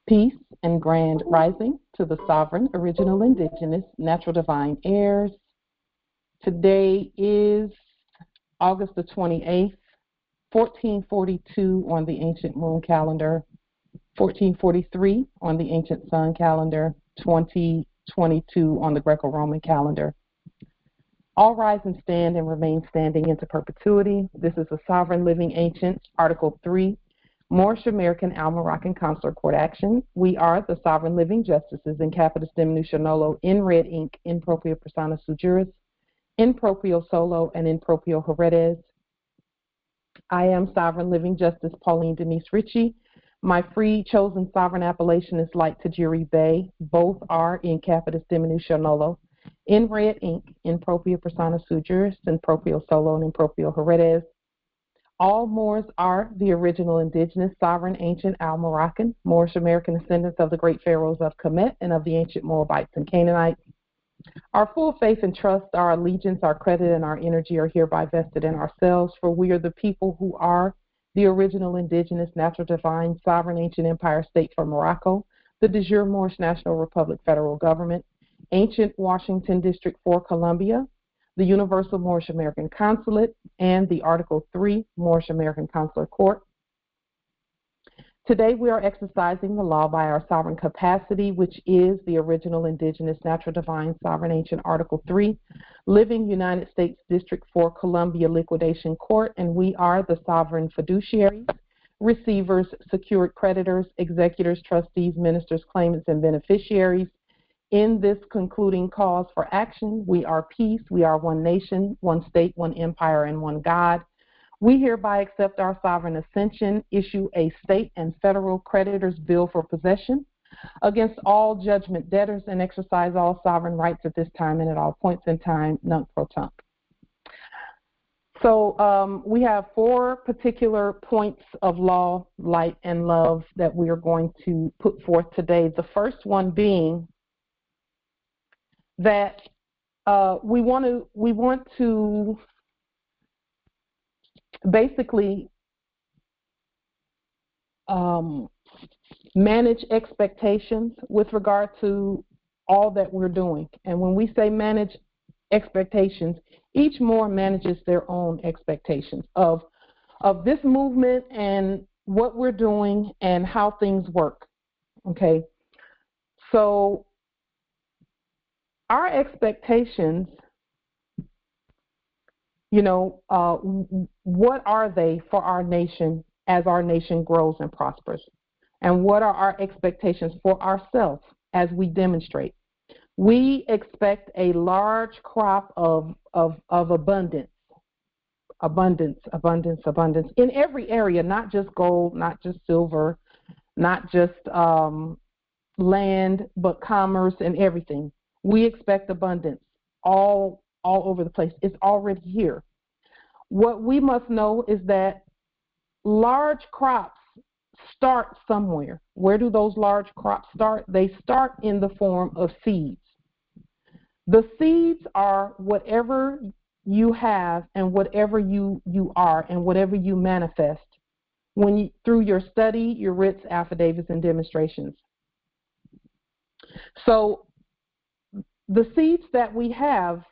Peace and grand rising to the sovereign, original, indigenous, natural divine heirs. Today is August the 28th, 1442 on the ancient moon calendar, 1443 on the ancient sun calendar, 2022 on the Greco-Roman calendar. All rise and stand and remain standing into perpetuity. This is a sovereign living ancient, Article 3, Moorishe American Al-Moroccan Consular Court action. We are the sovereign living justices in capitis diminution nolo, in red ink, in proprio persona sui juris, in proprio solo, and in proprio heredes. I am sovereign living justice Pauline Denise Ritchie. My free chosen sovereign appellation is like to jure bay. Both are in capitis diminution nolo, in red ink, in proprio persona sui juris, in proprio solo, and in proprio heredes. All Moors are the original indigenous, sovereign, ancient, Al-Moroccan, Moorish American descendants of the great pharaohs of Kemet and of the ancient Moabites and Canaanites. Our full faith and trust, our allegiance, our credit, and our energy are hereby vested in ourselves, for we are the people who are the original indigenous, natural, divine, sovereign, ancient empire state for Morocco, the de jure Moorish National Republic federal government, ancient Washington District for Columbia, the Universal Moorish American Consulate, and the Article 3 Moorish American Consular Court. Today we are exercising the law by our sovereign capacity, which is the original indigenous, natural, divine, sovereign, ancient Article 3, living United States District for Columbia Liquidation Court, and we are the sovereign fiduciaries, receivers, secured creditors, executors, trustees, ministers, claimants, and beneficiaries. In this concluding cause for action, we are peace, we are one nation, one state, one empire, and one God. We hereby accept our sovereign ascension, issue a state and federal creditors' bill for possession against all judgment debtors, and exercise all sovereign rights at this time and at all points in time, nunc pro tunc. So we have 4 particular points of law, light, and love that we are going to put forth today. The first one being that we want to basically manage expectations with regard to all that we're doing. And when we say manage expectations, each Moor manages their own expectations of this movement and what we're doing and how things work. Okay, so our expectations, what are they for our nation as our nation grows and prospers? And what are our expectations for ourselves as we demonstrate? We expect a large crop of abundance in every area, not just gold, not just silver, not just land, but commerce and everything. We expect abundance all over the place. It's already here. What we must know is that large crops start somewhere. Where do those large crops start? They start in the form of seeds. The seeds are whatever you have and whatever you are and whatever you manifest through your study, your writs, affidavits, and demonstrations. So the seeds that we have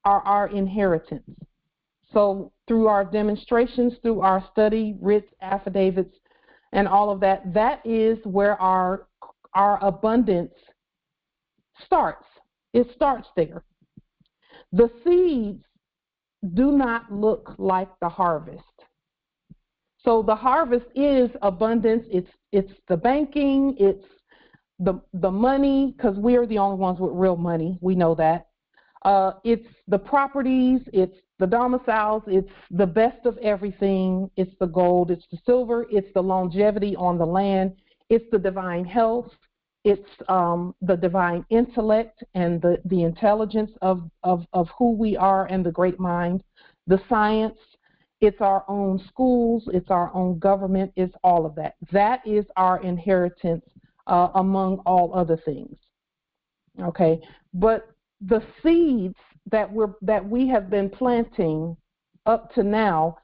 are our inheritance. So through our demonstrations, through our study, writs, affidavits, and all of that, that is where our abundance starts. It starts there. The seeds do not look like the harvest. So the harvest is abundance. It's the banking. It's the money, because we are the only ones with real money. We know that. It's the properties. It's the domiciles. It's the best of everything. It's the gold. It's the silver. It's the longevity on the land. It's the divine health. It's the divine intellect and the intelligence of who we are and the great mind. The science. It's our own schools. It's our own government. It's all of that. That is our inheritance among all other things. Okay, but the seeds that we have been planting up to now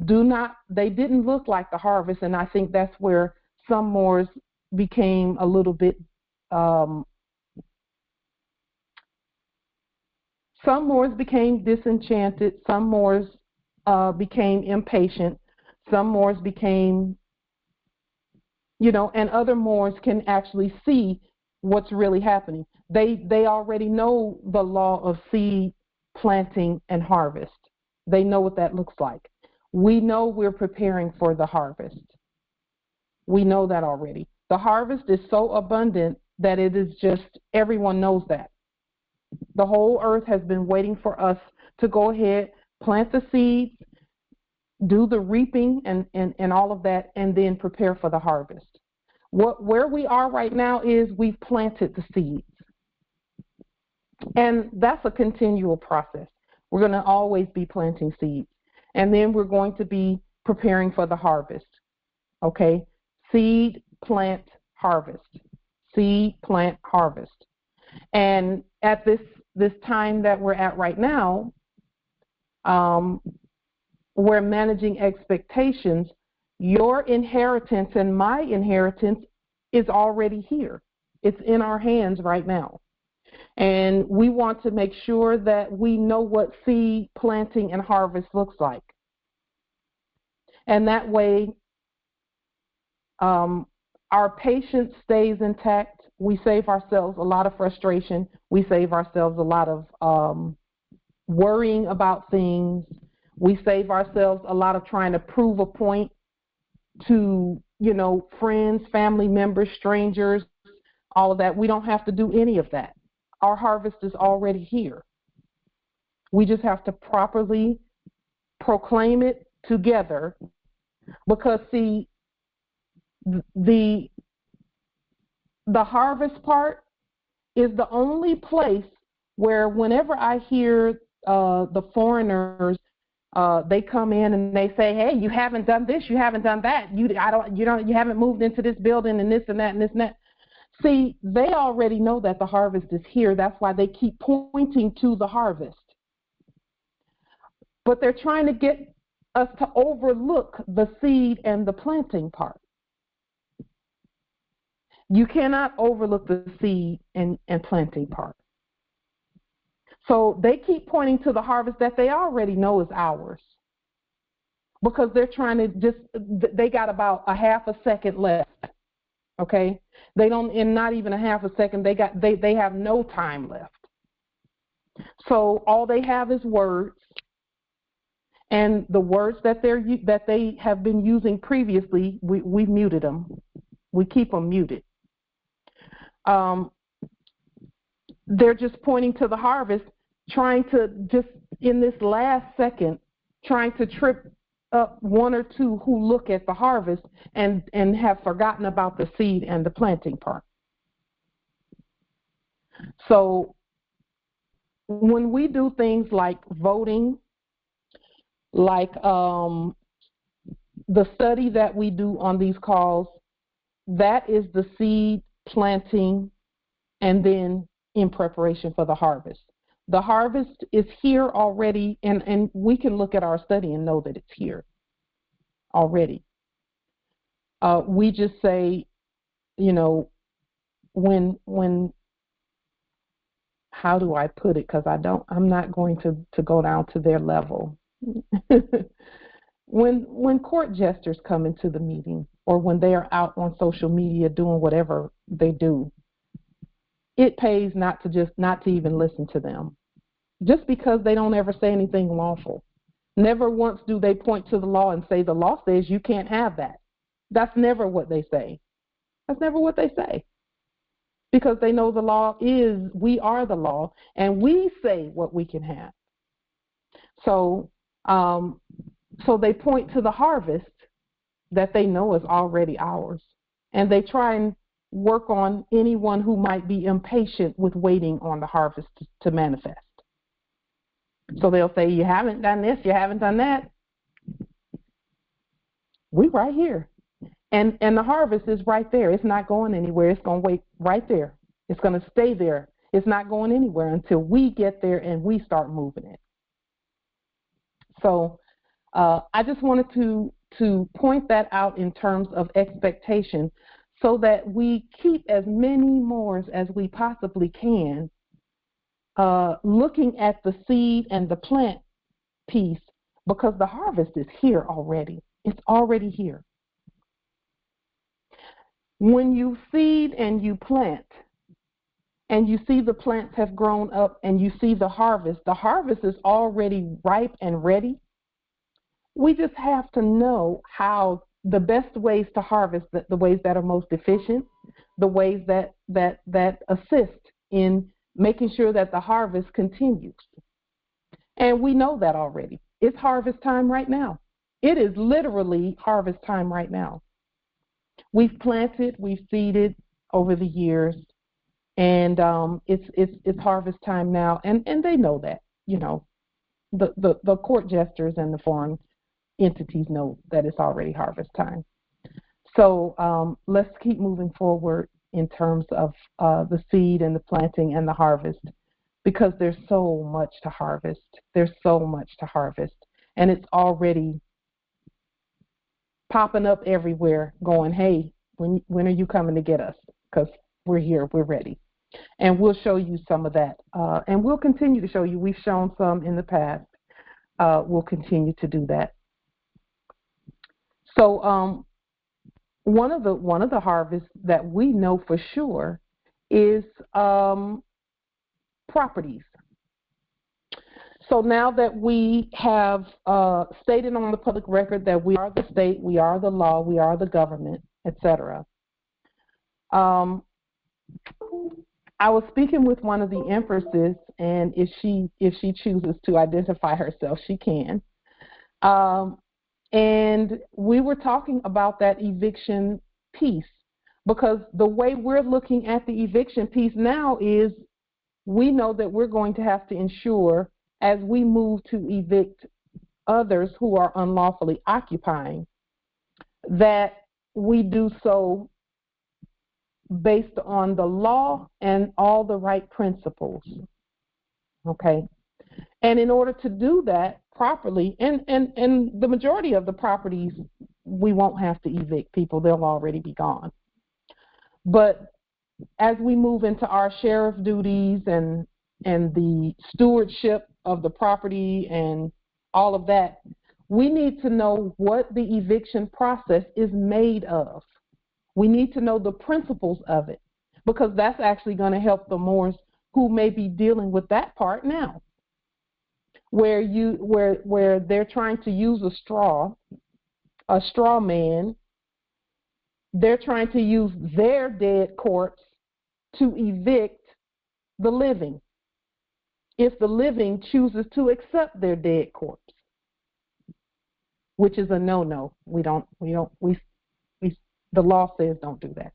didn't look like the harvest, and I think that's where some Moors became a little bit, some Moors became disenchanted, some Moors became impatient, some Moors became, and other Moors can actually see what's really happening. They already know the law of seed, planting, and harvest. They know what that looks like. We know we're preparing for the harvest. We know that already. The harvest is so abundant that it is just, everyone knows that. The whole earth has been waiting for us to go ahead, plant the seeds, do the reaping and all of that, and then prepare for the harvest. Where we are right now is we've planted the seeds. And that's a continual process. We're going to always be planting seeds. And then we're going to be preparing for the harvest. Okay? Seed, plant, harvest. Seed, plant, harvest. And at this time that we're at right now, we're managing expectations. Your inheritance and my inheritance is already here. It's in our hands right now. And we want to make sure that we know what seed, planting, and harvest looks like. And that way, our patience stays intact. We save ourselves a lot of frustration. We save ourselves a lot of worrying about things. We save ourselves a lot of trying to prove a point to, friends, family members, strangers, all of that. We don't have to do any of that. Our harvest is already here. We just have to properly proclaim it together, because see, the harvest part is the only place where whenever I hear the foreigners, they come in and they say, "Hey, you haven't done this, you haven't done that, you haven't moved into this building and this and that and this and that." See, they already know that the harvest is here. That's why they keep pointing to the harvest. But they're trying to get us to overlook the seed and the planting part. You cannot overlook the seed and planting part. So they keep pointing to the harvest that they already know is ours, because they're trying to they got about a half a second left. Okay, they don't, in not even a half a second, they have no time left. So all they have is words, and the words that they have been using previously, we muted them. We keep them muted. They're just pointing to the harvest, trying to just in this last second, trying to trip up one or two who look at the harvest and have forgotten about the seed and the planting part. So when we do things like voting, like the study that we do on these calls, that is the seed, planting, and then in preparation for the harvest. The harvest is here already, and we can look at our study and know that it's here already. We just say, when how do I put it? Because I'm not going to go down to their level. When court jesters come into the meeting, or when they are out on social media doing whatever they do, it pays not to even listen to them, just because they don't ever say anything lawful. Never once do they point to the law and say, the law says you can't have that. That's never what they say. That's never what they say. Because they know the law is, we are the law, and we say what we can have. So they point to the harvest that they know is already ours. And they try and work on anyone who might be impatient with waiting on the harvest to manifest. So they'll say, you haven't done this, you haven't done that. We're right here. And the harvest is right there. It's not going anywhere. It's going to wait right there. It's going to stay there. It's not going anywhere until we get there and we start moving it. So I just wanted to point that out in terms of expectation, so that we keep as many moors as we possibly can, looking at the seed and the plant piece, because the harvest is here already. It's already here. When you seed and you plant, and you see the plants have grown up and you see the harvest is already ripe and ready. We just have to know how the best ways to harvest, the ways that are most efficient, the ways that assist in making sure that the harvest continues. And we know that already. It's harvest time right now. It is literally harvest time right now. We've planted, we've seeded over the years, and it's harvest time now, and they know that. You know, the court jesters and the foreign entities know that it's already harvest time. So let's keep moving forward in terms of the seed and the planting and the harvest, because there's so much to harvest. There's so much to harvest, and it's already popping up everywhere going, hey, when are you coming to get us? Because we're here, we're ready. And we'll show you some of that. And we'll continue to show you. We've shown some in the past. We'll continue to do that. So one of the harvests that we know for sure is properties. So now that we have stated on the public record that we are the state, we are the law, we are the government, etc. I was speaking with one of the empresses, and if she chooses to identify herself, she can. And we were talking about that eviction piece, because the way we're looking at the eviction piece now is we know that we're going to have to ensure, as we move to evict others who are unlawfully occupying, that we do so based on the law and all the right principles. Okay? And in order to do that properly, and the majority of the properties, we won't have to evict people, they'll already be gone. But as we move into our sheriff duties and the stewardship of the property and all of that, we need to know what the eviction process is made of. We need to know the principles of it, because that's actually going to help the Moors who may be dealing with that part now, where they're trying to use a straw man. They're trying to use their dead corpse to evict the living, if the living chooses to accept their dead corpse, which is a no-no. The law says don't do that.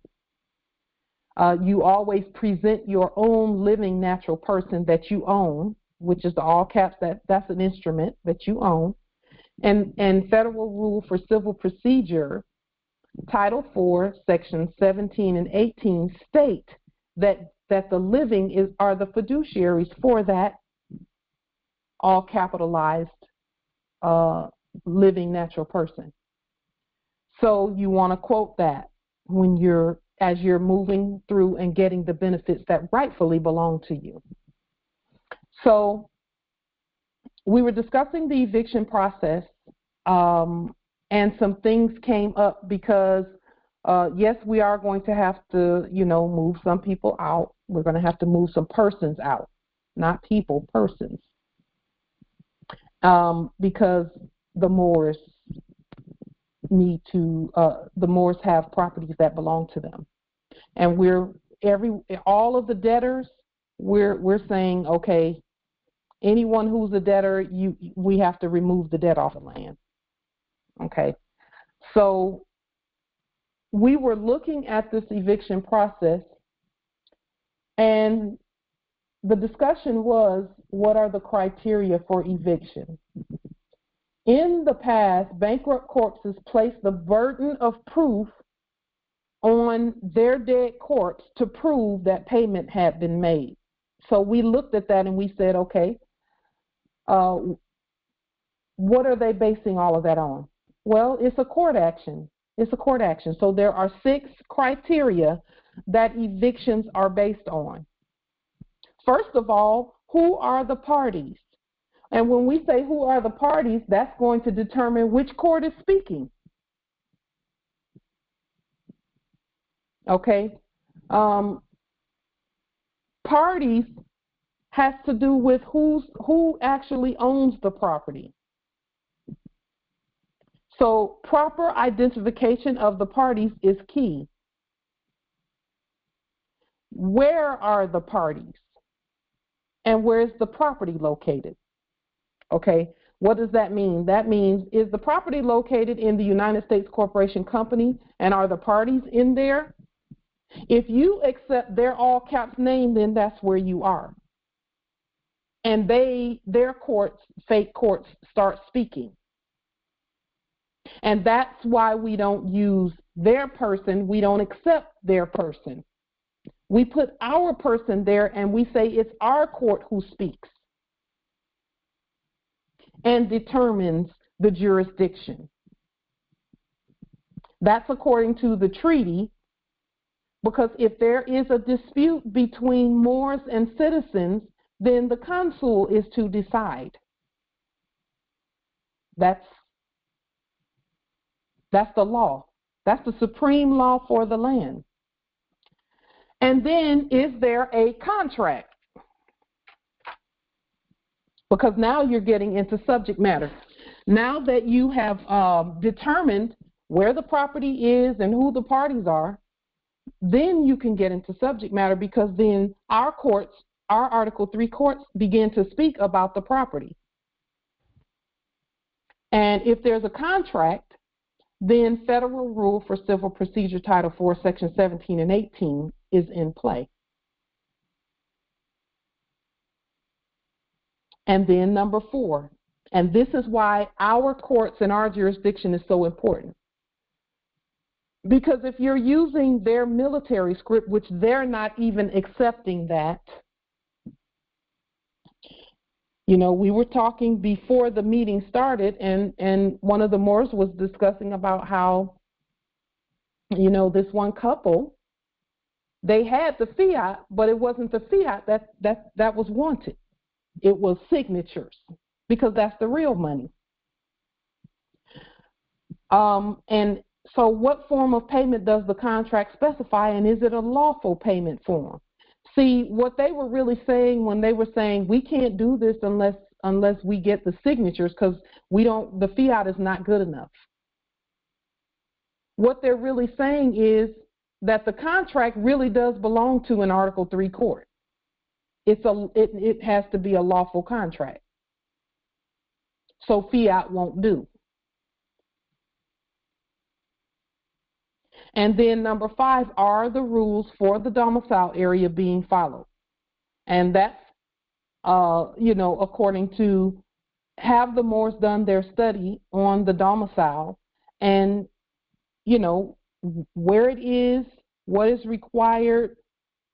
You always present your own living natural person that you own, which is the all caps, that's an instrument that you own. And Federal Rule for Civil Procedure, Title 4, Sections 17 and 18 state that the living are the fiduciaries for that all capitalized living natural person. So you want to quote that as you're moving through and getting the benefits that rightfully belong to you. So we were discussing the eviction process, and some things came up because, yes, we are going to have to, move some people out. We're going to have to move some persons out, not people, persons, because the Moors the Moors have properties that belong to them, and all of the debtors, we're saying, okay, anyone who's a debtor, we have to remove the debt off the land. Okay, so we were looking at this eviction process, and the discussion was, what are the criteria for eviction? In the past, bankrupt corpses placed the burden of proof on their dead corpse to prove that payment had been made. So we looked at that and we said, okay, what are they basing all of that on? Well, it's a court action. It's a court action. So there are 6 criteria that evictions are based on. First of all, who are the parties? And when we say who are the parties, that's going to determine which court is speaking. Okay? Parties has to do with who actually owns the property. So proper identification of the parties is key. Where are the parties? And where's the property located? Okay, what does that mean? That means, is the property located in the United States Corporation Company, and are the parties in there? If you accept their all caps name, then that's where you are. And their courts, fake courts, start speaking. And that's why we don't use their person, we don't accept their person. We put our person there and we say it's our court who speaks and determines the jurisdiction. That's according to the treaty, because if there is a dispute between Moors and citizens, then the consul is to decide. That's the law. That's the supreme law for the land. And then, is there a contract? Because now you're getting into subject matter. Now that you have determined where the property is and who the parties are, then you can get into subject matter, because then our courts, our Article 3 courts, begin to speak about the property. And if there's a contract, then Federal Rule for Civil Procedure Title 4, Section 17 and 18 is in play. And then number 4, and this is why our courts and our jurisdiction is so important. Because if you're using their military script, which they're not even accepting that, you know, we were talking before the meeting started, and one of the Moors was discussing about how, you know, this one couple, they had the fiat, but it wasn't the fiat that was wanted. It was signatures, because that's the real money. And so what form of payment does the contract specify, and is it a lawful payment form? See, what they were really saying when they were saying we can't do this unless we get the signatures, because the fiat is not good enough. What they're really saying is that the contract really does belong to an Article 3 court. It has to be a lawful contract. So fiat won't do. And then number 5, are the rules for the domicile area being followed? And that's, you know, according to, have the Moors done their study on the domicile and, you know, where it is, what is required,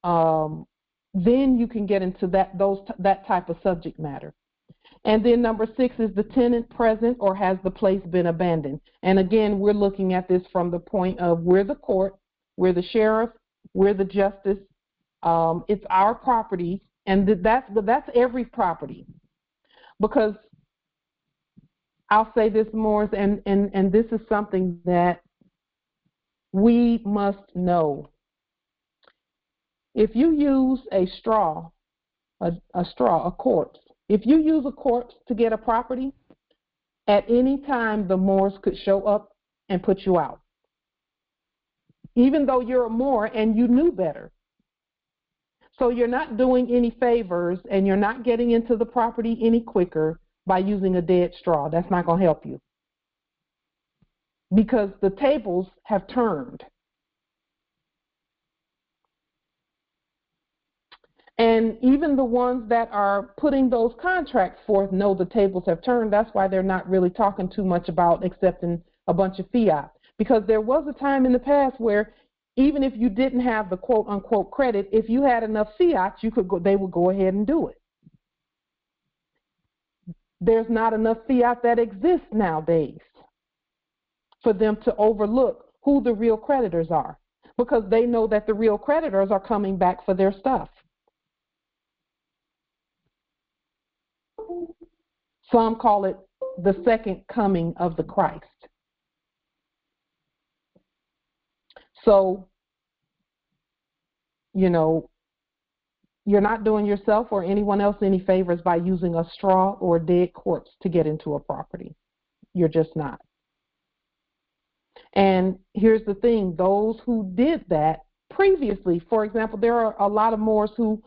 then you can get into that type of subject matter. And then number 6, is the tenant present or has the place been abandoned? And again, we're looking at this from the point of we're the court, we're the sheriff, we're the justice. It's our property, and that's every property. Because I'll say this, Moors, and this is something that we must know. If you use a corpse, if you use a corpse to get a property, at any time the Moors could show up and put you out. Even though you're a Moor and you knew better. So you're not doing any favors and you're not getting into the property any quicker by using a dead straw. That's not going to help you. Because the tables have turned. And even the ones that are putting those contracts forth know the tables have turned. That's why they're not really talking too much about accepting a bunch of fiat. Because there was a time in the past where even if you didn't have the quote-unquote credit, if you had enough fiat, they would go ahead and do it. There's not enough fiat that exists nowadays for them to overlook who the real creditors are, because they know that the real creditors are coming back for their stuff. Some call it the second coming of the Christ. So, you know, you're not doing yourself or anyone else any favors by using a straw or a dead corpse to get into a property. You're just not. And here's the thing, those who did that previously, for example, there are a lot of Moors who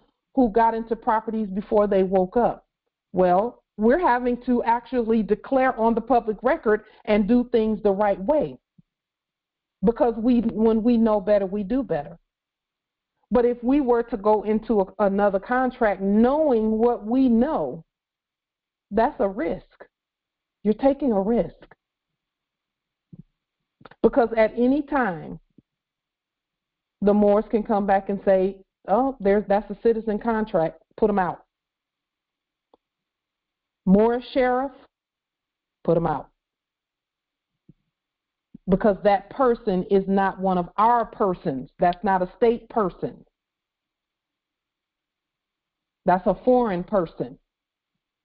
got into properties before they woke up. Well, we're having to actually declare on the public record and do things the right way. Because when we know better, we do better. But if we were to go into another contract knowing what we know, that's a risk. You're taking a risk. Because at any time, the Moors can come back and say, oh, that's a citizen contract, put them out. Moorish sheriff, put them out. Because that person is not one of our persons. That's not a state person. That's a foreign person.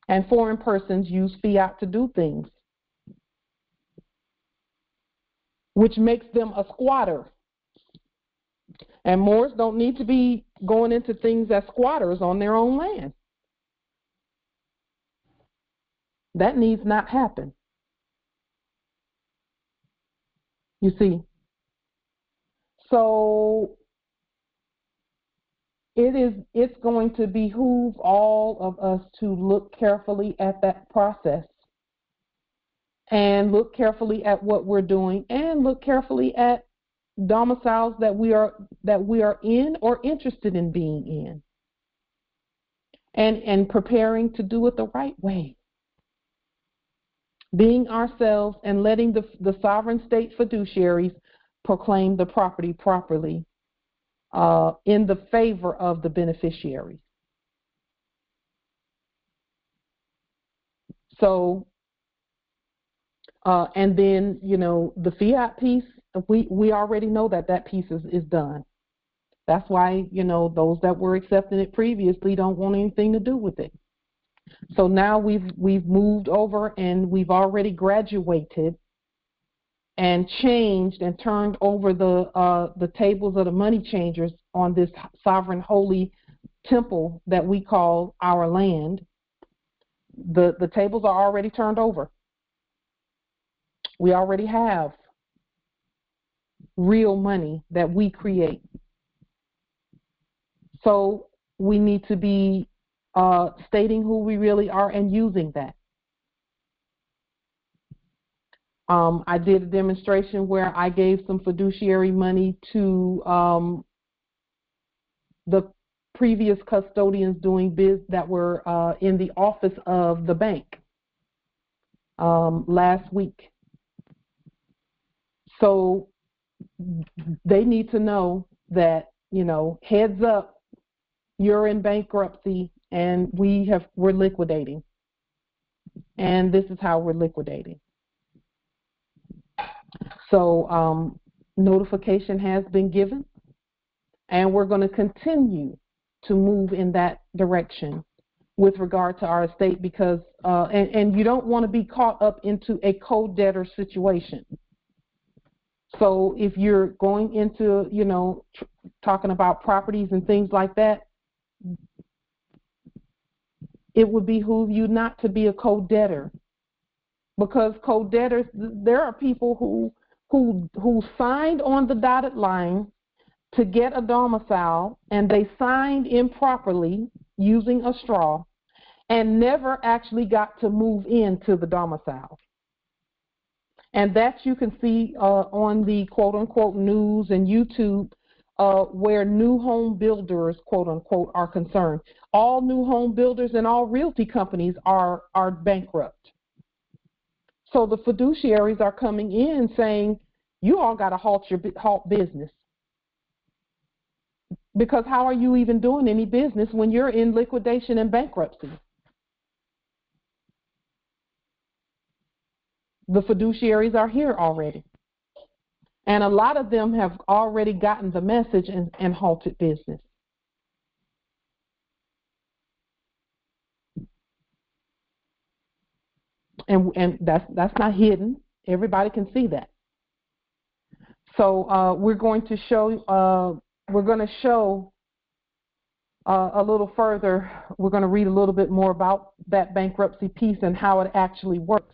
And foreign persons use fiat to do things, which makes them a squatter. And Moors don't need to be going into things as squatters on their own land. That needs not happen. You see? So it's going to behoove all of us to look carefully at that process and look carefully at what we're doing and look carefully at domiciles that we are in or interested in being in, and preparing to do it the right way, being ourselves and letting the sovereign state fiduciaries proclaim the property properly in the favor of the beneficiaries. So and then, you know, the fiat piece, we already know that piece is done. That's why, you know, those that were accepting it previously don't want anything to do with it. So now we've moved over and we've already graduated and changed and turned over the tables of the money changers on this sovereign holy temple that we call our land. The tables are already turned over. We already have real money that we create. So we need to be stating who we really are and using that. I did a demonstration where I gave some fiduciary money to the previous custodians doing biz that were in the office of the bank last week. So they need to know that, you know, heads up, you're in bankruptcy and we're liquidating. And this is how we're liquidating. So notification has been given, and we're going to continue to move in that direction with regard to our estate, because and you don't want to be caught up into a co-debtor situation. So if you're going into, you know, talking about properties and things like that, it would behoove you not to be a co-debtor, because co-debtors, there are people who signed on the dotted line to get a domicile, and they signed improperly using a straw and never actually got to move into the domicile. And that you can see on the quote-unquote news and YouTube where new home builders, quote-unquote, are concerned. All new home builders and all realty companies are bankrupt. So the fiduciaries are coming in saying, you all got to halt business. Because how are you even doing any business when you're in liquidation and bankruptcy? The fiduciaries are here already. And a lot of them have already gotten the message and halted business. And that's not hidden. Everybody can see that. So we're going to show a little further. We're going to read a little bit more about that bankruptcy piece and how it actually works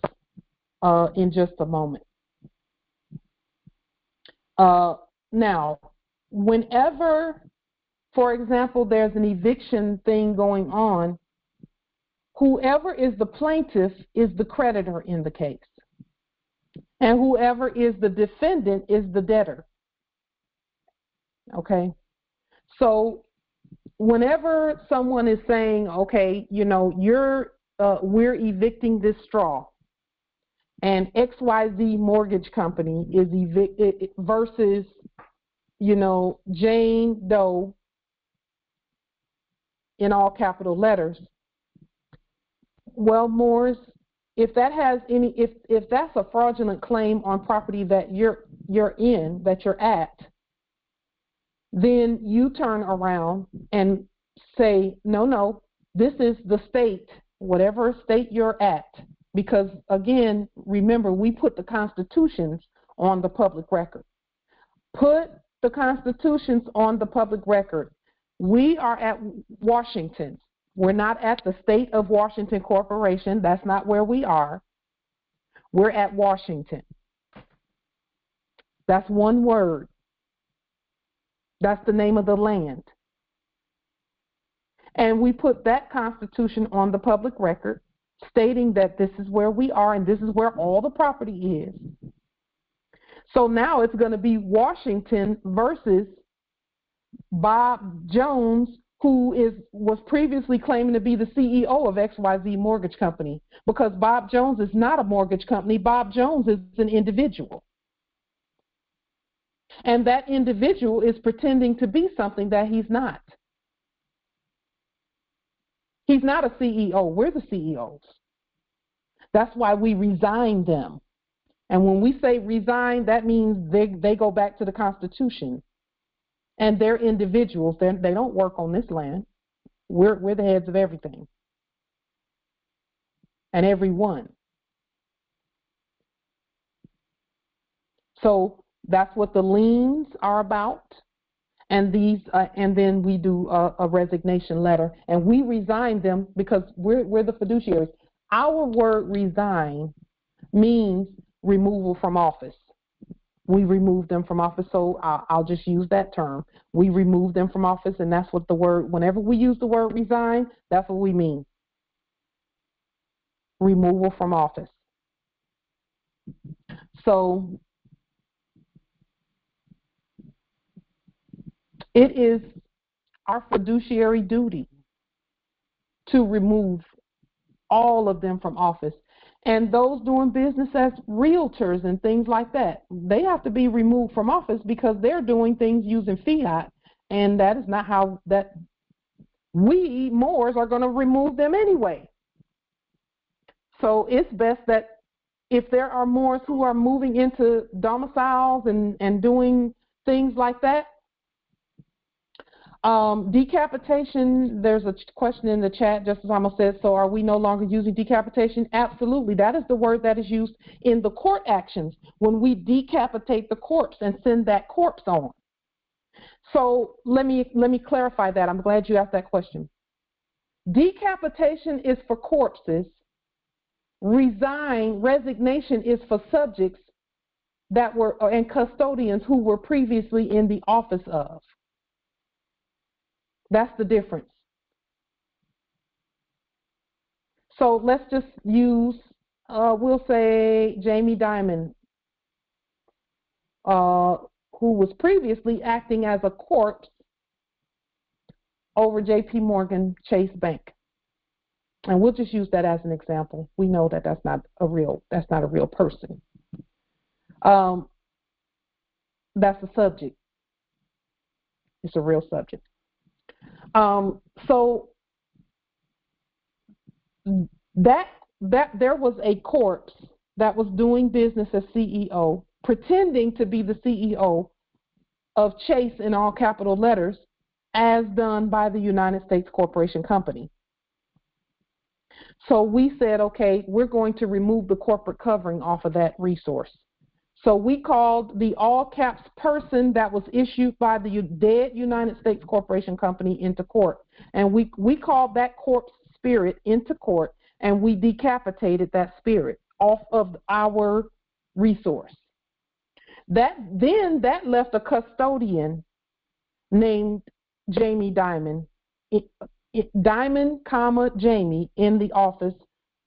in just a moment. Now, whenever, for example, there's an eviction thing going on, whoever is the plaintiff is the creditor in the case. And whoever is the defendant is the debtor. Okay? So whenever someone is saying, okay, you know, we're evicting this straw, and XYZ mortgage company is evicted versus, you know, Jane Doe in all capital letters. Well, Moors, if that has any, if that's a fraudulent claim on property that you're at, then you turn around and say, no, this is the state, whatever state you're at. Because, again, remember, we put the constitutions on the public record. Put the constitutions on the public record. We are at Washington. We're not at the state of Washington Corporation. That's not where we are. We're at Washington. That's one word. That's the name of the land. And we put that constitution on the public record, stating that this is where we are and this is where all the property is. So now it's going to be Washington versus Bob Jones, who was previously claiming to be the CEO of XYZ Mortgage Company, because Bob Jones is not a mortgage company. Bob Jones is an individual. And that individual is pretending to be something that he's not. He's not a CEO. We're the CEOs. That's why we resign them. And when we say resign, that means they go back to the Constitution. And they're individuals. They don't work on this land. We're the heads of everything. And everyone. So that's what the liens are about. And then we do a resignation letter. And we resign them because we're the fiduciaries. Our word resign means removal from office. We remove them from office, so I'll just use that term. We remove them from office, and that's what the word, whenever we use the word resign, that's what we mean. Removal from office. So it is our fiduciary duty to remove all of them from office. And those doing business as realtors and things like that, they have to be removed from office because they're doing things using fiat, and that is not how that we, Moors, are going to remove them anyway. So it's best that if there are Moors who are moving into domiciles and doing things like that, decapitation, there's a question in the chat, Justice Amos says, so are we no longer using decapitation? Absolutely. That is the word that is used in the court actions when we decapitate the corpse and send that corpse on. So let me clarify that. I'm glad you asked that question. Decapitation is for corpses. Resignation is for subjects that were, and custodians who were previously in the office of. That's the difference. So let's just use, we'll say Jamie Dimon, who was previously acting as a corpse over J.P. Morgan Chase Bank. And we'll just use that as an example. We know that that's not a real person. That's a subject. It's a real subject. So that there was a corpse that was doing business as CEO pretending to be the CEO of Chase in all capital letters, as done by the United States Corporation Company. So we said, okay, we're going to remove the corporate covering off of that resource. So we called the all caps person that was issued by the dead United States Corporation Company into court. And we called that corpse spirit into court, and we decapitated that spirit off of our resource. That left a custodian named Jamie Dimon, Diamond, Jamie, in the office,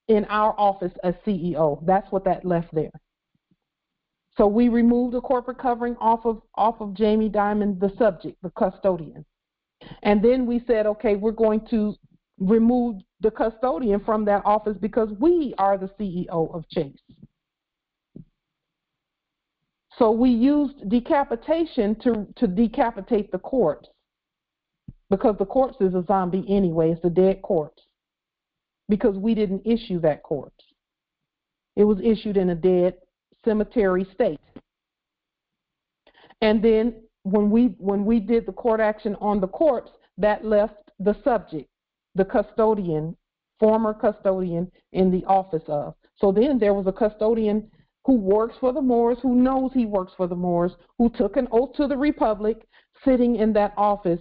in our office as CEO. That's what that left there. So we removed the corporate covering off of Jamie Dimon, the subject, the custodian. And then we said, okay, we're going to remove the custodian from that office because we are the CEO of Chase. So we used decapitation to decapitate the corpse, because the corpse is a zombie anyway. It's a dead corpse, because we didn't issue that corpse. It was issued in a dead cemetery state. And then when we did the court action on the corpse, that left the subject, the custodian, former custodian, in the office of. So then there was a custodian who works for the Moors, who knows he works for the Moors, who took an oath to the Republic, sitting in that office,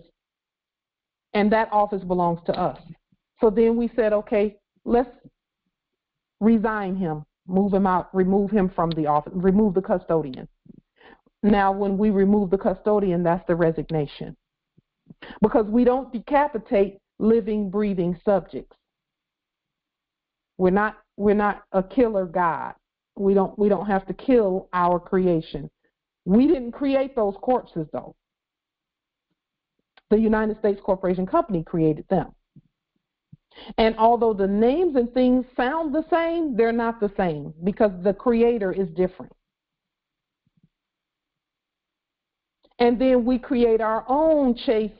and that office belongs to us. So then we said, okay, let's resign him, move him out, remove him from the office, remove the custodian. Now, when we remove the custodian, that's the resignation, because we don't decapitate living, breathing subjects. We're not a killer God. We don't have to kill our creation. We didn't create those corpses, though. The United States Corporation Company created them. And although the names and things sound the same, they're not the same, because the creator is different. And then we create our own Chase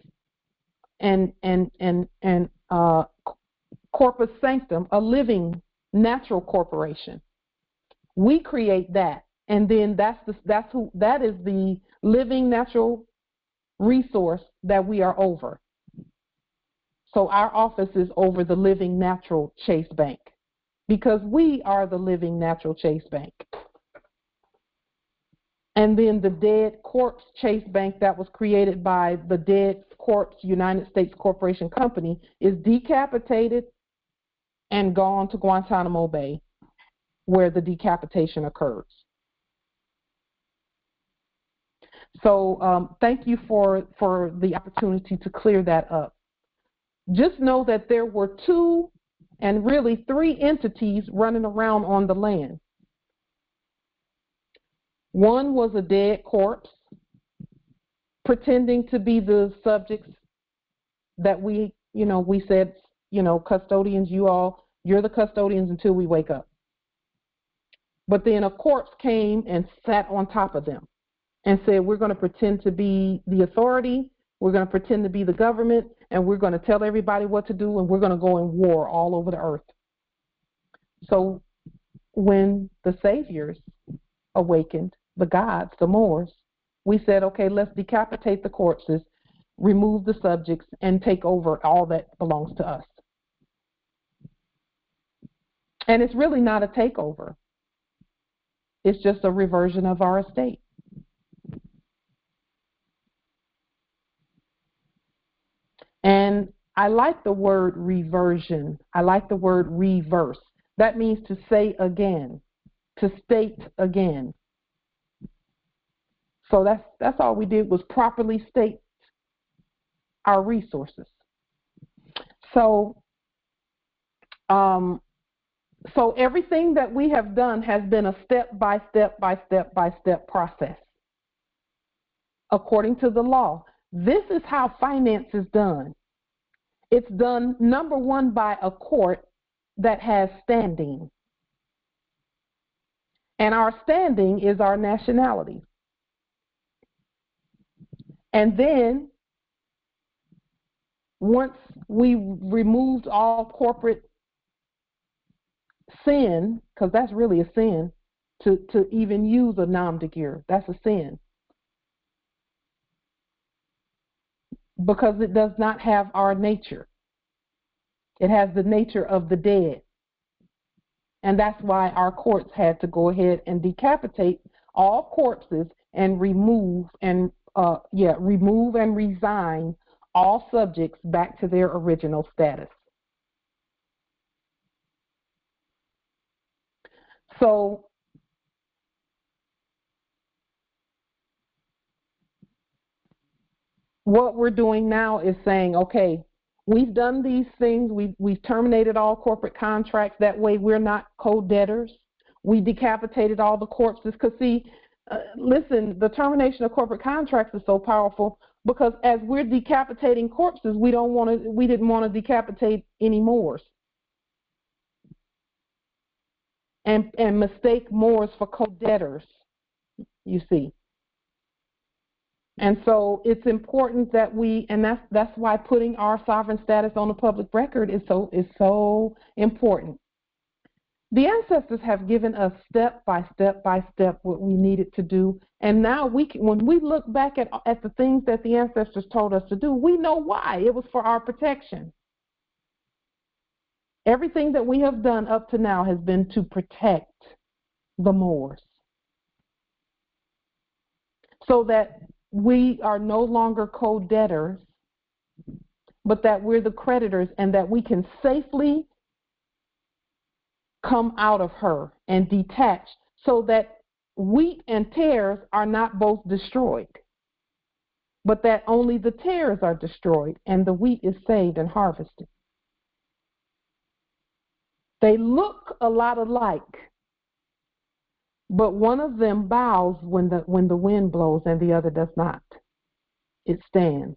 and corpus sanctum, a living natural corporation. We create that, and then that is the living natural resource that we are over. So our office is over the living natural Chase Bank, because we are the living natural Chase Bank. And then the dead corpse Chase Bank that was created by the dead corpse United States Corporation Company is decapitated and gone to Guantanamo Bay, where the decapitation occurs. So thank you for the opportunity to clear that up. Just know that there were 2 and really 3 entities running around on the land. One was a dead corpse, pretending to be the subjects that we said, custodians, you're the custodians until we wake up. But then a corpse came and sat on top of them and said, we're going to pretend to be the authority, we're going to pretend to be the government, and we're going to tell everybody what to do, and we're going to go in war all over the earth. So when the saviors awakened, the gods, the Moors, we said, okay, let's decapitate the corpses, remove the subjects, and take over all that belongs to us. And it's really not a takeover. It's just a reversion of our estate. And I like the word reversion. I like the word reverse. That means to say again, to state again. So that's all we did, was properly state our resources. So so everything that we have done has been a step-by-step process according to the law. This is how finance is done. It's done, number one, by a court that has standing. And our standing is our nationality. And then, once we removed all corporate sin, because that's really a sin, to even use a nom de guerre. That's a sin. Because it does not have our nature. It has the nature of the dead. And that's why our courts had to go ahead and decapitate all corpses and remove and resign all subjects back to their original status. So what we're doing now is saying, okay, we've done these things. We've terminated all corporate contracts. That way we're not co-debtors. We decapitated all the corpses. Because see, listen, the termination of corporate contracts is so powerful because as we're decapitating corpses, we didn't want to decapitate any Moors and mistake Moors for co-debtors, you see. And so it's important that that's why putting our sovereign status on the public record is so important. The ancestors have given us step by step what we needed to do, and now when we look back at the things that the ancestors told us to do, we know why. It was for our protection. Everything that we have done up to now has been to protect the Moors, so that we are no longer co-debtors, but that we're the creditors and that we can safely come out of her and detach so that wheat and tares are not both destroyed, but that only the tares are destroyed and the wheat is saved and harvested. They look a lot alike, but one of them bows when the wind blows and the other does not. It stands.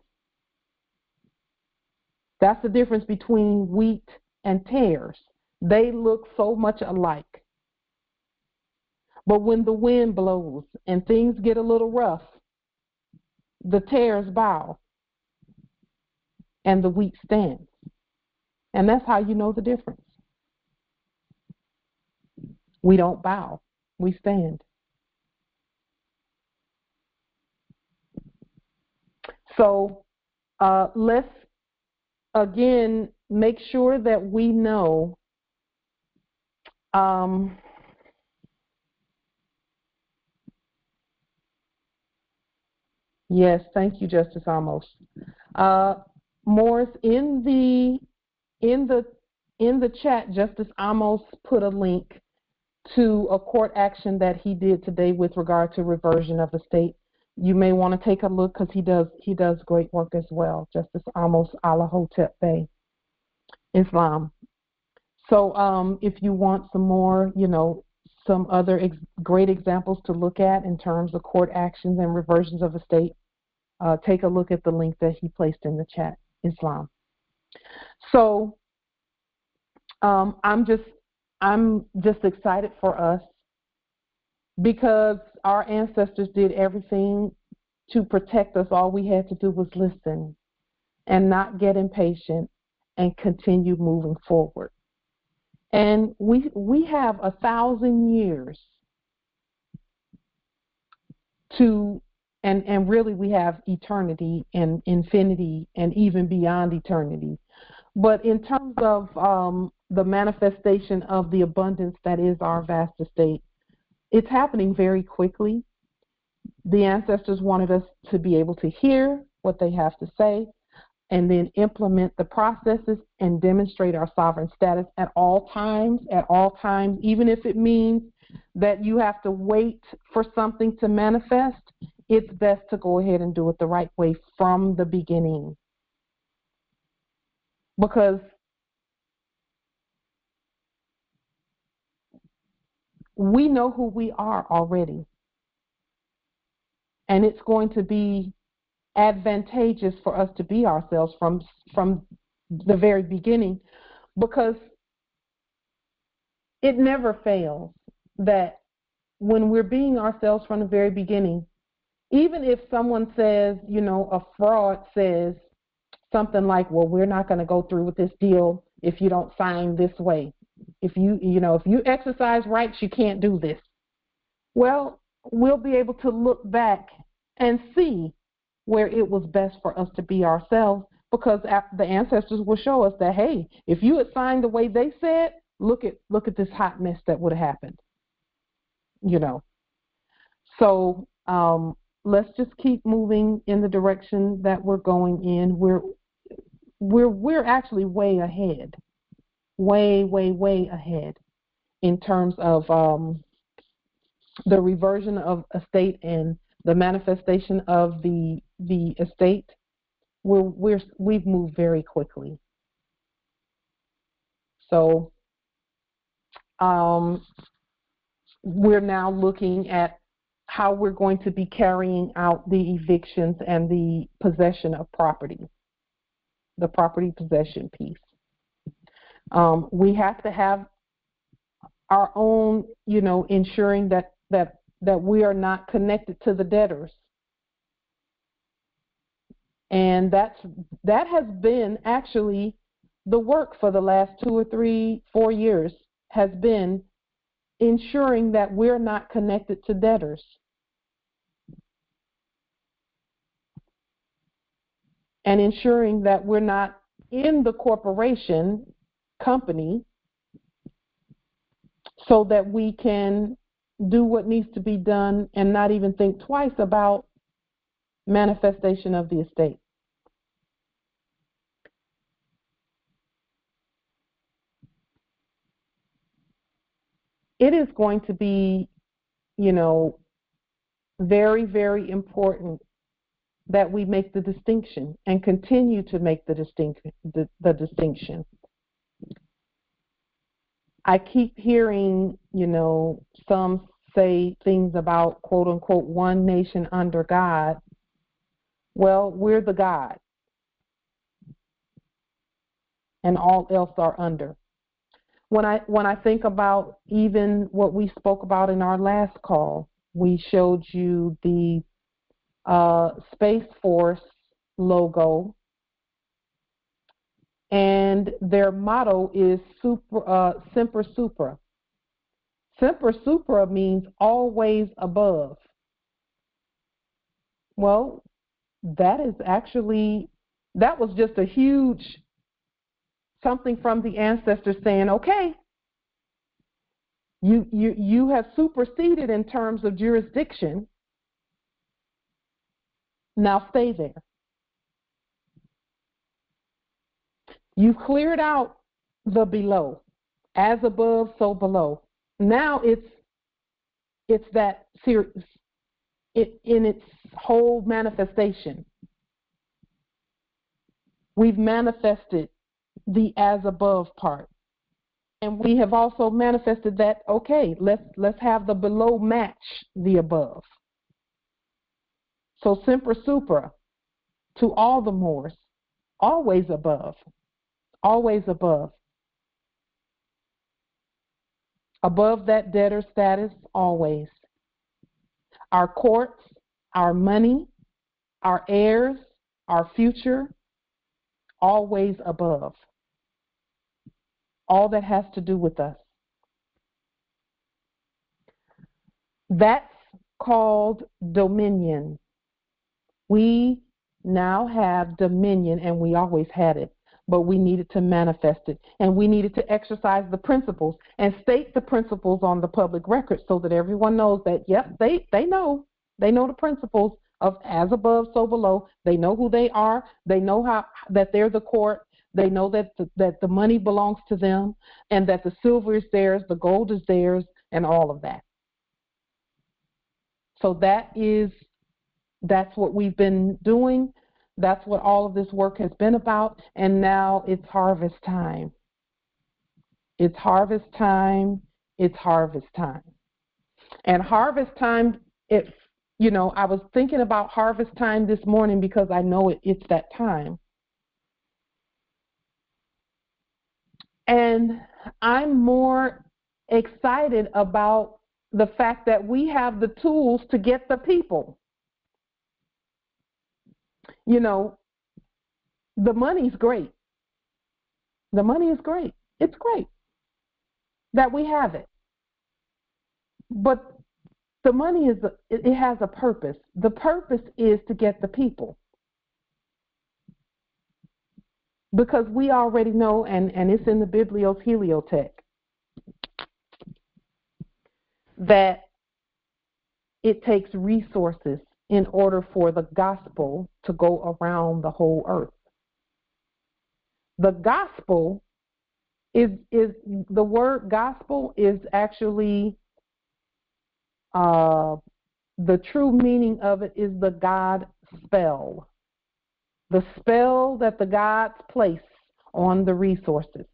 That's the difference between wheat and tares. They look so much alike. But when the wind blows and things get a little rough, the tares bow and the wheat stands. And that's how you know the difference. We don't bow, we stand. So let's again make sure that we know yes, thank you, Justice Amos. Morris, in the chat, Justice Amos put a link to a court action that he did today with regard to reversion of the state. You may want to take a look because he does great work as well. Justice Amos Alahotep Bey, Islam. So if you want some more, some other great examples to look at in terms of court actions and reversions of the state, take a look at the link that he placed in the chat, Islam. So I'm just excited for us because our ancestors did everything to protect us. All we had to do was listen and not get impatient and continue moving forward. And we have 1,000 years to, and really we have eternity and infinity and even beyond eternity. But in terms of the manifestation of the abundance that is our vast estate, it's happening very quickly. The ancestors wanted us to be able to hear what they have to say and then implement the processes and demonstrate our sovereign status at all times, even if it means that you have to wait for something to manifest. It's best to go ahead and do it the right way from the beginning. Because we know who we are already. And it's going to be advantageous for us to be ourselves from the very beginning, because it never fails that when we're being ourselves from the very beginning, even if someone says, a fraud says something like, well, we're not going to go through with this deal if you don't sign this way. If you exercise rights, you can't do this. Well, we'll be able to look back and see where it was best for us to be ourselves, because the ancestors will show us that, hey, if you had signed the way they said, look at this hot mess that would have happened. So let's just keep moving in the direction that we're going in. We're actually way ahead, way ahead in terms of the reversion of estate and the manifestation of the estate. We've moved very quickly. So we're now looking at how we're going to be carrying out the evictions and the possession of property, the property possession piece. We have to have our own, ensuring that we are not connected to the debtors. And that has been actually the work for the last 2 or 3, 4 years, has been ensuring that we're not connected to debtors. And ensuring that we're not in the corporation company so that we can do what needs to be done and not even think twice about manifestation of the estate. It is going to be, very, very important that we make the distinction and continue to make the distinction. I keep hearing, some say things about, quote unquote, one nation under God. Well, we're the God, and all else are under. When I think about even what we spoke about in our last call, we showed you the Space Force logo, and their motto is Semper Supra. Semper Supra means always above. Well, that was just a huge something from the ancestors saying, okay, you have superseded in terms of jurisdiction. Now stay there. You've cleared out the below. As above, so below. Now it's that serious in its whole manifestation. We've manifested the as above part. And we have also manifested that, okay, let's have the below match the above. So Semper Supra, to all the Moors, always above, always above. Above that debtor status, always. Our courts, our money, our heirs, our future, always above. All that has to do with us. That's called dominion. We now have dominion, and we always had it, but we needed to manifest it, and we needed to exercise the principles and state the principles on the public record so that everyone knows that, yep, they know the principles of as above, so below. They know who they are. They know that they're the court. They know that the money belongs to them, and that the silver is theirs, the gold is theirs, and all of that. So that's what we've been doing. That's what all of this work has been about. And now it's harvest time. It's harvest time. It's harvest time. And harvest time, I was thinking about harvest time this morning because I know it's that time. And I'm more excited about the fact that we have the tools to get the people. The money's great. The money is great. It's great that we have it. But The money it has a purpose. The purpose is to get the people. Because we already know, and it's in the Biblios Heliotext, that it takes resources in order for the gospel to go around the whole earth. The gospel is the word gospel is actually the true meaning of it is the God spell. The spell that the gods place on the resources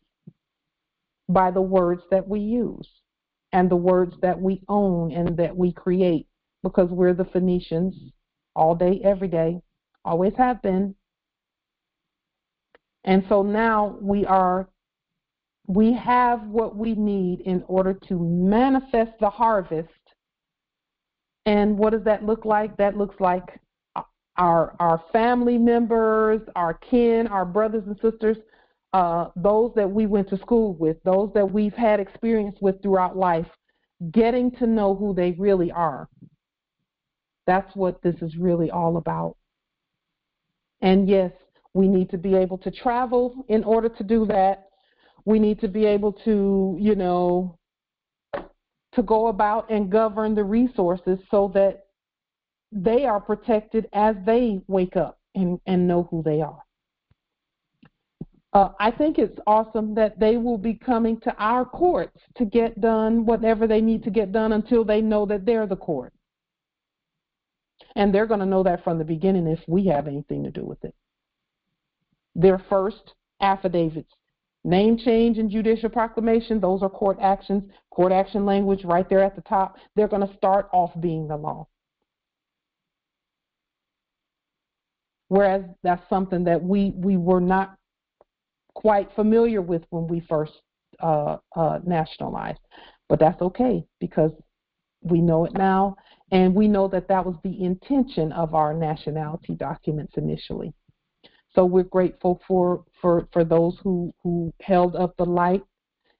by the words that we use and the words that we own and that we create, because we're the Phoenicians all day, every day, always have been. And so now we have what we need in order to manifest the harvest. And what does that look like? That looks like our family members, our kin, our brothers and sisters, those that we went to school with, those that we've had experience with throughout life, getting to know who they really are. That's what this is really all about. And yes, we need to be able to travel in order to do that. We need to be able to, to go about and govern the resources so that they are protected as they wake up and know who they are. I think it's awesome that they will be coming to our courts to get done whatever they need to get done until they know that they're the court. And they're going to know that from the beginning if we have anything to do with it. Their first affidavits, name change and judicial proclamation, those are court actions, court action language right there at the top. They're going to start off being the law. Whereas that's something that we were not quite familiar with when we first nationalized. But that's okay, because we know it now, and we know that that was the intention of our nationality documents initially. So we're grateful for those who held up the light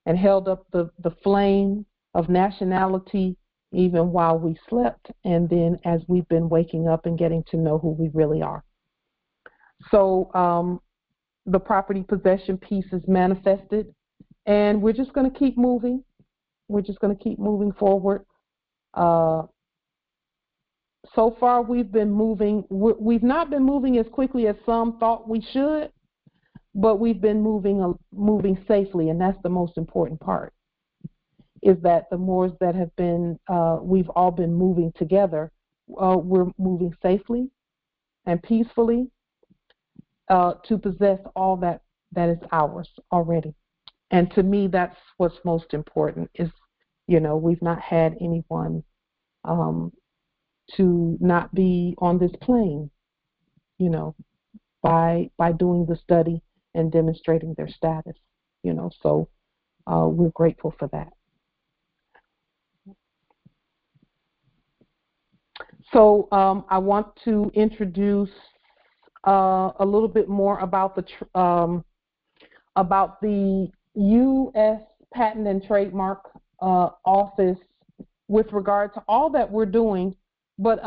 and held up the flame of nationality even while we slept, and then as we've been waking up and getting to know who we really are. So the property possession piece is manifested, and we're just going to keep moving. We're just going to keep moving forward. So far, we've been moving. We've not been moving as quickly as some thought we should, but we've been moving safely, and that's the most important part, is that the Moors that have been, we've all been moving together, we're moving safely and peacefully to possess all that is ours already. And to me, that's what's most important is, we've not had anyone to not be on this plane, by doing the study and demonstrating their status, so we're grateful for that. So I want to introduce a little bit more about the U.S. Patent and Trademark Office with regard to all that we're doing, but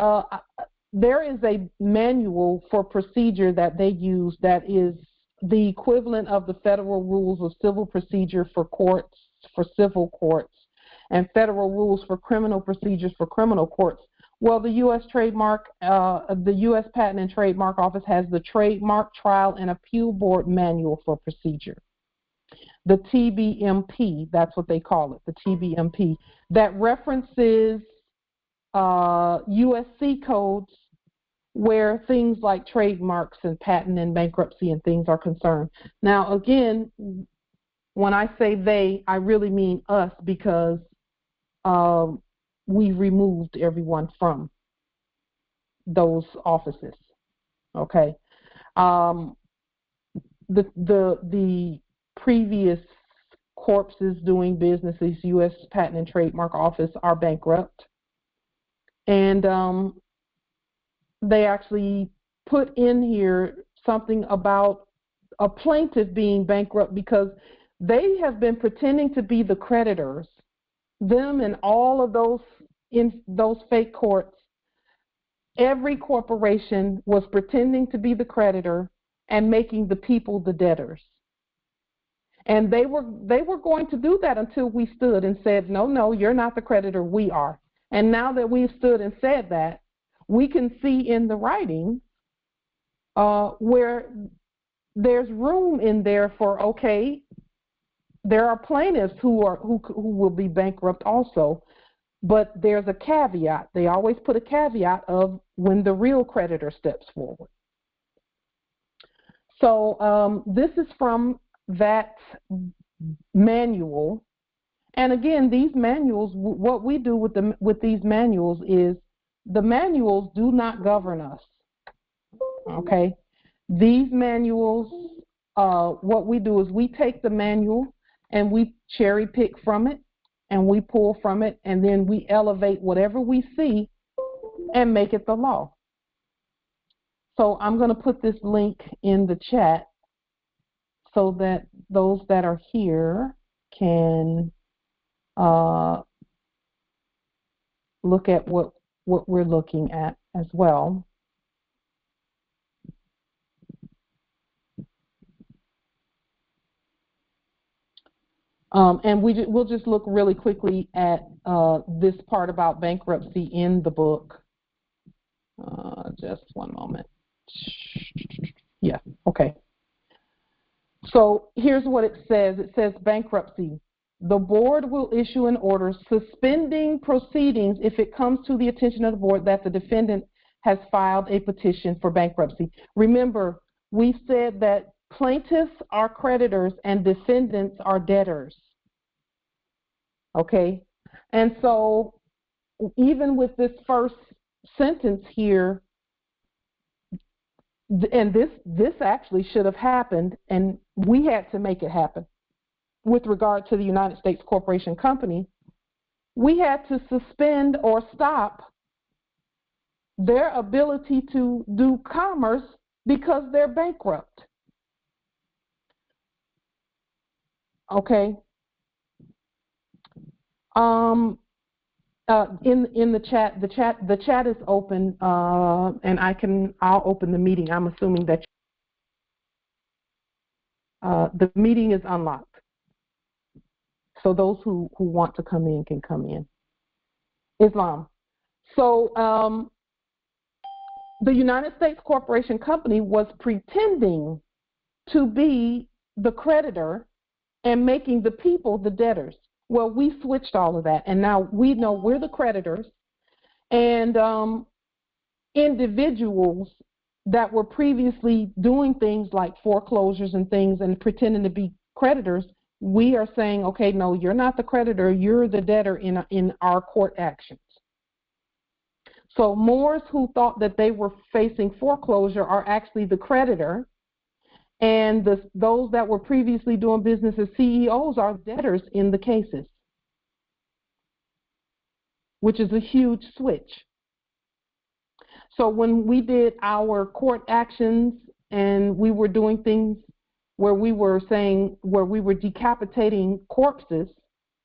there is a manual for procedure that they use that is the equivalent of the federal rules of civil procedure for courts, for civil courts, and federal rules for criminal procedures for criminal courts. Well, the U.S. the U.S. Patent and Trademark Office has the Trademark Trial and Appeal Board Manual for Procedure. The TBMP, that's what they call it, the TBMP, that references USC codes where things like trademarks and patent and bankruptcy and things are concerned. Now, again, when I say they, I really mean us, because we removed everyone from those offices. Okay. The previous corpses doing business, these U.S. Patent and Trademark Office, are bankrupt. And they actually put in here something about a plaintiff being bankrupt because they have been pretending to be the creditors. Them and all of those in those fake courts, every corporation was pretending to be the creditor and making the people the debtors. And they were going to do that until we stood and said, no, you're not the creditor, we are. And now that we've stood and said that, we can see in the writing where there's room in there for, okay, there are plaintiffs who will be bankrupt also, but there's a caveat. They always put a caveat of when the real creditor steps forward. So this is from that manual. And again, these manuals, what we do with these manuals is the manuals do not govern us. Okay? These manuals, what we do is we take the manual and we cherry pick from it and we pull from it, and then we elevate whatever we see and make it the law. So I'm going to put this link in the chat so that those that are here can look at what we're looking at as well. And we'll just look really quickly at this part about bankruptcy in the book. Just one moment. Yeah, okay. So here's what it says. It says bankruptcy. The board will issue an order suspending proceedings if it comes to the attention of the board that the defendant has filed a petition for bankruptcy. Remember, we said that plaintiffs are creditors and defendants are debtors. Okay? And so even with this first sentence here, and this actually should have happened, and we had to make it happen. With regard to the United States Corporation Company, we had to suspend or stop their ability to do commerce because they're bankrupt. Okay. In the chat, the chat is open, and I'll open the meeting. I'm assuming that the meeting is unlocked. So those who want to come in can come in. Islam. So the United States Corporation Company was pretending to be the creditor and making the people the debtors. Well, we switched all of that, and now we know we're the creditors, and individuals that were previously doing things like foreclosures and things and pretending to be creditors, we are saying, okay, no, you're not the creditor, you're the debtor in our court actions. So Moors who thought that they were facing foreclosure are actually the creditor, and those that were previously doing business as CEOs are debtors in the cases, which is a huge switch. So when we did our court actions and we were doing things where we were decapitating corpses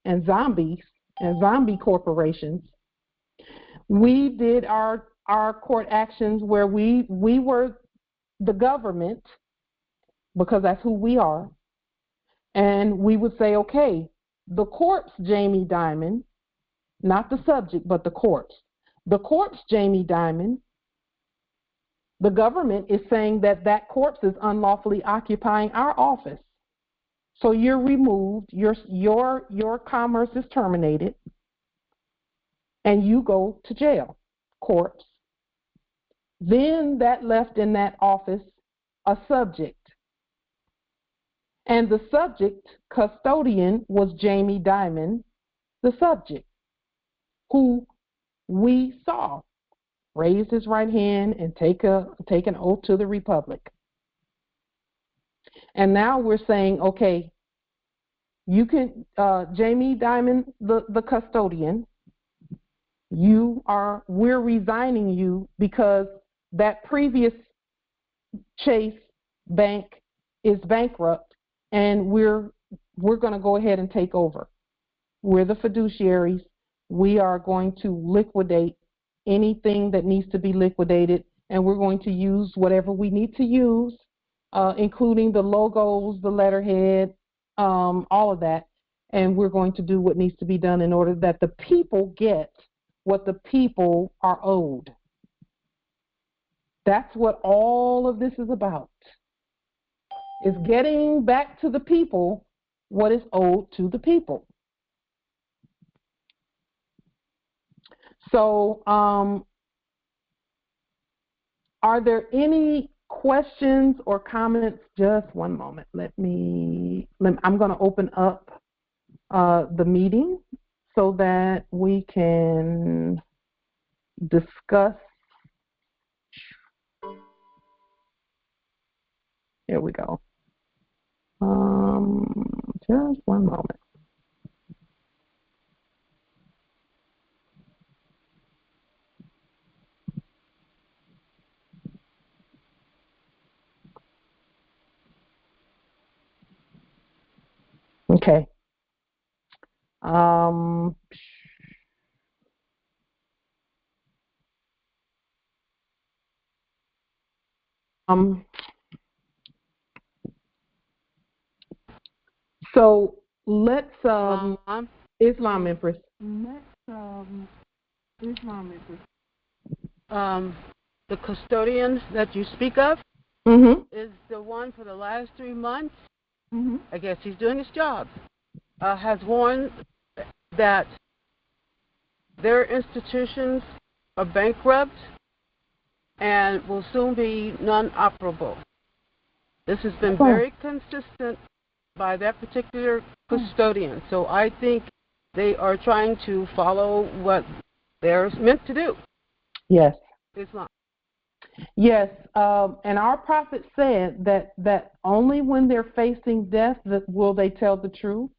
and zombies and zombie corporations, we did our court actions where we were the government, because that's who we are, and we would say, okay, the corpse, Jamie Dimon, not the subject, but the corpse. The corpse, Jamie Dimon, the government is saying that that corpse is unlawfully occupying our office. So you're removed, your commerce is terminated, and you go to jail, corpse. Then that left in that office a subject. And the subject, custodian, was Jamie Dimon, the subject, who we saw raise his right hand and take an oath to the Republic. And now we're saying, okay, you can, Jamie Dimon, the custodian, we're resigning you because that previous Chase bank is bankrupt, and we're going to go ahead and take over. We're the fiduciaries. we are going to liquidate anything that needs to be liquidated, and we're going to use whatever we need to use, including the logos, the letterhead, all of that, and we're going to do what needs to be done in order that the people get what the people are owed. That's what all of this is about, is getting back to the people what is owed to the people. So, are there any questions or comments? Just one moment. I'm going to open up the meeting so that we can discuss. Here we go. Just one moment. Okay. So let's Islam Empress. Islam Empress. The custodian that you speak of is the one for the last 3 months. I guess he's doing his job. Has warned that their institutions are bankrupt and will soon be non-operable. This has been very consistent by that particular custodian. So I think they are trying to follow what they're meant to do. Yes. Islam. Yes, and our prophet said that only when they're facing death will they tell the truth.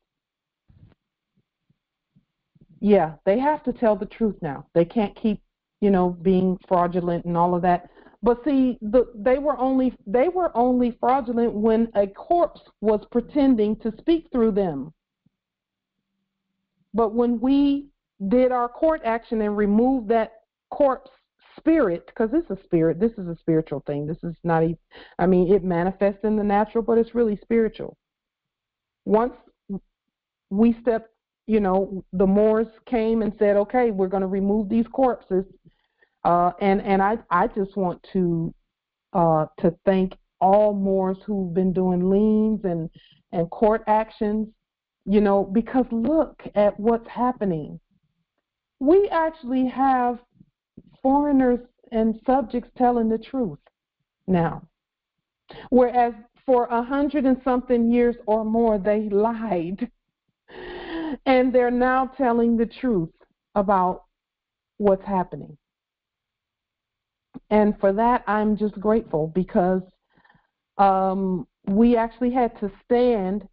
Yeah, they have to tell the truth now. They can't keep, being fraudulent and all of that. But see, they were only fraudulent when a corpse was pretending to speak through them. But when we did our court action and removed that corpse spirit, because it's a spirit, this is a spiritual thing. This is not it manifests in the natural, but it's really spiritual. Once we stepped, the Moors came and said, okay, we're going to remove these corpses. And I just want to thank all Moors who've been doing liens and court actions, because look at what's happening. We actually have foreigners and subjects telling the truth now, whereas for 100 and something years or more they lied, and they're now telling the truth about what's happening. And for that I'm just grateful, because we actually had to stand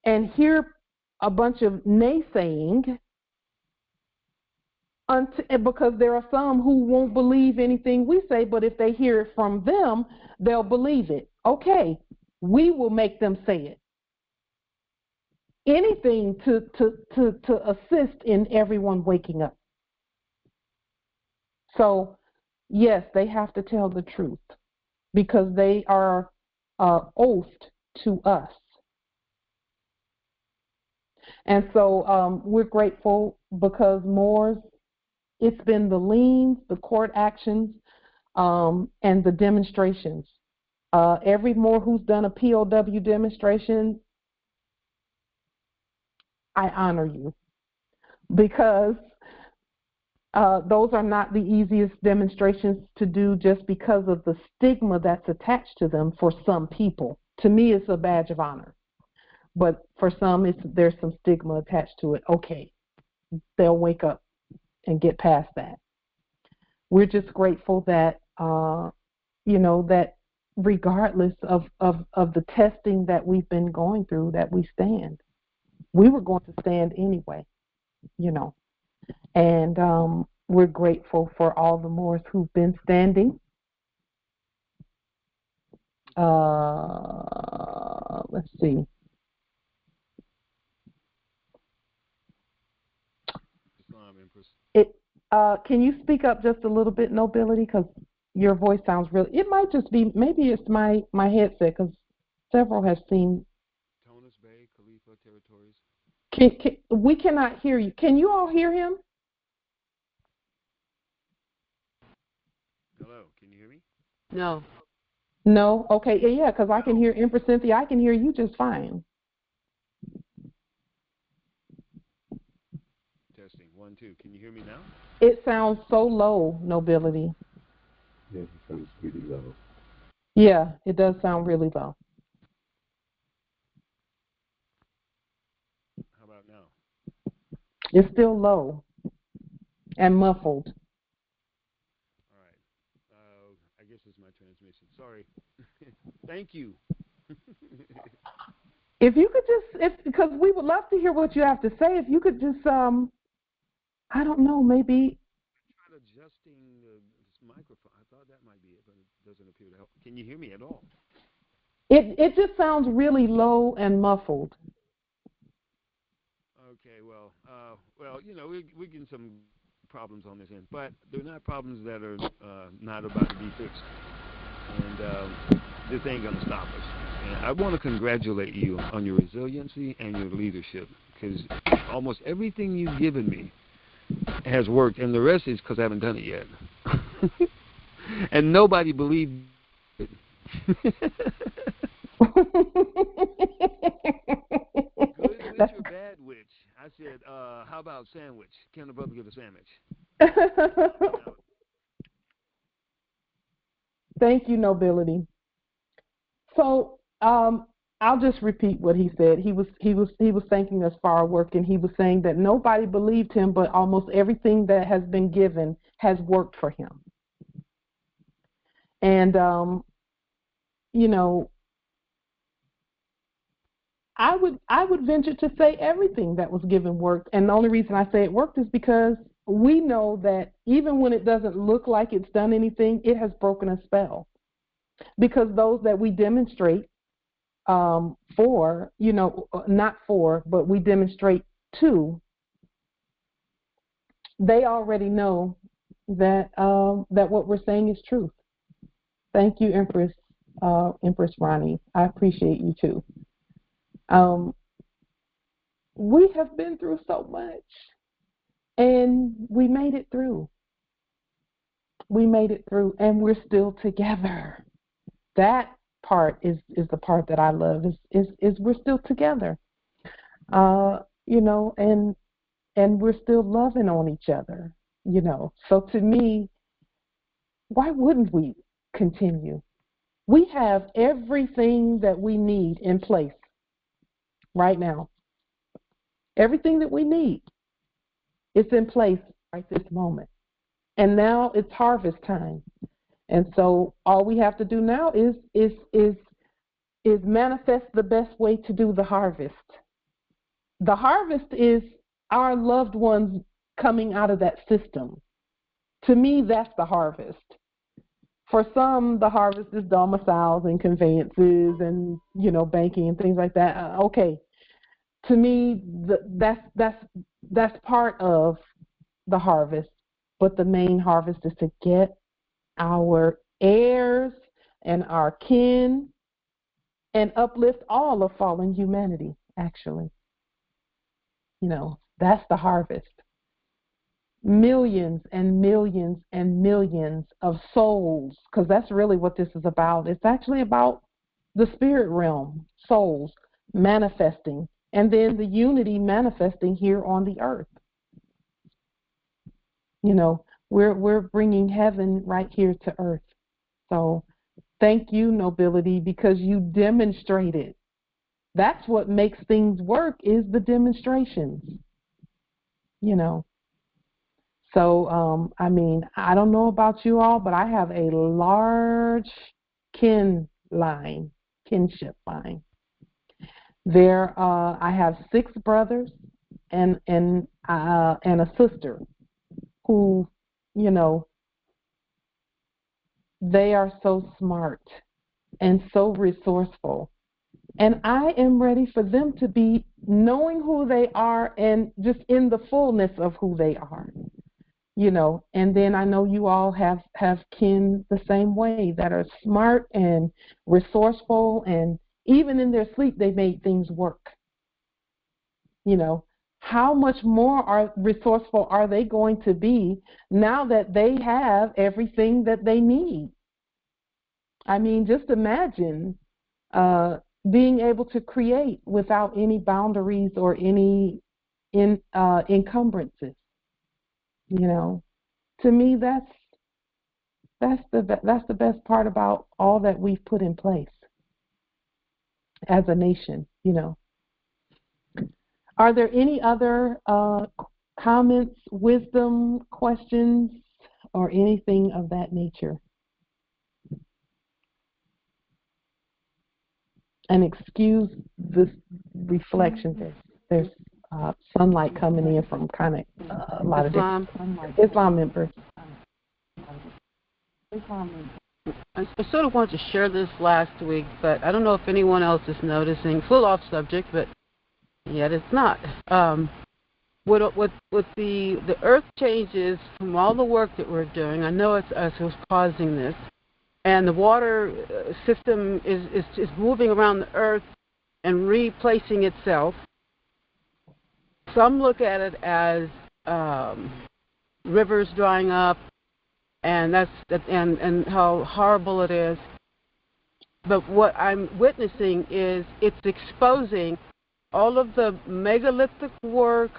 and hear a bunch of naysaying, because there are some who won't believe anything we say, but if they hear it from them, they'll believe it. Okay, we will make them say it. Anything to assist in everyone waking up. So, yes, they have to tell the truth, because they are oathed to us. And so we're grateful, because Moors, it's been the liens, the court actions, and the demonstrations. Every Moor who's done a POW demonstration, I honor you, because those are not the easiest demonstrations to do, just because of the stigma that's attached to them for some people. To me, it's a badge of honor. But for some, there's some stigma attached to it. Okay, they'll wake up and get past that. We're just grateful that, that regardless of the testing that we've been going through, that we stand. We were going to stand anyway, and we're grateful for all the Moors who've been standing. Let's see. Islam It. Can you speak up just a little bit, Nobility? Because your voice sounds really. It might just be. Maybe it's my headset. Because several have seen. Tonas Bay, Khalifa territories. We cannot hear you. Can you all hear him? Hello, can you hear me? No. No? Okay, yeah, because I can hear Empress Cynthia. I can hear you just fine. Testing, 1, 2. Can you hear me now? It sounds so low, Nobility. Yeah, it sounds really low. Yeah, it does sound really low. How about now? It's still low and muffled. All right. I guess it's my transmission. Sorry. Thank you. If you could just, because we would love to hear what you have to say. If you could just, I don't know, maybe. I tried adjusting this microphone. I thought that might be it, but it doesn't appear to help. Can you hear me at all? It just sounds really low and muffled. Okay, well, you know, we're getting some problems on this end, but they're not problems that are not about to be fixed. And this ain't going to stop us. And I want to congratulate you on your resiliency and your leadership, because almost everything you've given me has worked, and the rest is because I haven't done it yet. And nobody believed it. Good witch or bad witch? I said, how about sandwich? Can the brother get a sandwich? Thank you, Nobility. So I'll just repeat what he said. He was thanking us for our work, and he was saying that nobody believed him, but almost everything that has been given has worked for him. And you know, I would venture to say everything that was given worked. And the only reason I say it worked is because we know that even when it doesn't look like it's done anything, it has broken a spell. Because those that we demonstrate for, you know, not for, but we demonstrate to, they already know that that what we're saying is truth. Thank you, Empress Ronnie. I appreciate you too. We have been through so much, and we made it through. We made it through, and we're still together. That part is the part that I love. Is we're still together. You know, and we're still loving on each other. You know, so to me, why wouldn't we continue? We have everything that we need in place right now. Everything that we need is in place right this moment. And now it's harvest time. And so all we have to do now is manifest the best way to do the harvest. The harvest is our loved ones coming out of that system. To me, that's the harvest. For some, the harvest is domiciles and conveyances and, you know, banking and things like that. Okay. To me, that's part of the harvest. But the main harvest is to get our heirs and our kin and uplift all of fallen humanity, actually. You know, that's the harvest. Millions and millions and millions of souls, because that's really what this is about. It's actually about the spirit realm, souls manifesting, and then the unity manifesting here on the earth. You know, we're bringing heaven right here to earth. So thank you, Nobility, because you demonstrated. That's what makes things work, is the demonstrations. You know. So, I mean, I don't know about you all, but I have a large kinship line. There, I have 6 brothers and a sister who, you know, they are so smart and so resourceful And I am ready for them to be knowing who they are and just in the fullness of who they are. And then I know you all have kin the same way that are smart and resourceful, and even in their sleep they made things work. How much more resourceful are they going to be now that they have everything that they need? I mean, just imagine being able to create without any boundaries or any encumbrances. To me, that's the best part about all that we've put in place as a nation. Are there any other comments, wisdom, questions, or anything of that nature? And excuse this reflection. There's sunlight coming in from kind of a lot of different Islam members. I sort of wanted to share this last week, but I don't know if anyone else is noticing. It's a little off subject, but yet it's not. With the earth changes from all the work that we're doing, I know it's us who's causing this, and the water system is moving around the earth and replacing itself. Some look at it as rivers drying up, and and how horrible it is. But what I'm witnessing is it's exposing all of the megalithic work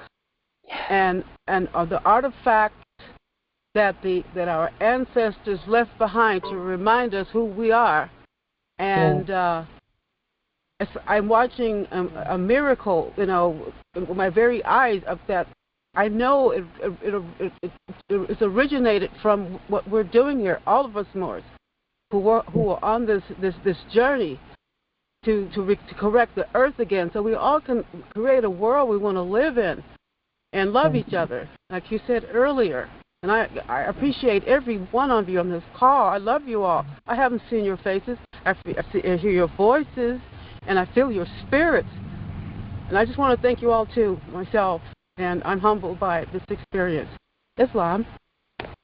and the artifacts that our ancestors left behind to remind us who we are. And I'm watching a miracle, with my very eyes of that. I know it's originated from what we're doing here, all of us Moors, who are on this journey to correct the earth again, so we all can create a world we want to live in and love each other, like you said earlier. And I appreciate every one of you on this call. I love you all. I haven't seen your faces. I hear your voices, and I feel your spirits. And I just want to thank you all too, myself. And I'm humbled by this experience. Islam,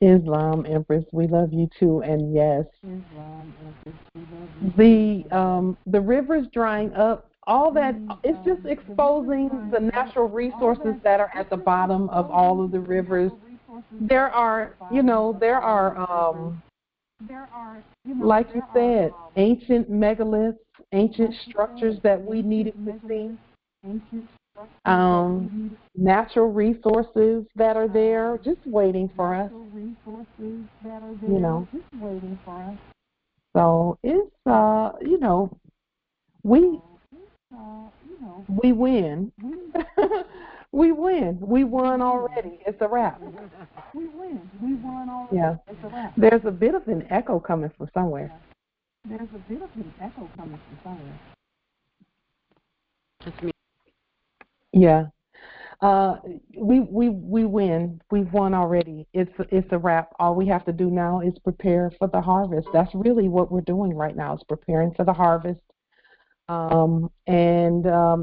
Empress, we love you too. And yes, the rivers drying up, all that, it's just exposing the natural resources that are at the bottom of all of the rivers. There are, like you said, ancient megaliths, ancient structures that we needed to see. Natural resources that are there just waiting for us. So it's we win. We win. We won already. It's a wrap. We won already. Yeah. It's a wrap. There's a bit of an echo coming from somewhere. it's me. Yeah. We win. We've won already. It's a wrap. All we have to do now is prepare for the harvest. That's really what we're doing right now, is preparing for the harvest, and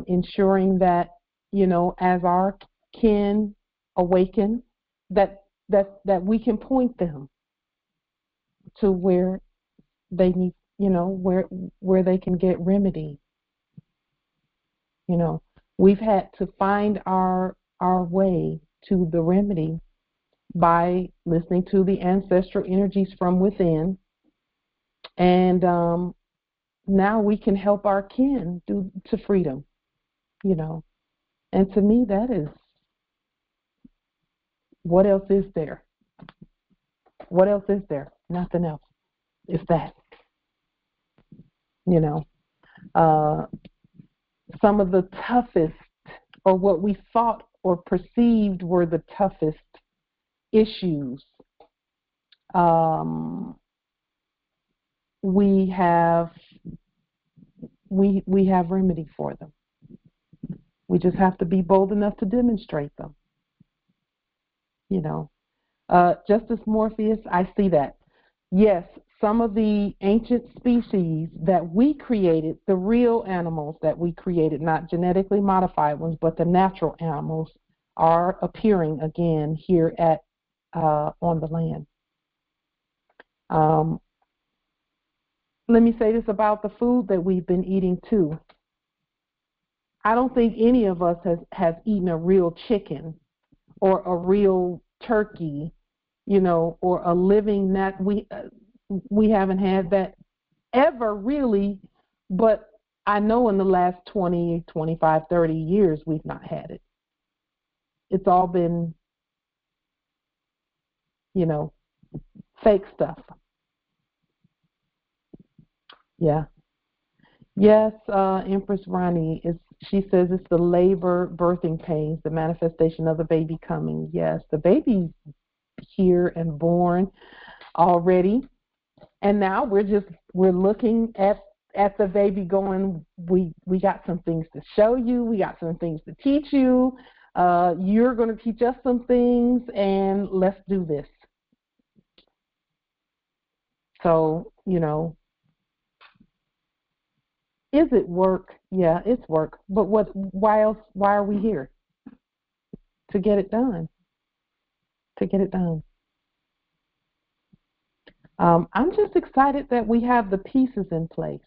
ensuring that, as our kin awaken, that we can point them to where they need, where they can get remedy. We've had to find our way to the remedy by listening to the ancestral energies from within, and now we can help our kin to freedom, And to me, that is, what else is there? What else is there? Nothing else. It's that. Some of the toughest, or what we thought or perceived were the toughest issues, we have remedy for them. We just have to be bold enough to demonstrate them. Justice Morpheus, I see that. Yes, some of the ancient species that we created, the real animals that we created, not genetically modified ones, but the natural animals, are appearing again here at on the land. Let me say this about the food that we've been eating too. I don't think any of us has eaten a real chicken or a real turkey, you know, or a living nut. We haven't had that ever really, but I know in the last 20, 25, 30 years we've not had it. It's all been, you know, fake stuff. Yeah. Yes, Empress Ronnie, she says it's the labor birthing pains, the manifestation of the baby coming. Yes, the baby's here and born already. And now we're looking at the baby going, we got some things to show you, we got some things to teach you, you're going to teach us some things, and let's do this. So, you know, is it work? Yeah, it's work. But why are we here? To get it done. To get it done. I'm just excited that we have the pieces in place,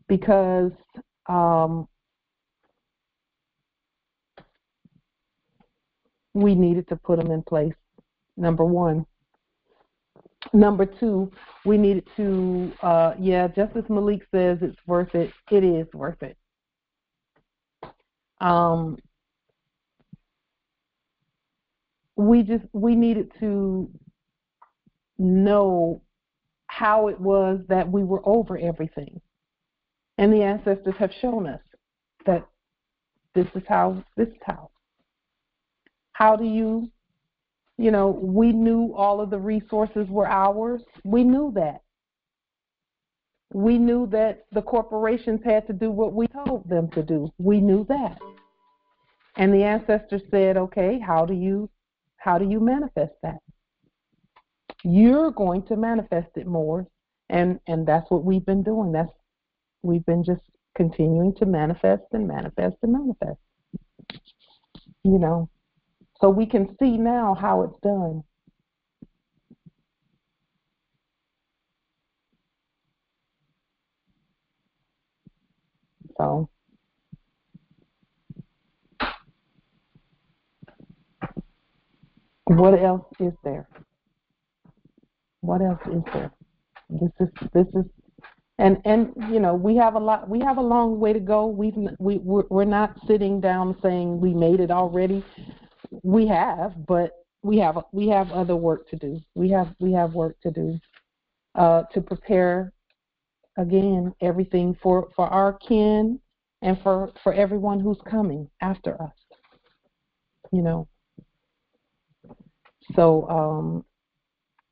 because we needed to put them in place, number one. Number two, we needed to, just as Malik says, it's worth it. It is worth it. We needed to know how it was that we were over everything. And the ancestors have shown us that this is how. How do you know, we knew all of the resources were ours. We knew that. We knew that the corporations had to do what we told them to do. We knew that. And the ancestors said, okay, how do you manifest that? You're going to manifest it more. And that's what we've been doing. We've been just continuing to manifest and manifest and manifest. You know, so we can see now how it's done. So what else is there? What else is there? This is and you know, we have a long way to go. We're not sitting down saying we made it already. We have, but we have other work to do. We have work to do to prepare again everything for our kin and for everyone who's coming after us. You know. So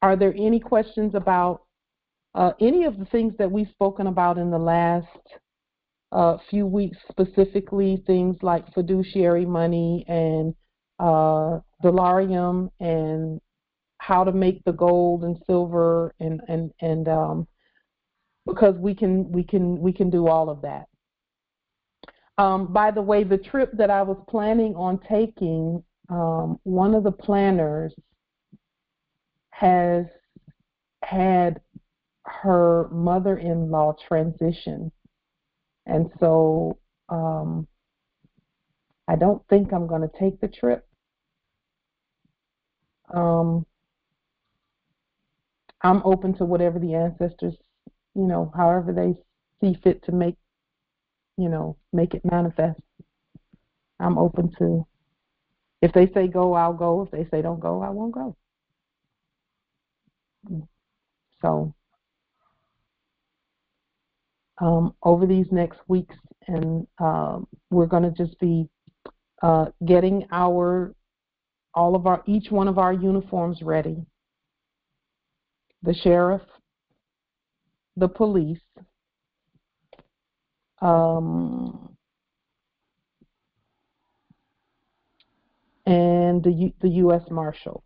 are there any questions about any of the things that we've spoken about in the last few weeks, specifically things like fiduciary money and dolarium and how to make the gold and silver and because we can do all of that. By the way, the trip that I was planning on taking, one of the planners has had her mother-in-law transition, and so I don't think I'm going to take the trip. I'm open to whatever the ancestors, you know, however they see fit to make it manifest. I'm open to. If they say go, I'll go. If they say don't go, I won't go. So over these next weeks, and we're going to just be getting each one of our uniforms ready. The sheriff, the police, and the U.S. Marshal.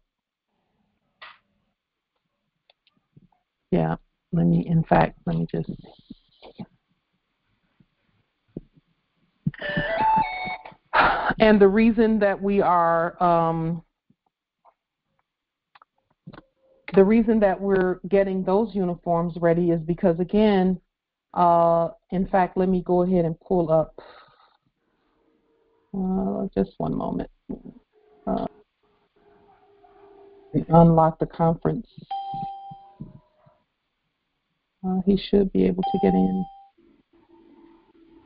Yeah. Let me just. And the reason that we are, the reason that we're getting those uniforms ready is because, again, in fact, let me go ahead and pull up. Just one moment. Unlock the conference. He should be able to get in.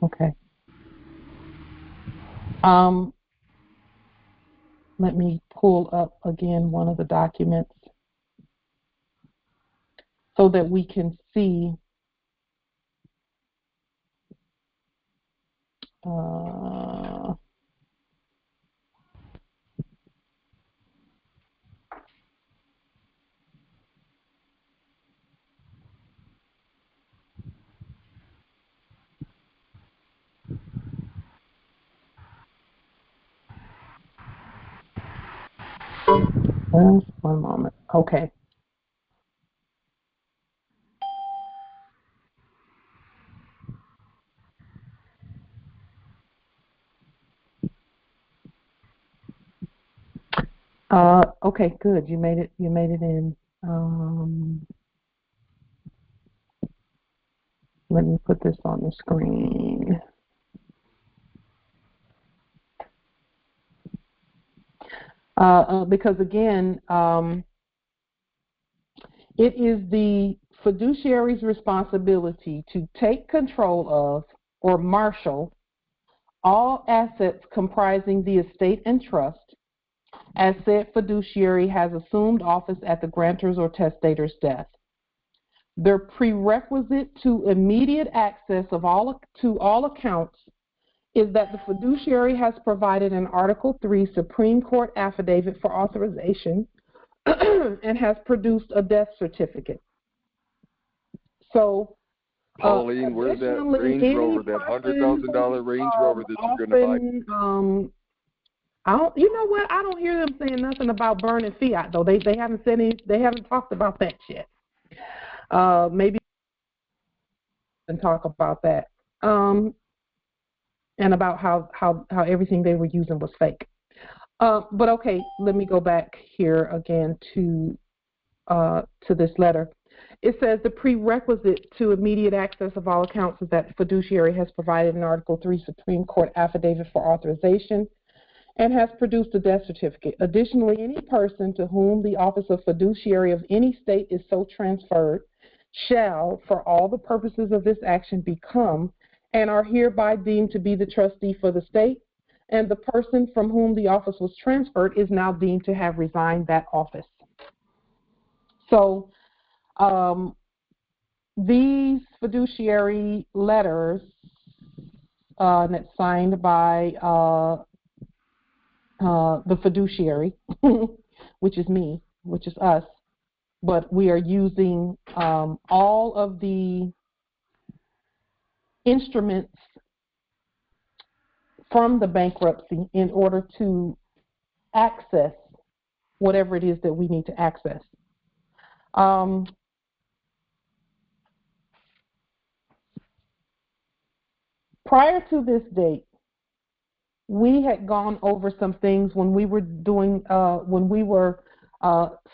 Okay. Let me pull up again one of the documents so that we can see just one moment. Okay. Okay, good. You made it in. Let me put this on the screen. Because again, it is the fiduciary's responsibility to take control of or marshal all assets comprising the estate and trust, as said fiduciary has assumed office at the grantor's or testator's death. The prerequisite to immediate access to all accounts is that the fiduciary has provided an Article 3 Supreme Court affidavit for authorization and has produced a death certificate. So, Pauline, where's that Range Rover, that $100,000 Range Rover that you're going to buy? You know what? I don't hear them saying nothing about burning fiat, though. They haven't said any. They haven't talked about that yet. Maybe and talk about that. And about how everything they were using was fake. But okay, let me go back here again to this letter. It says the prerequisite to immediate access of all accounts is that the fiduciary has provided an Article 3 Supreme Court affidavit for authorization and has produced a death certificate. Additionally, any person to whom the office of fiduciary of any state is so transferred shall, for all the purposes of this action, become and are hereby deemed to be the trustee for the state, and the person from whom the office was transferred is now deemed to have resigned that office. So these fiduciary letters that's signed by the fiduciary, which is me, which is us, but we are using all of the instruments from the bankruptcy in order to access whatever it is that we need to access. Prior to this date, we had gone over some things when we were doing,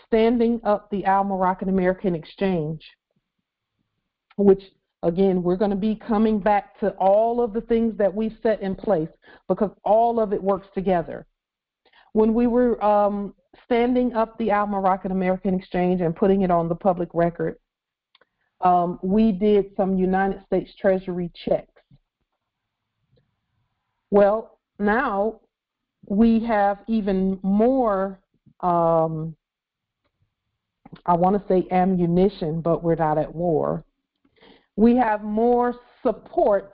standing up the Al-Moroccan American Exchange, which, again, we're going to be coming back to all of the things that we've set in place because all of it works together. When we were standing up the Al-Moroccan American Exchange and putting it on the public record, we did some United States Treasury checks. Well, now we have even more, I want to say ammunition, but we're not at war. We have more support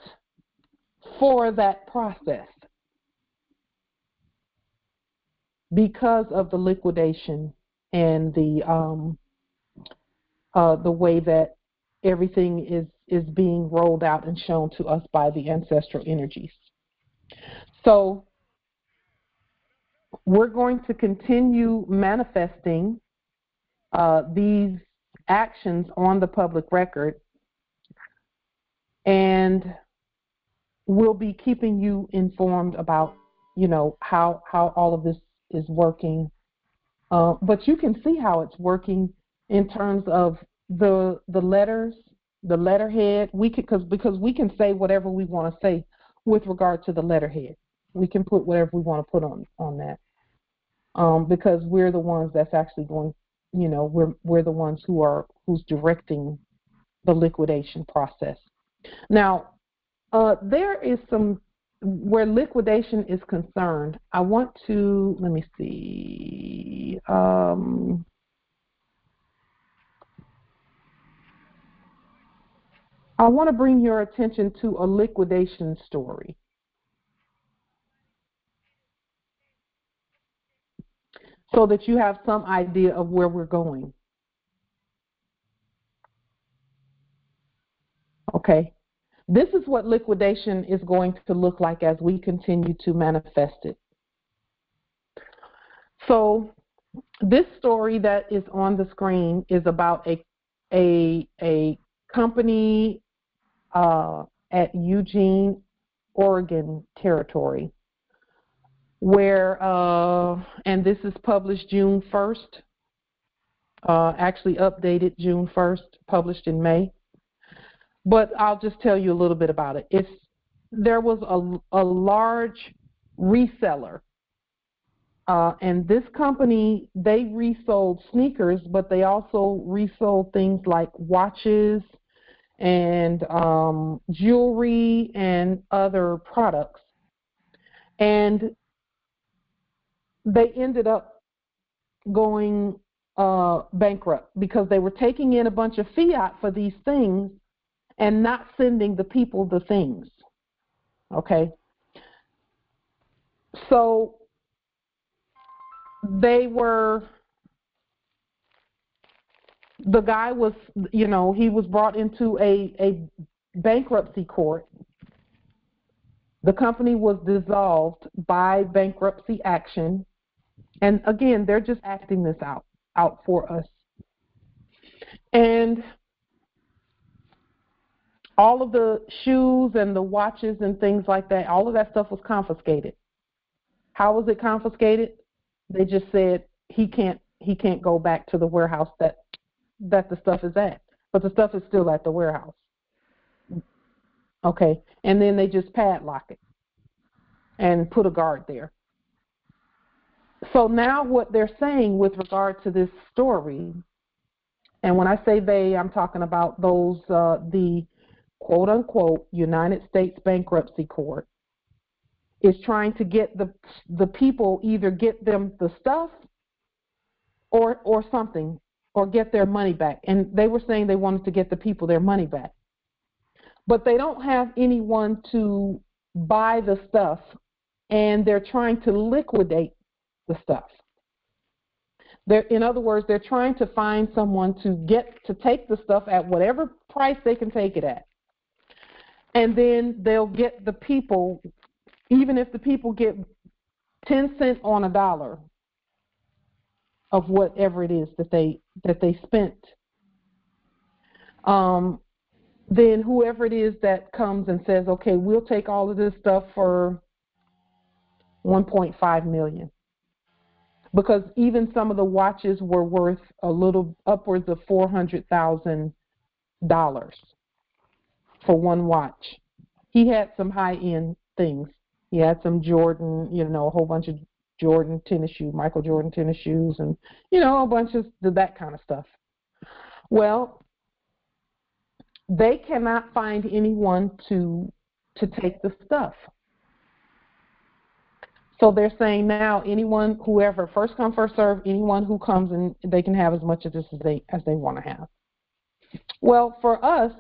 for that process because of the liquidation and the way that everything is being rolled out and shown to us by the ancestral energies. So we're going to continue manifesting these actions on the public record, and we'll be keeping you informed about, how all of this is working. But you can see how it's working in terms of the letters, the letterhead. Because we can say whatever we want to say with regard to the letterhead. We can put whatever we want to put on that. Because we're the ones that's actually going, we're the ones who's directing the liquidation process. Now, there is some, where liquidation is concerned, I want to, let me see, I want to bring your attention to a liquidation story. So that you have some idea of where we're going. Okay. This is what liquidation is going to look like as we continue to manifest it. So this story that is on the screen is about a company at Eugene, Oregon territory, where, and this is published June 1st, actually updated June 1st, published in May. But I'll just tell you a little bit about it. There was a large reseller, and this company, they resold sneakers, but they also resold things like watches and jewelry and other products. And they ended up going bankrupt because they were taking in a bunch of fiat for these things and not sending the people the things. Okay? So the guy was, he was brought into a bankruptcy court. The company was dissolved by bankruptcy action. And again, they're just acting this out for us. And all of the shoes and the watches and things like that, all of that stuff was confiscated. How was it confiscated? They just said he can't go back to the warehouse that the stuff is at. But the stuff is still at the warehouse. Okay. And then they just padlock it and put a guard there. So now what they're saying with regard to this story, and when I say they, I'm talking about those, the quote-unquote United States Bankruptcy Court, is trying to get the people, either get them the stuff or something, or get their money back. And they were saying they wanted to get the people their money back. But they don't have anyone to buy the stuff, and they're trying to liquidate the stuff. In other words, they're trying to find someone to take the stuff at whatever price they can take it at. And then they'll get the people, even if the people get 10 cents on a dollar of whatever it is that they spent, then whoever it is that comes and says, okay, we'll take all of this stuff for $1.5 million. Because even some of the watches were worth a little upwards of $400,000 for one watch. He had some high-end things. He had some Jordan, a whole bunch of Jordan tennis shoes, Michael Jordan tennis shoes, and, a bunch of that kind of stuff. Well, they cannot find anyone to take the stuff. So they're saying now whoever, first come, first serve, anyone who comes and they can have as much of this as they want to have. Well, for us,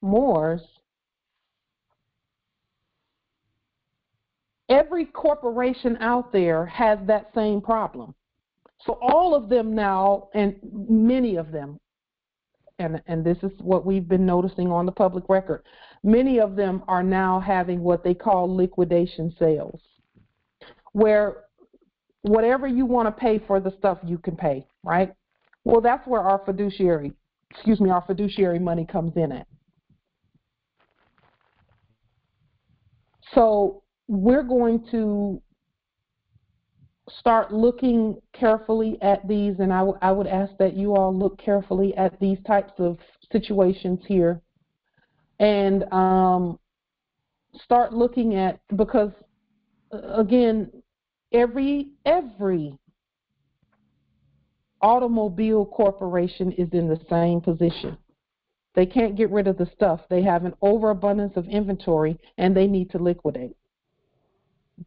Moors, every corporation out there has that same problem. So all of them now, and many of them, and this is what we've been noticing on the public record, many of them are now having what they call liquidation sales, where whatever you want to pay for the stuff you can pay, right? Well, that's where our fiduciary our fiduciary money comes in at. So we're going to start looking carefully at these, and I would ask that you all look carefully at these types of situations here, and start looking at, because again, every automobile corporation is in the same position. They can't get rid of the stuff. They have an overabundance of inventory, and they need to liquidate.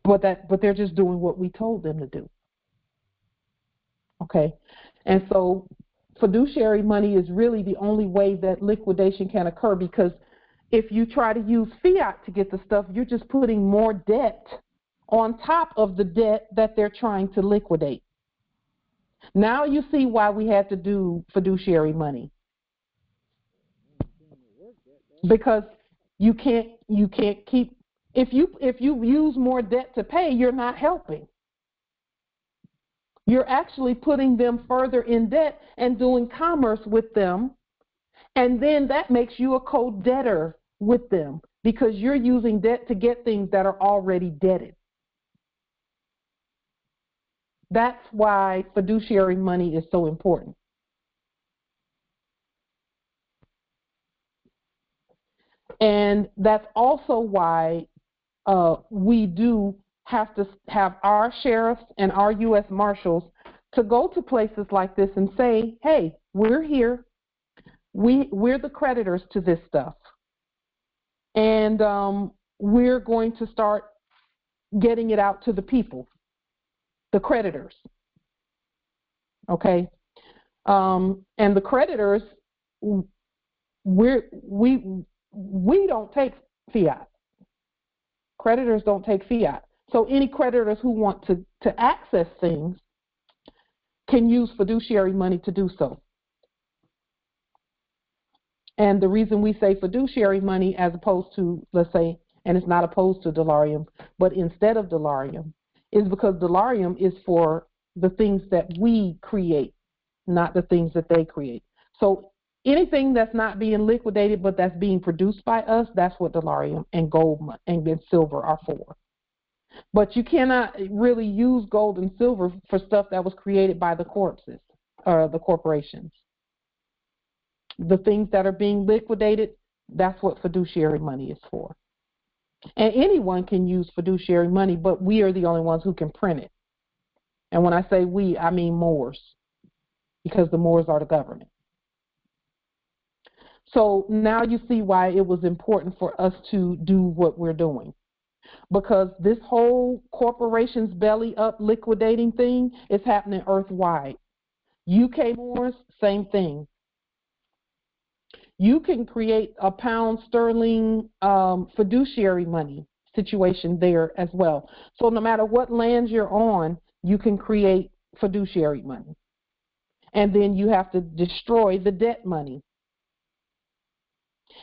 But they're just doing what we told them to do. Okay, and so fiduciary money is really the only way that liquidation can occur, because if you try to use fiat to get the stuff, you're just putting more debt on top of the debt that they're trying to liquidate. Now you see why we had to do fiduciary money. Because you can't keep, if you use more debt to pay, you're not helping. You're actually putting them further in debt and doing commerce with them, and then that makes you a co-debtor with them, because you're using debt to get things that are already debted. That's why fiduciary money is so important. And that's also why we do have to have our sheriffs and our U.S. Marshals to go to places like this and say, hey, we're here. We're the creditors to this stuff. And we're going to start getting it out to the people, the creditors. Okay? And the creditors, we don't take fiat. Creditors don't take fiat. So any creditors who want to access things can use fiduciary money to do so. And the reason we say fiduciary money as opposed to, let's say, and it's not opposed to delarium, but instead of delarium, is because delarium is for the things that we create, not the things that they create. So anything that's not being liquidated but that's being produced by us, that's what delarium and gold and silver are for. But you cannot really use gold and silver for stuff that was created by the corpses or the corporations. The things that are being liquidated, that's what fiduciary money is for. And anyone can use fiduciary money, but we are the only ones who can print it. And when I say we, I mean Moors, because the Moors are the government. So now you see why it was important for us to do what we're doing. Because this whole corporation's belly up liquidating thing is happening earthwide. UK Moors, same thing. You can create a pound sterling fiduciary money situation there as well. So no matter what land you're on, you can create fiduciary money. And then you have to destroy the debt money.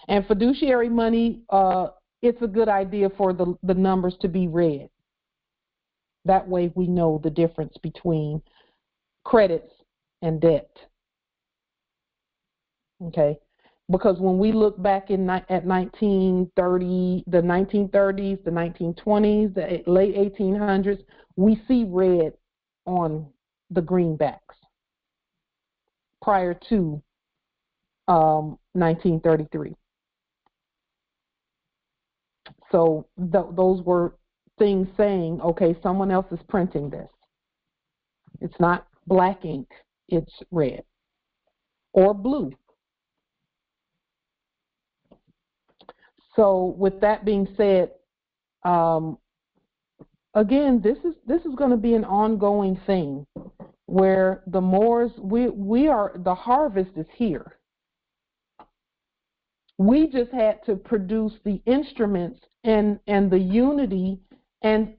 And fiduciary money, it's a good idea for the numbers to be red. That way we know the difference between credits and debt. Okay? Because when we look back at 1930, the 1930s, the 1920s, the late 1800s, we see red on the greenbacks prior to 1933. So those were things saying, okay, someone else is printing this. It's not black ink, it's red or blue. So with that being said, again, this is going to be an ongoing thing where the Moors, we are, the harvest is here. We just had to produce the instruments and the unity and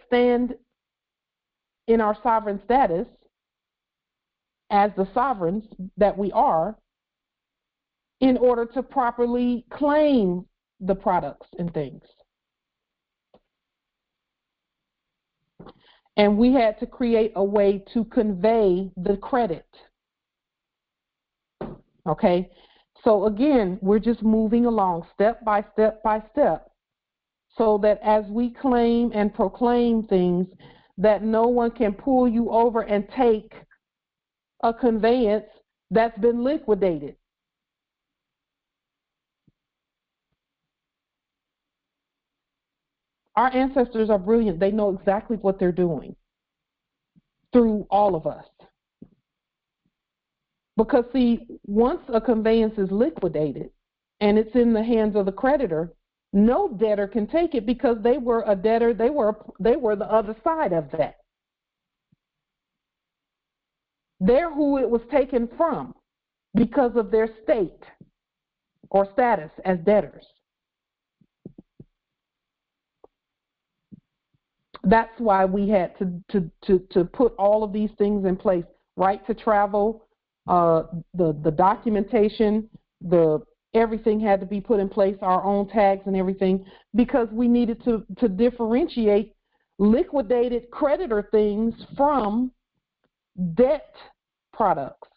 stand in our sovereign status as the sovereigns that we are in order to properly claim the products and things. And we had to create a way to convey the credit. Okay? So again, we're just moving along step by step by step, so that as we claim and proclaim things, that no one can pull you over and take a conveyance that's been liquidated. Our ancestors are brilliant. They know exactly what they're doing through all of us. Because, see, once a conveyance is liquidated and it's in the hands of the creditor, no debtor can take it because they were a debtor. They were the other side of that. They're who it was taken from because of their state or status as debtors. That's why we had to put all of these things in place. Right to travel, the documentation, everything had to be put in place, our own tags and everything, because we needed to differentiate liquidated creditor things from debt products.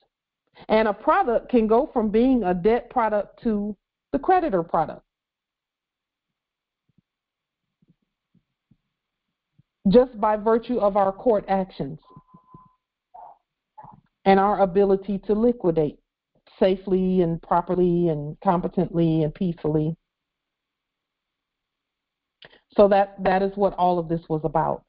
And a product can go from being a debt product to the creditor product, just by virtue of our court actions and our ability to liquidate safely and properly and competently and peacefully. So that is what all of this was about.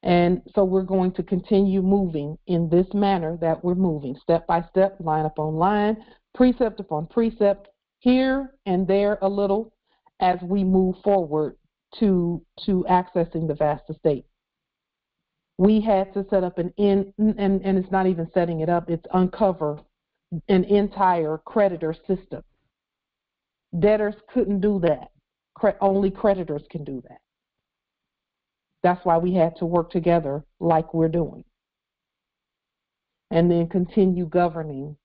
And so we're going to continue moving in this manner that we're moving, step by step, line upon line, precept upon precept, here and there a little, as we move forward to accessing the vast estate. We had to set up and it's not even setting it up, it's uncover an entire creditor system. Debtors couldn't do that. Only creditors can do that. That's why we had to work together like we're doing. And then continue governing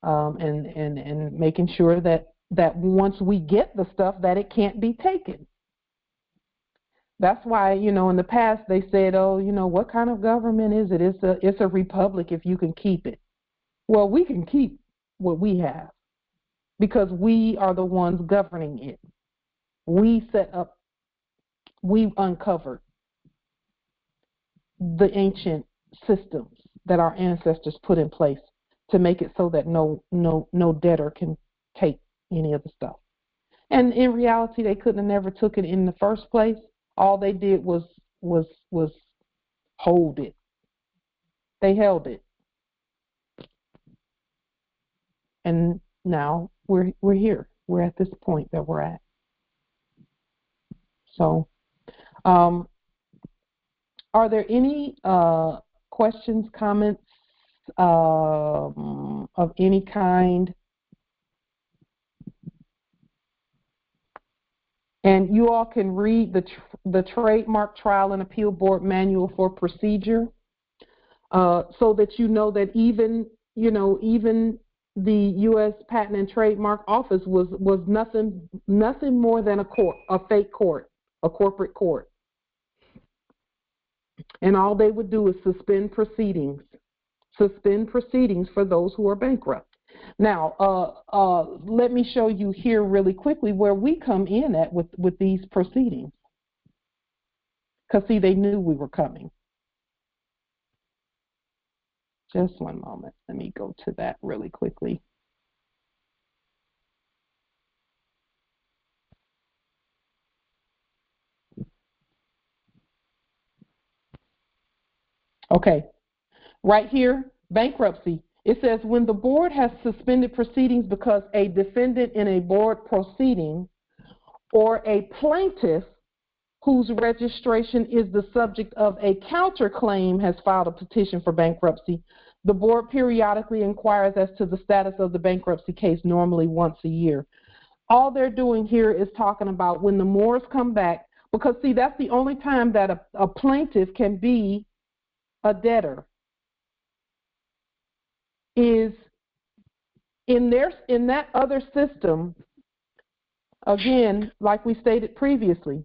and making sure that once we get the stuff, that it can't be taken. That's why, in the past they said, oh, what kind of government is it? It's a republic if you can keep it. Well, we can keep what we have because we are the ones governing it. We uncovered the ancient systems that our ancestors put in place to make it so that no debtor can take any of the stuff. And in reality, they couldn't have never took it in the first place. All they did was hold it. They held it. And now we're here. We're at this point that we're at. So, are there any questions, comments of any kind? And you all can read the Trademark Trial and Appeal Board Manual for Procedure, so that you know that even the U.S. Patent and Trademark Office was nothing more than a fake court, a corporate court. And all they would do is suspend proceedings for those who are bankrupt. Now, let me show you here really quickly where we come in at with these proceedings. Because, see, they knew we were coming. Just one moment. Let me go to that really quickly. Okay. Right here, bankruptcy. It says when the board has suspended proceedings because a defendant in a board proceeding or a plaintiff whose registration is the subject of a counterclaim has filed a petition for bankruptcy, the board periodically inquires as to the status of the bankruptcy case, normally once a year. All they're doing here is talking about when the Moors come back, because, see, that's the only time that a plaintiff can be a debtor, is in that other system. Again, like we stated previously,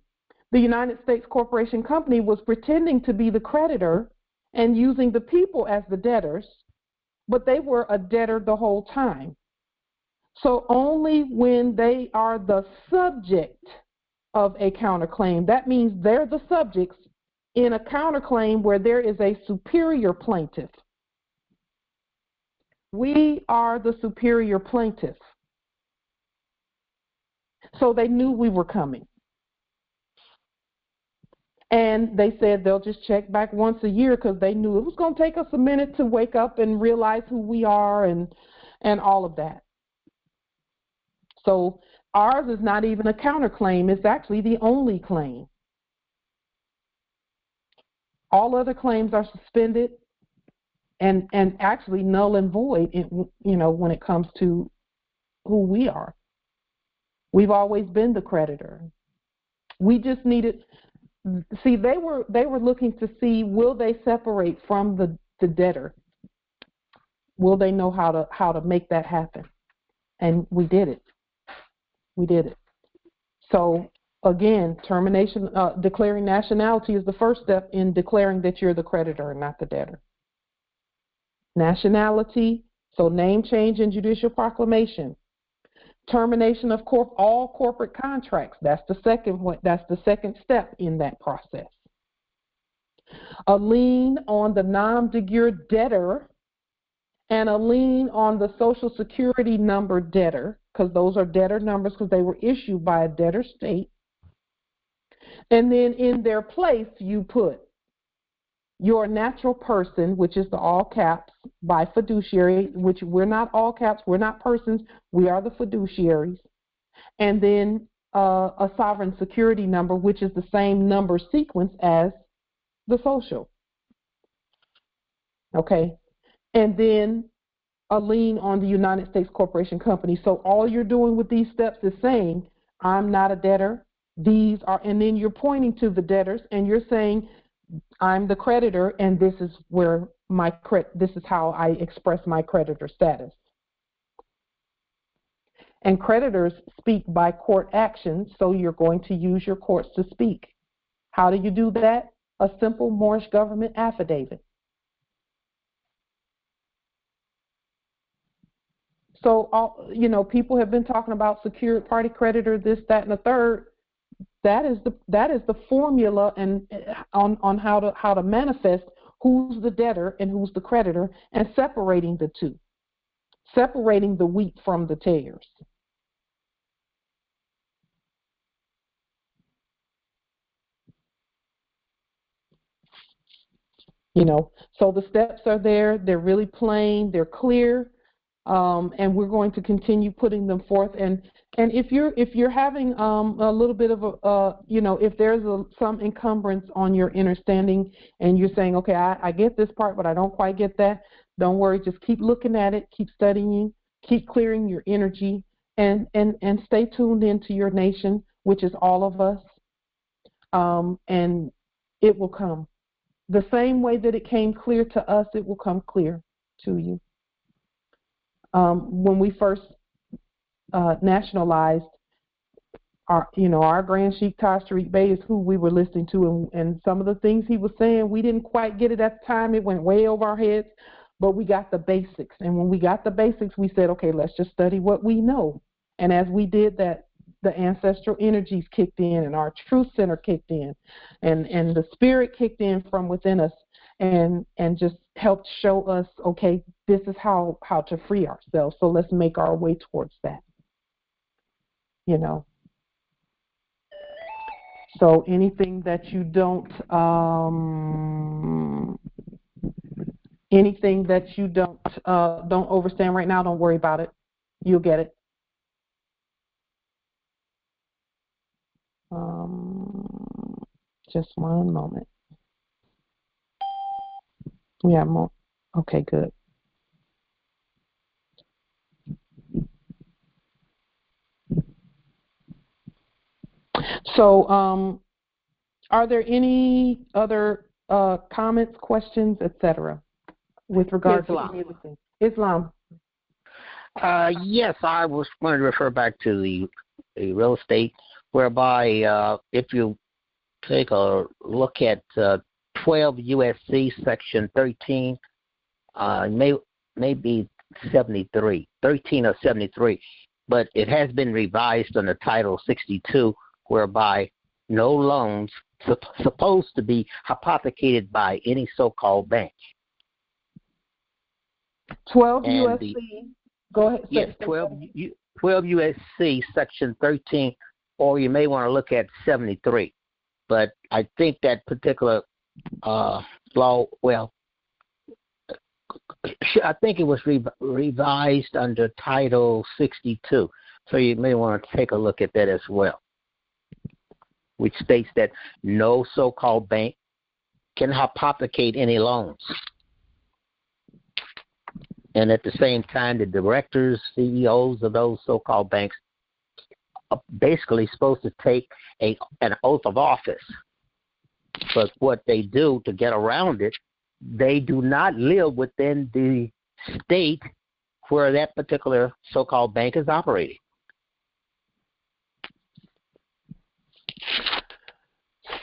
the United States Corporation Company was pretending to be the creditor and using the people as the debtors, but they were a debtor the whole time. So only when they are the subject of a counterclaim, that means they're the subjects in a counterclaim where there is a superior plaintiff. We are the superior plaintiff. So they knew we were coming. And they said they'll just check back once a year because they knew it was going to take us a minute to wake up and realize who we are and all of that. So ours is not even a counterclaim. It's actually the only claim. All other claims are suspended and actually null and void, when it comes to who we are. We've always been the creditor. We just needed, see, they were looking to see, will they separate from the debtor? Will they know how to make that happen? And we did it. We did it. So again, termination, declaring nationality is the first step in declaring that you're the creditor and not the debtor. Nationality, so name change and judicial proclamation. Termination of all corporate contracts. That's the second one. That's the second step in that process. A lien on the nom de jure debtor and a lien on the Social Security number debtor, because those are debtor numbers because they were issued by a debtor state. And then in their place, you put your natural person, which is the all caps, by fiduciary, which we're not all caps, we're not persons, we are the fiduciaries. And then a sovereign security number, which is the same number sequence as the social. Okay. And then a lien on the United States Corporation Company. So all you're doing with these steps is saying, I'm not a debtor. These are, and then you're pointing to the debtors and you're saying, I'm the creditor, and this is where this is how I express my creditor status. And creditors speak by court action, so you're going to use your courts to speak. How do you do that? A simple moorishe government affidavit. So, people have been talking about secured party creditor, this, that, and the third. That is the formula and on how to manifest who's the debtor and who's the creditor, and separating the two, separating the wheat from the tares. So the steps are there. They're really plain. They're clear. And we're going to continue putting them forth. And if you're having a little bit of if there's some encumbrance on your understanding, and you're saying, okay, I get this part, but I don't quite get that, don't worry. Just keep looking at it, keep studying, keep clearing your energy, and stay tuned into your nation, which is all of us. And it will come the same way that it came clear to us. It will come clear to you. When we first nationalized, our Grand Sheik Tariq Bey is who we were listening to, and some of the things he was saying, we didn't quite get it at the time. It went way over our heads, but we got the basics. And when we got the basics, we said, okay, let's just study what we know. And as we did that, the ancestral energies kicked in, and our truth center kicked in, and the spirit kicked in from within us, and just helped show us, okay, this is how to free ourselves. So let's make our way towards that. So anything that you don't understand right now, don't worry about it. You'll get it. Just one moment. We have more. Okay, good. So, are there any other comments, questions, etc., with regard to anything? Islam. Yes, I was going to refer back to the real estate, whereby if you take a look at 12 USC Section 13, may maybe 73, 13 or 73, but it has been revised under Title 62, whereby no loans supposed to be hypothecated by any so-called bank. 12 USC. Go ahead. Yes, 12 USC Section 13, or you may want to look at 73. But I think that particular law, well, I think it was revised under Title 62. So you may want to take a look at that as well, which states that no so-called bank can hypothecate any loans. And at the same time, the directors, CEOs of those so-called banks are basically supposed to take an oath of office. But what they do to get around it, they do not live within the state where that particular so-called bank is operating.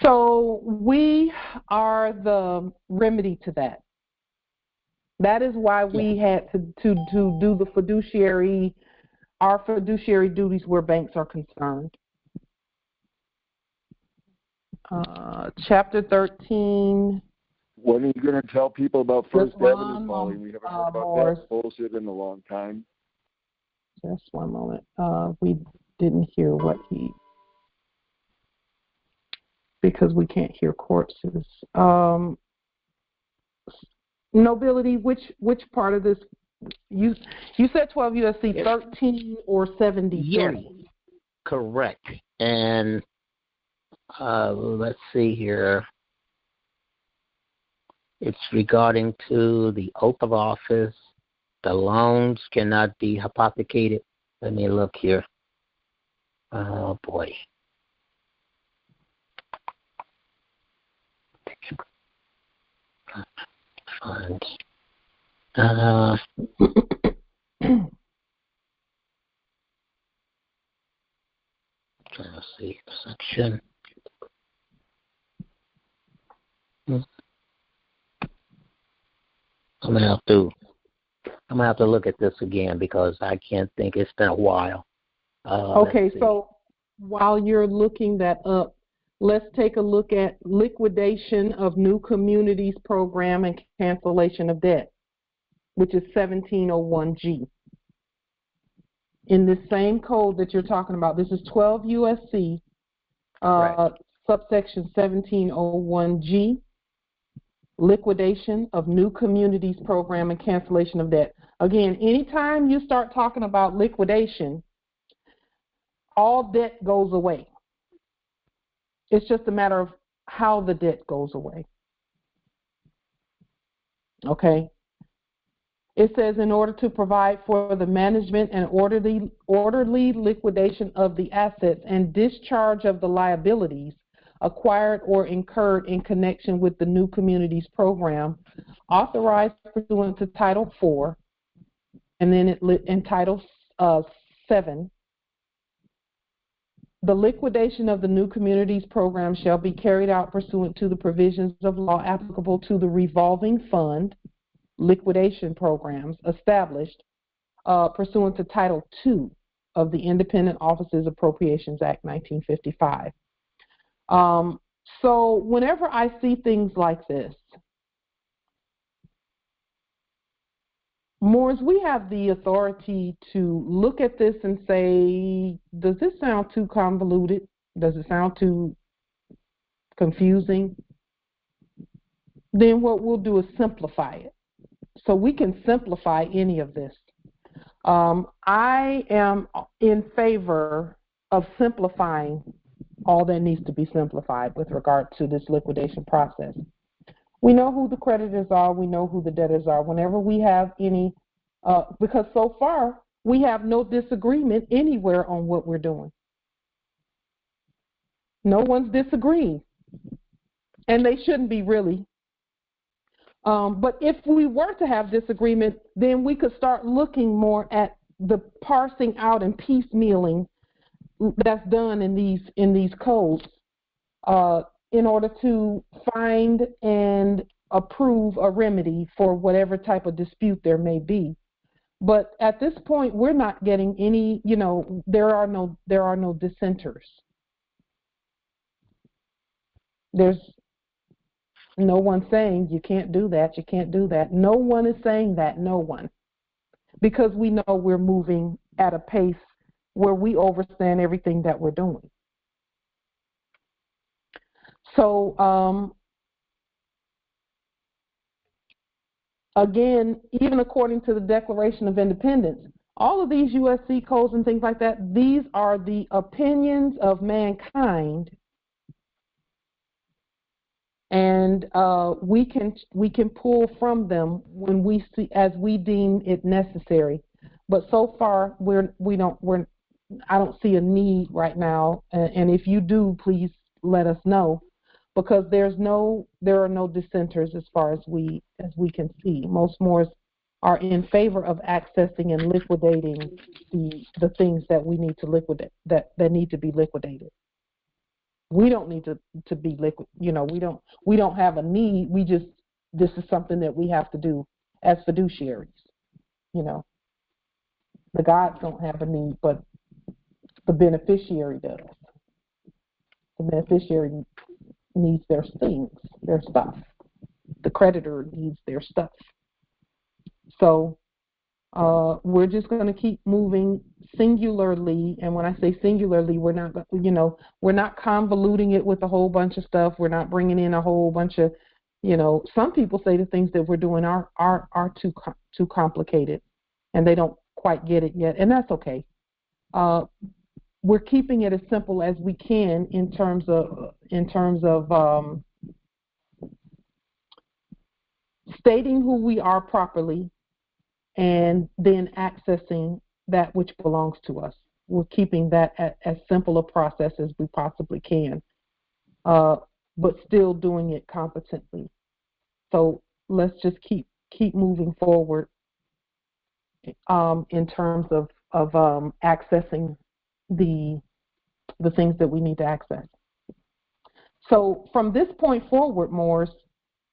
So we are the remedy to that. That is why we had to do the fiduciary, our fiduciary duties where banks are concerned. Chapter 13. When are you going to tell people about First Avenue falling? We haven't heard about that bullshit in a long time. Just one moment. We didn't hear what because we can't hear corpses. Nobility, which part of this? You said 12 USC 13 or 73? Yes, correct. And let's see here. It's regarding to the oath of office. The loans cannot be hypothecated. Let me look here. Oh boy. Funds. Trying to see section. I'm gonna have to look at this again because I can't think. It's been a while. Okay, so while you're looking that up, let's take a look at liquidation of new communities program and cancellation of debt, which is 1701G. In this same code that you're talking about, this is 12 USC, subsection 1701G, liquidation of new communities program and cancellation of debt. Again, anytime you start talking about liquidation, all debt goes away. It's just a matter of how the debt goes away. Okay? It says in order to provide for the management and orderly liquidation of the assets and discharge of the liabilities acquired or incurred in connection with the new communities program, authorized pursuant to Title 4, and then in Title 7, the liquidation of the new communities program shall be carried out pursuant to the provisions of law applicable to the revolving fund liquidation programs established pursuant to Title 2 of the Independent Offices Appropriations Act 1955. So whenever I see things like this, Moors, we have the authority to look at this and say, does this sound too convoluted? Does it sound too confusing? Then what we'll do is simplify it. So we can simplify any of this. I am in favor of simplifying all that needs to be simplified with regard to this liquidation process. We know who the creditors are. We know who the debtors are. Whenever we have any, because so far we have no disagreement anywhere on what we're doing. No one's disagreeing. And they shouldn't be really. But if we were to have disagreement, then we could start looking more at the parsing out and piecemealing that's done in these codes in order to find and approve a remedy for whatever type of dispute there may be. But at this point, we're not getting any, there are no dissenters. There's no one saying you can't do that, you can't do that. No one is saying that, no one. Because we know we're moving at a pace where we understand everything that we're doing. So, again, even according to the Declaration of Independence, all of these USC codes and things like that, these are the opinions of mankind, and we can pull from them when we see, as we deem it necessary. But so far, I don't see a need right now. And if you do, please let us know, because there are no dissenters as far as we can see. Most Moors are in favor of accessing and liquidating the things that we need to liquidate, that need to be liquidated. We don't need to be liquid. We don't have a need. This is something that we have to do as fiduciaries. The gods don't have a need, but the beneficiary does. The beneficiary needs their things, their stuff. The creditor needs their stuff. So we're just going to keep moving singularly. And when I say singularly, we're not convoluting it with a whole bunch of stuff. We're not bringing in a whole bunch of, some people say the things that we're doing are too complicated, and they don't quite get it yet, and that's okay. We're keeping it as simple as we can in terms of stating who we are properly, and then accessing that which belongs to us. We're keeping that as simple a process as we possibly can, but still doing it competently. So let's just keep moving forward in terms of accessing the things that we need to access. So from this point forward, Moors,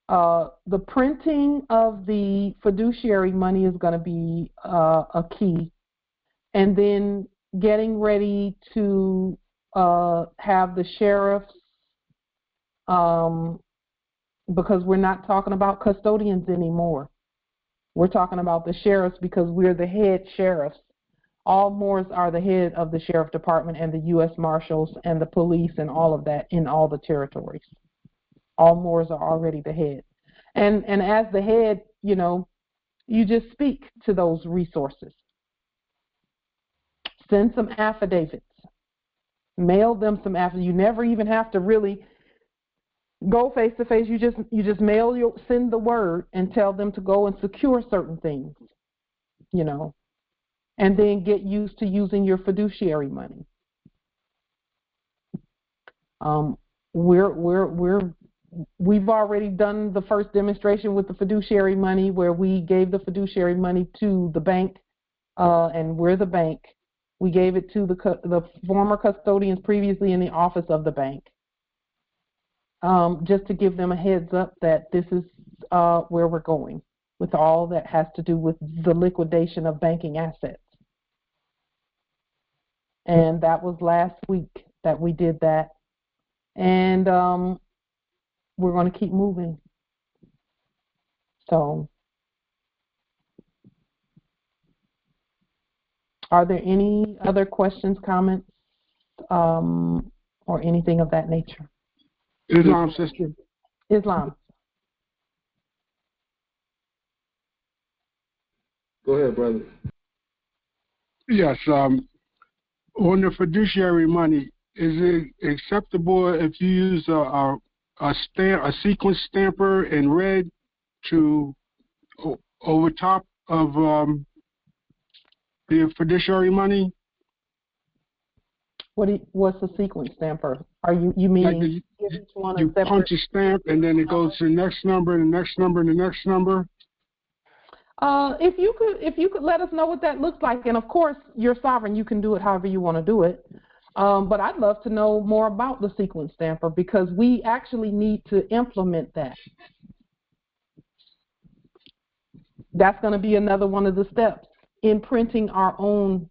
the printing of the fiduciary money is going to be a key, and then getting ready to have the sheriffs, because we're not talking about custodians anymore. We're talking about the sheriffs, because we're the head sheriffs. All Moors are the head of the sheriff department and the U.S. Marshals and the police and all of that in all the territories. All Moors are already the head. And as the head, you just speak to those resources. Send some affidavits. Mail them some affidavits. You never even have to really go face to face. You just send the word and tell them to go and secure certain things, and then get used to using your fiduciary money. We've already done the first demonstration with the fiduciary money, where we gave the fiduciary money to the bank, and we're the bank. We gave it to the former custodians previously in the office of the bank, just to give them a heads up that this is where we're going with all that has to do with the liquidation of banking assets. And that was last week that we did that. And we're going to keep moving. So, are there any other questions, comments, or anything of that nature? Islam, sister. Islam. Go ahead, brother. Yes. On the fiduciary money, is it acceptable if you use a sequence stamper in red to over top of the fiduciary money? What's a sequence stamper? Are you meaning like you punch a stamp and then it goes to the next number and the next number and the next number? If you could let us know what that looks like, and of course you're sovereign, you can do it however you want to do it. But I'd love to know more about the sequence stamper, because we actually need to implement that. That's going to be another one of the steps in printing our own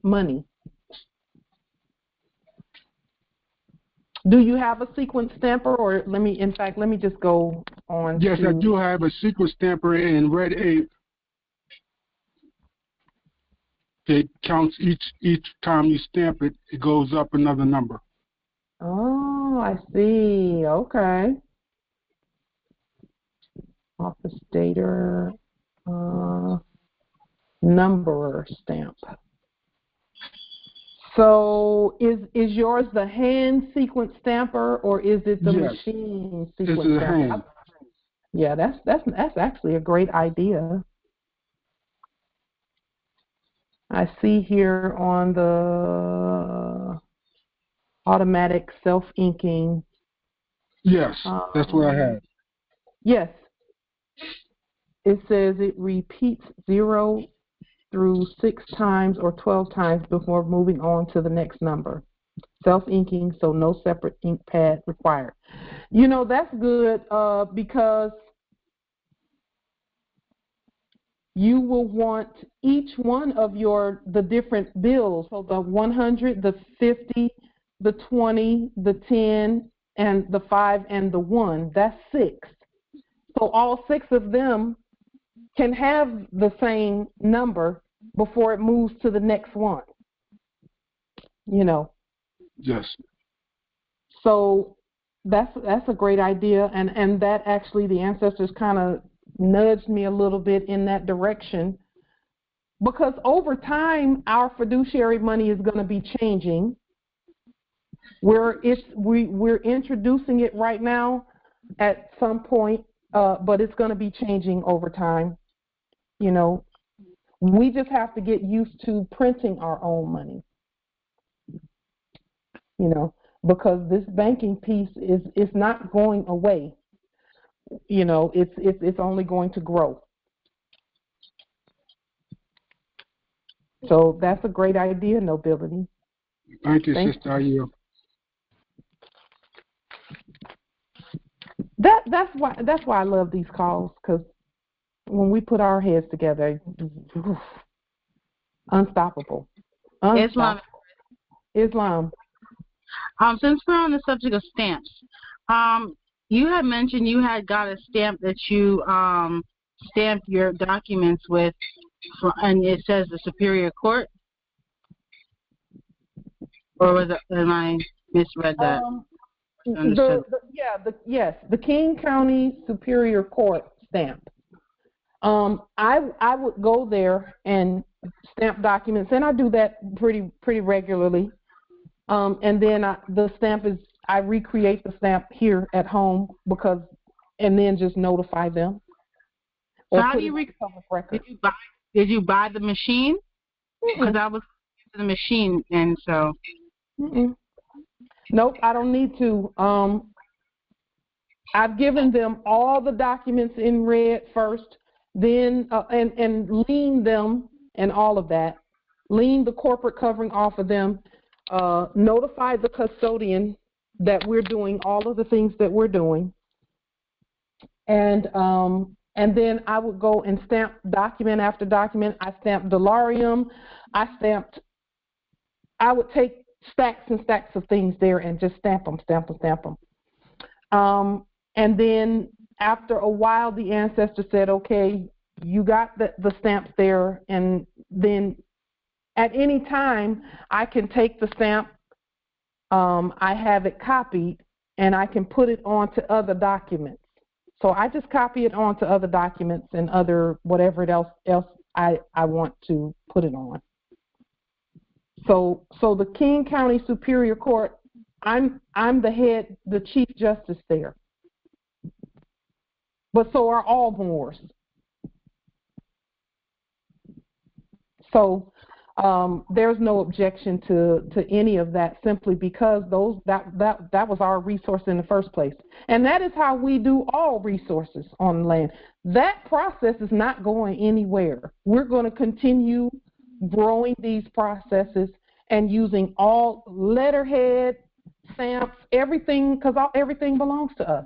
money. Do you have a sequence stamper, or let me just go on. Yes, I do have a sequence stamper in Red 8. It counts each time you stamp it, it goes up another number. Oh, I see. Okay. Office dater, numberer stamp. So is yours the hand sequence stamper, or is it the machine sequence stamper? Hand. Yeah, that's actually a great idea. I see here on the automatic self-inking. Yes, that's what I have. Yes. It says it repeats 0 through 6 times or 12 times before moving on to the next number. Self-inking, so no separate ink pad required. You know, that's good because you will want each one of the different bills, so the 100, the 50, the 20, the 10, and the 5 and the 1. That's 6. So all 6 of them can have the same number before it moves to the next one. You know. Yes. So that's a great idea, and that actually the ancestors kind of nudged me a little bit in that direction, because over time our fiduciary money is going to be changing. We're introducing it right now at some point, but it's going to be changing over time. You know, we just have to get used to printing our own money. You know, because this banking piece is not going away. You know, it's only going to grow. So that's a great idea, Nobility. Thank you, Sister Ayu. That's why I love these calls, because when we put our heads together, unstoppable. Islam. Since we're on the subject of stamps, you had mentioned you had got a stamp that you stamped your documents with, and it says the Superior Court, or am I misread that? The King County Superior Court stamp. I would go there and stamp documents, and I do that pretty regularly. And then the stamp is, I recreate the stamp here at home and then just notify them. So how do you did you buy the machine? Because I was to the machine, and so. Nope, I don't need to. I've given them all the documents in red first, then and lean them and all of that. Lean the corporate covering off of them. Notify the custodian that we're doing all of the things that we're doing, and then I would go and stamp document after document. I stamped Delarium. I would take stacks and stacks of things there and just stamp them. And then after a while, the ancestor said, okay, you got the stamps there, and then at any time, I can take the stamp, I have it copied, and I can put it onto other documents. So I just copy it onto other documents and other whatever else I want to put it on. So the King County Superior Court, I'm the Chief Justice there. But so are all Moors. So there's no objection to any of that, simply because that was our resource in the first place. And that is how we do all resources on land. That process is not going anywhere. We're going to continue growing these processes and using all letterhead, stamps, everything, because everything belongs to us.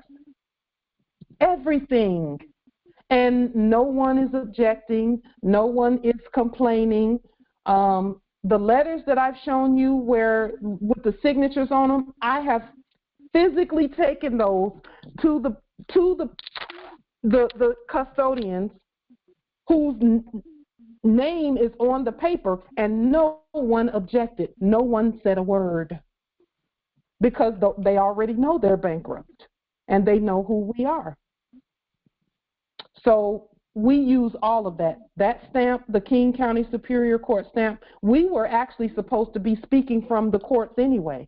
Everything. And no one is objecting. No one is complaining. The letters that I've shown you where with the signatures on them, I have physically taken those to the custodians whose name is on the paper, and no one objected. No one said a word because they already know they're bankrupt and they know who we are. So we use all of that. That stamp, the King County Superior Court stamp, we were actually supposed to be speaking from the courts anyway.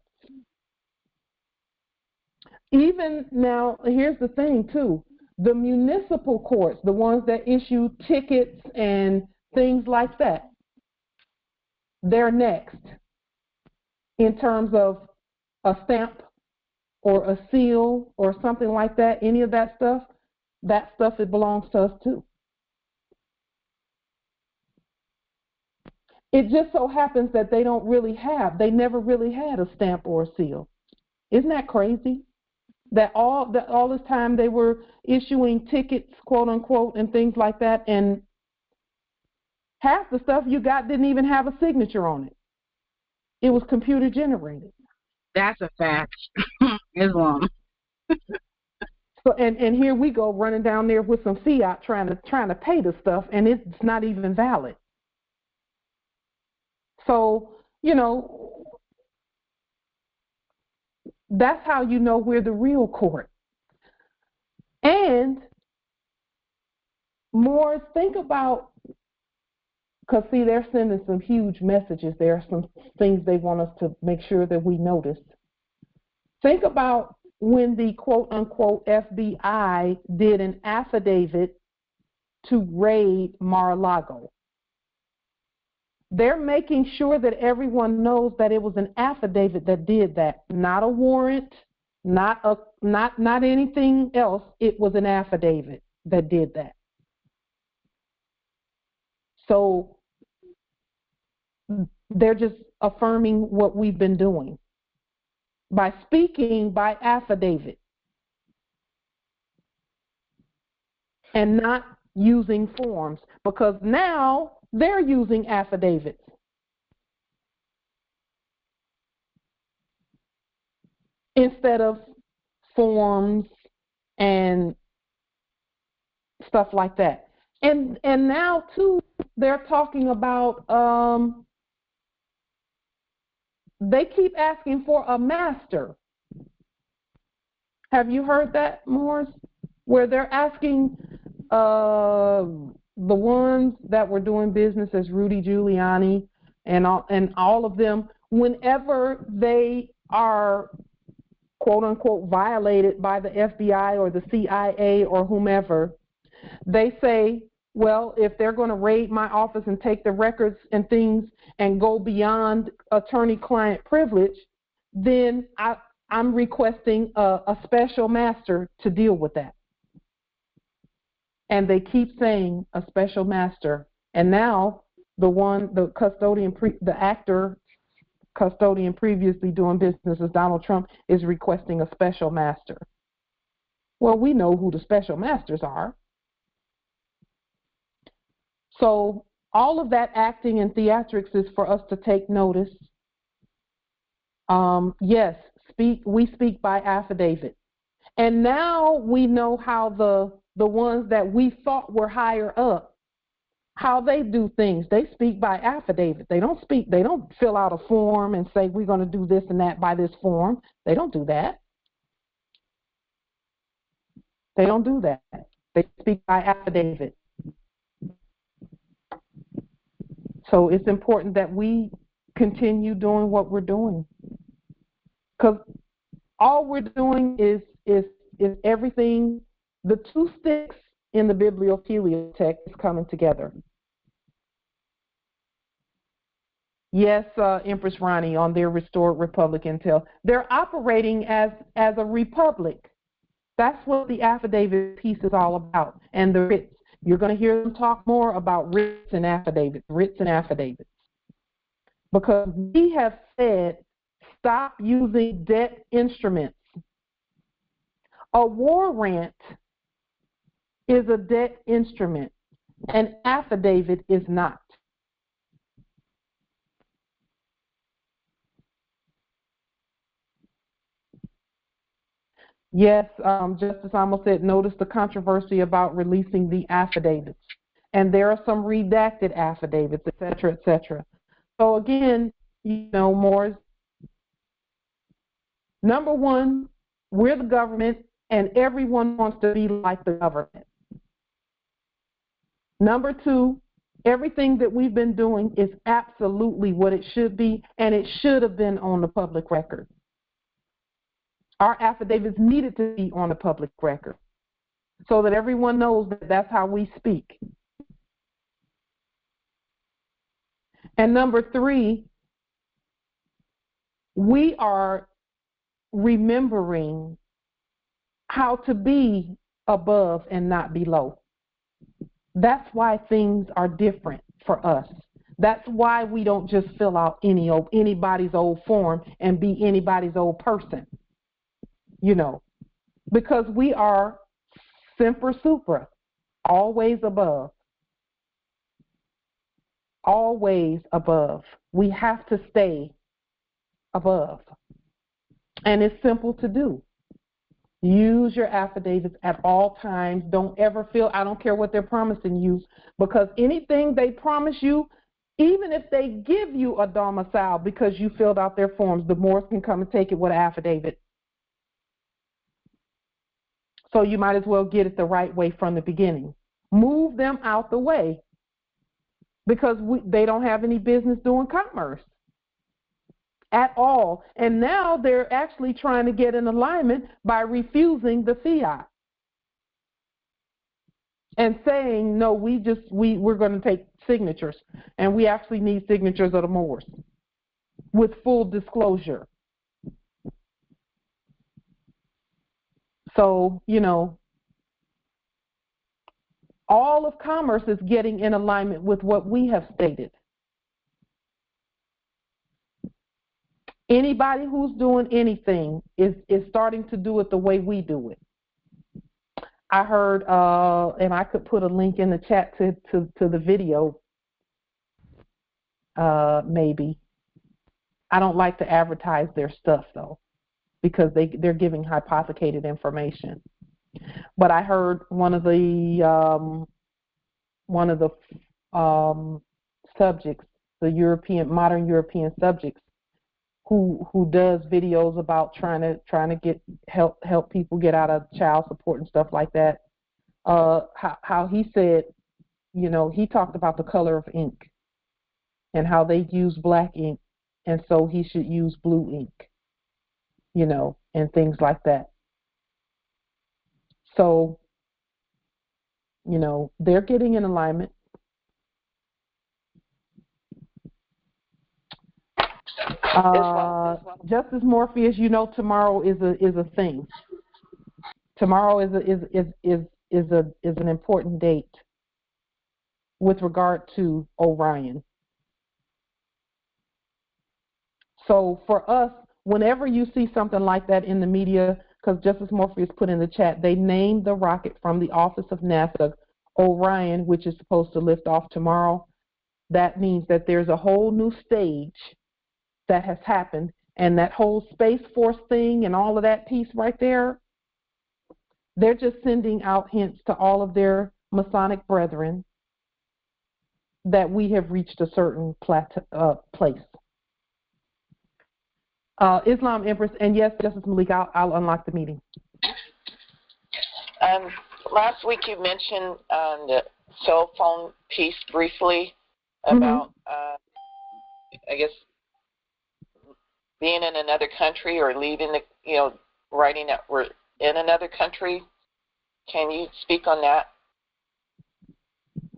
Even now, here's the thing too. The municipal courts, the ones that issue tickets and things like that, they're next in terms of a stamp or a seal or something like that, any of that stuff, it belongs to us too. It just so happens that they never really had a stamp or a seal. Isn't that crazy? That all this time they were issuing tickets, quote unquote, and things like that, and half the stuff you got didn't even have a signature on it. It was computer generated. That's a fact. Islam. So and here we go running down there with some fiat trying to pay the stuff, and it's not even valid. So, that's how you know we're the real court. And more, think about, because see, they're sending some huge messages. There are some things they want us to make sure that we notice. Think about when the quote-unquote FBI did an affidavit to raid Mar-a-Lago. They're making sure that everyone knows that it was an affidavit that did that, not a warrant, not anything else. It was an affidavit that did that. So they're just affirming what we've been doing by speaking by affidavit and not using forms, because now they're using affidavits. Instead of forms and stuff like that. And now too, they're talking about they keep asking for a master. Have you heard that, Morris? Where they're asking the ones that were doing business as Rudy Giuliani and all of them, whenever they are quote unquote violated by the FBI or the CIA or whomever, they say, well, if they're going to raid my office and take the records and things and go beyond attorney-client privilege, then I'm requesting a special master to deal with that. And they keep saying a special master. And now the custodian, the actor custodian previously doing business as Donald Trump is requesting a special master. Well, we know who the special masters are. So all of that acting and theatrics is for us to take notice. Yes, we speak by affidavit. And now we know how the ones that we thought were higher up, how they do things. They speak by affidavit. They don't fill out a form and say, we're going to do this and that by this form. They don't do that. They don't do that. They speak by affidavit. So it's important that we continue doing what we're doing, because all we're doing is everything. The two sticks in the bibliophiliatext is coming together. Yes, Empress Ronnie, on their restored Republic Intel, they're operating as a republic. That's what the affidavit piece is all about, and the writs. You're going to hear them talk more about writs and affidavits, because we have said stop using debt instruments. A war rant is a debt instrument. An affidavit is not. Yes, Justice Amos said, notice the controversy about releasing the affidavits. And there are some redacted affidavits, et cetera, et cetera. So again, Morris, number one, we're the government and everyone wants to be like the government. Number two, everything that we've been doing is absolutely what it should be, and it should have been on the public record. Our affidavits needed to be on the public record so that everyone knows that that's how we speak. And number three, we are remembering how to be above and not below. That's why things are different for us. That's why we don't just fill out anybody's old form and be anybody's old person. Because we are semper supra, always above. Always above. We have to stay above. And it's simple to do. Use your affidavits at all times. Don't ever feel, I don't care what they're promising you, because anything they promise you, even if they give you a domicile because you filled out their forms, the Moors can come and take it with an affidavit. So you might as well get it the right way from the beginning. Move them out the way because they don't have any business doing commerce at all. And now they're actually trying to get in alignment by refusing the fiat and saying, no, we're going to take signatures, and we actually need signatures of the Moors with full disclosure. So, all of commerce is getting in alignment with what we have stated. Anybody who's doing anything is starting to do it the way we do it. I heard, and I could put a link in the chat to the video, maybe. I don't like to advertise their stuff, though, because they're giving hypothecated information. But I heard one of the subjects, the modern European subjects, who does videos about trying to help people get out of child support and stuff like that. How he said, he talked about the color of ink and how they use black ink, and so he should use blue ink, and things like that. So, they're getting in alignment. Justice Morpheus, tomorrow is a thing. Tomorrow is an important date with regard to Orion. So for us, whenever you see something like that in the media, because Justice Morpheus put in the chat, they named the rocket from the office of NASA Orion, which is supposed to lift off tomorrow. That means that there's a whole new stage that has happened, and that whole Space Force thing and all of that piece right there, they're just sending out hints to all of their Masonic brethren that we have reached a certain place. Islam Empress, and yes, Justice Malik, I'll unlock the meeting. Last week you mentioned the cell phone piece briefly about, I guess, being in another country or leaving writing that we're in another country. Can you speak on that?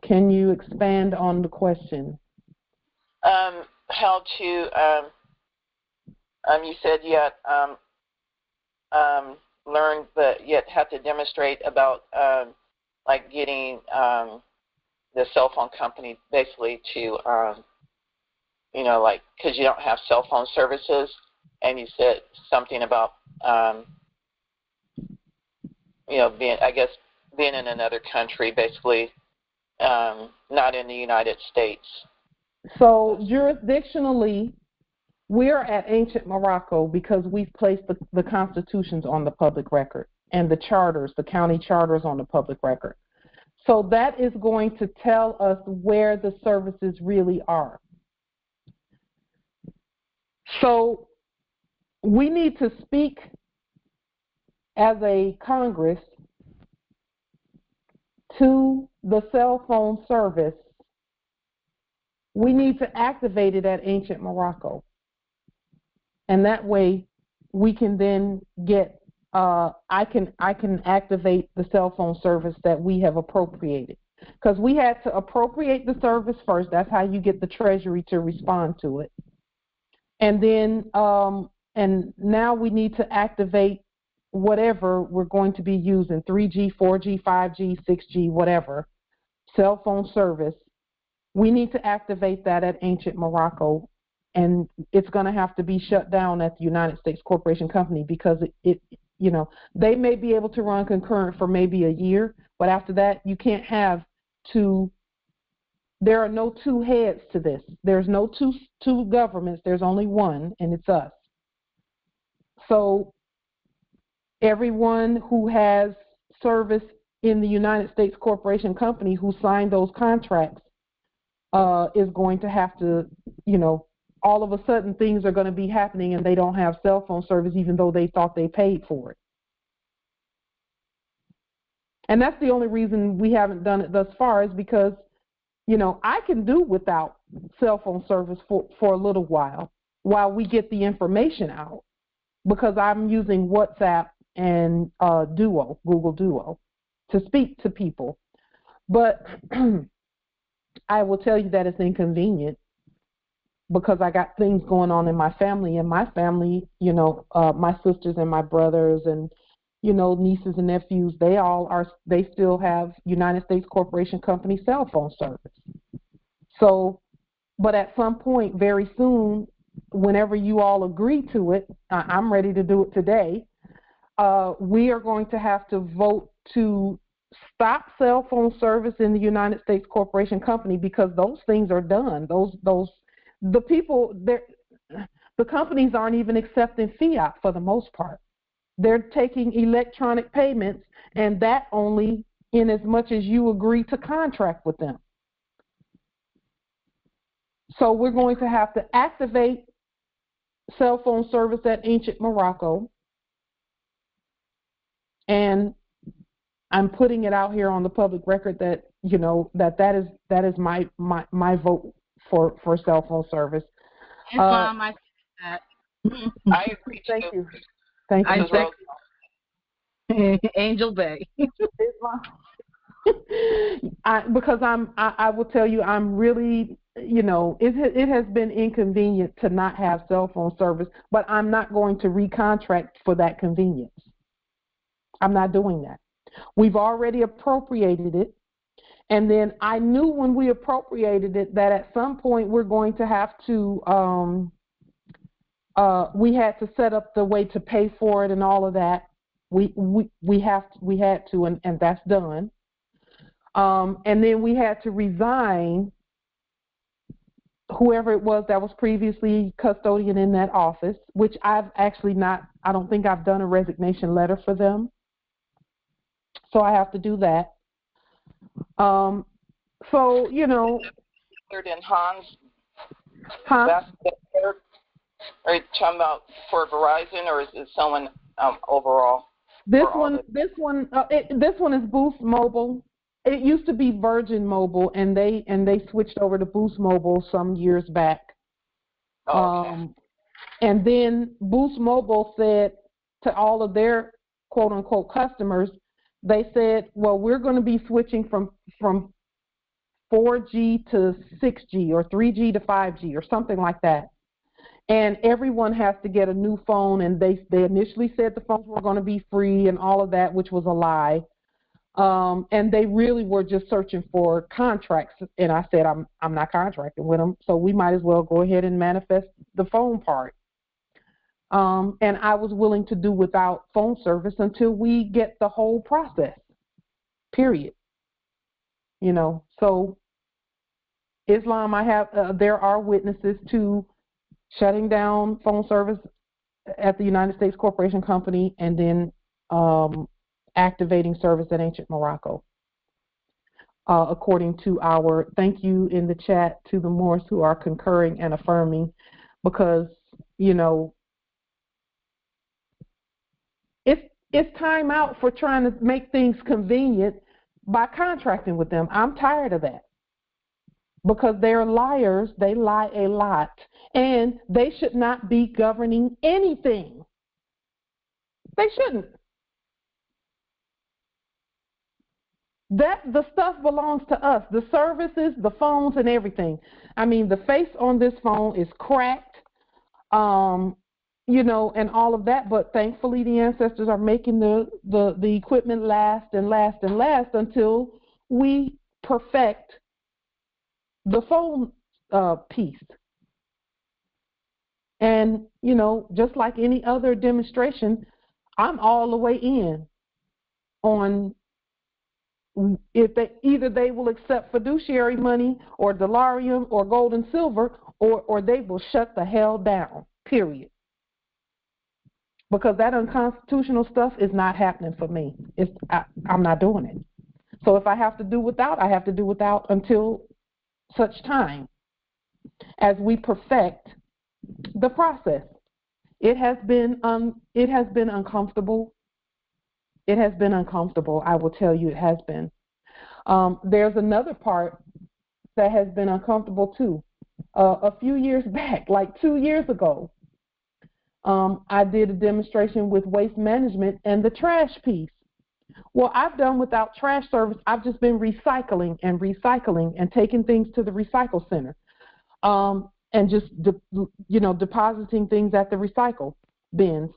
Can you expand on the question? How to, you said you had learned, but yet have to demonstrate about like getting the cell phone company basically to, like, because you don't have cell phone services, and you said something about, being, I guess, being in another country, basically not in the United States? So jurisdictionally, we're at ancient Morocco because we've placed the constitutions on the public record and the charters, the county charters on the public record. So that is going to tell us where the services really are. So we need to speak as a Congress to the cell phone service. We need to activate it at ancient Morocco. And that way we can then get, I can activate the cell phone service that we have appropriated. Because we had to appropriate the service first. That's how you get the Treasury to respond to it. And then, and now we need to activate whatever we're going to be using, 3G, 4G, 5G, 6G, whatever, cell phone service. We need to activate that at ancient Morocco, and it's going to have to be shut down at the United States Corporation Company because it you know, they may be able to run concurrent for maybe a year, but after that, you can't have two. There are no two heads to this. There's no two governments. There's only one, and it's us. So everyone who has service in the United States Corporation Company who signed those contracts is going to have to, you know, all of a sudden things are going to be happening and they don't have cell phone service even though they thought they paid for it. And that's the only reason we haven't done it thus far is because, you know, I can do without cell phone service for a little while we get the information out because I'm using WhatsApp and Duo, Google Duo, to speak to people. But I will tell you that it's inconvenient because I got things going on in my family. And my family, you know, my sisters and my brothers and, you know, nieces and nephews, they still have United States Corporation Company cell phone service. So, but at some point very soon, whenever you all agree to it, I'm ready to do it today, we are going to have to vote to stop cell phone service in the United States Corporation Company because those things are done. The people, the companies aren't even accepting fiat for the most part. They're taking electronic payments, and that only in as much as you agree to contract with them. So we're going to have to activate cell phone service at ancient Morocco, and I'm putting it out here on the public record that, you know, that is my vote for cell phone service. Yes, Mom, I see that. I agree too. Thank you. Thank you. Angel Bay. Because I will tell you, I'm really, you know, it has been inconvenient to not have cell phone service, but I'm not going to recontract for that convenience. I'm not doing that. We've already appropriated it. And then I knew when we appropriated it that at some point we're going to have to, we had to set up the way to pay for it and all of that. We had to, and that's done. And then we had to resign whoever it was that was previously custodian in that office, which I've actually not, I don't think I've done a resignation letter for them. So I have to do that. So, you know. And Hans, huh? Are you talking about for Verizon or is it someone overall? This one is Boost Mobile. It used to be Virgin Mobile, and they switched over to Boost Mobile some years back. Okay. And then Boost Mobile said to all of their quote unquote customers, they said, well, we're going to be switching from 4G to 6G or 3G to 5G or something like that. And everyone has to get a new phone, and they initially said the phones were going to be free and all of that, which was a lie. And they really were just searching for contracts. And I said, I'm not contracting with them, so we might as well go ahead and manifest the phone part. And I was willing to do without phone service until we get the whole process. period. You know, so Islam, there are witnesses to shutting down phone service at the United States Corporation Company and then activating service at Ancient Morocco. According to thank you in the chat to the Moors who are concurring and affirming, because, you know, it's time out for trying to make things convenient by contracting with them. I'm tired of that, because they're liars. They lie a lot, and they should not be governing anything. They shouldn't. The stuff belongs to us, the services, the phones, and everything. I mean, the face on this phone is cracked, you know, and all of that. But thankfully, the ancestors are making the equipment last and last and last until we perfect the phone piece. And, you know, just like any other demonstration, I'm all the way in on if they will accept fiduciary money or delarium or gold and silver, or they will shut the hell down, period. Because that unconstitutional stuff is not happening for me. I'm not doing it. So if I have to do without, I have to do without until such time as we perfect the process. It has been uncomfortable. It has been uncomfortable. I will tell you, it has been. There's another part that has been uncomfortable too. A few years back, like 2 years ago, I did a demonstration with waste management and the trash piece. Well, I've done without trash service. I've just been recycling and taking things to the recycle center, and just depositing things at the recycle bins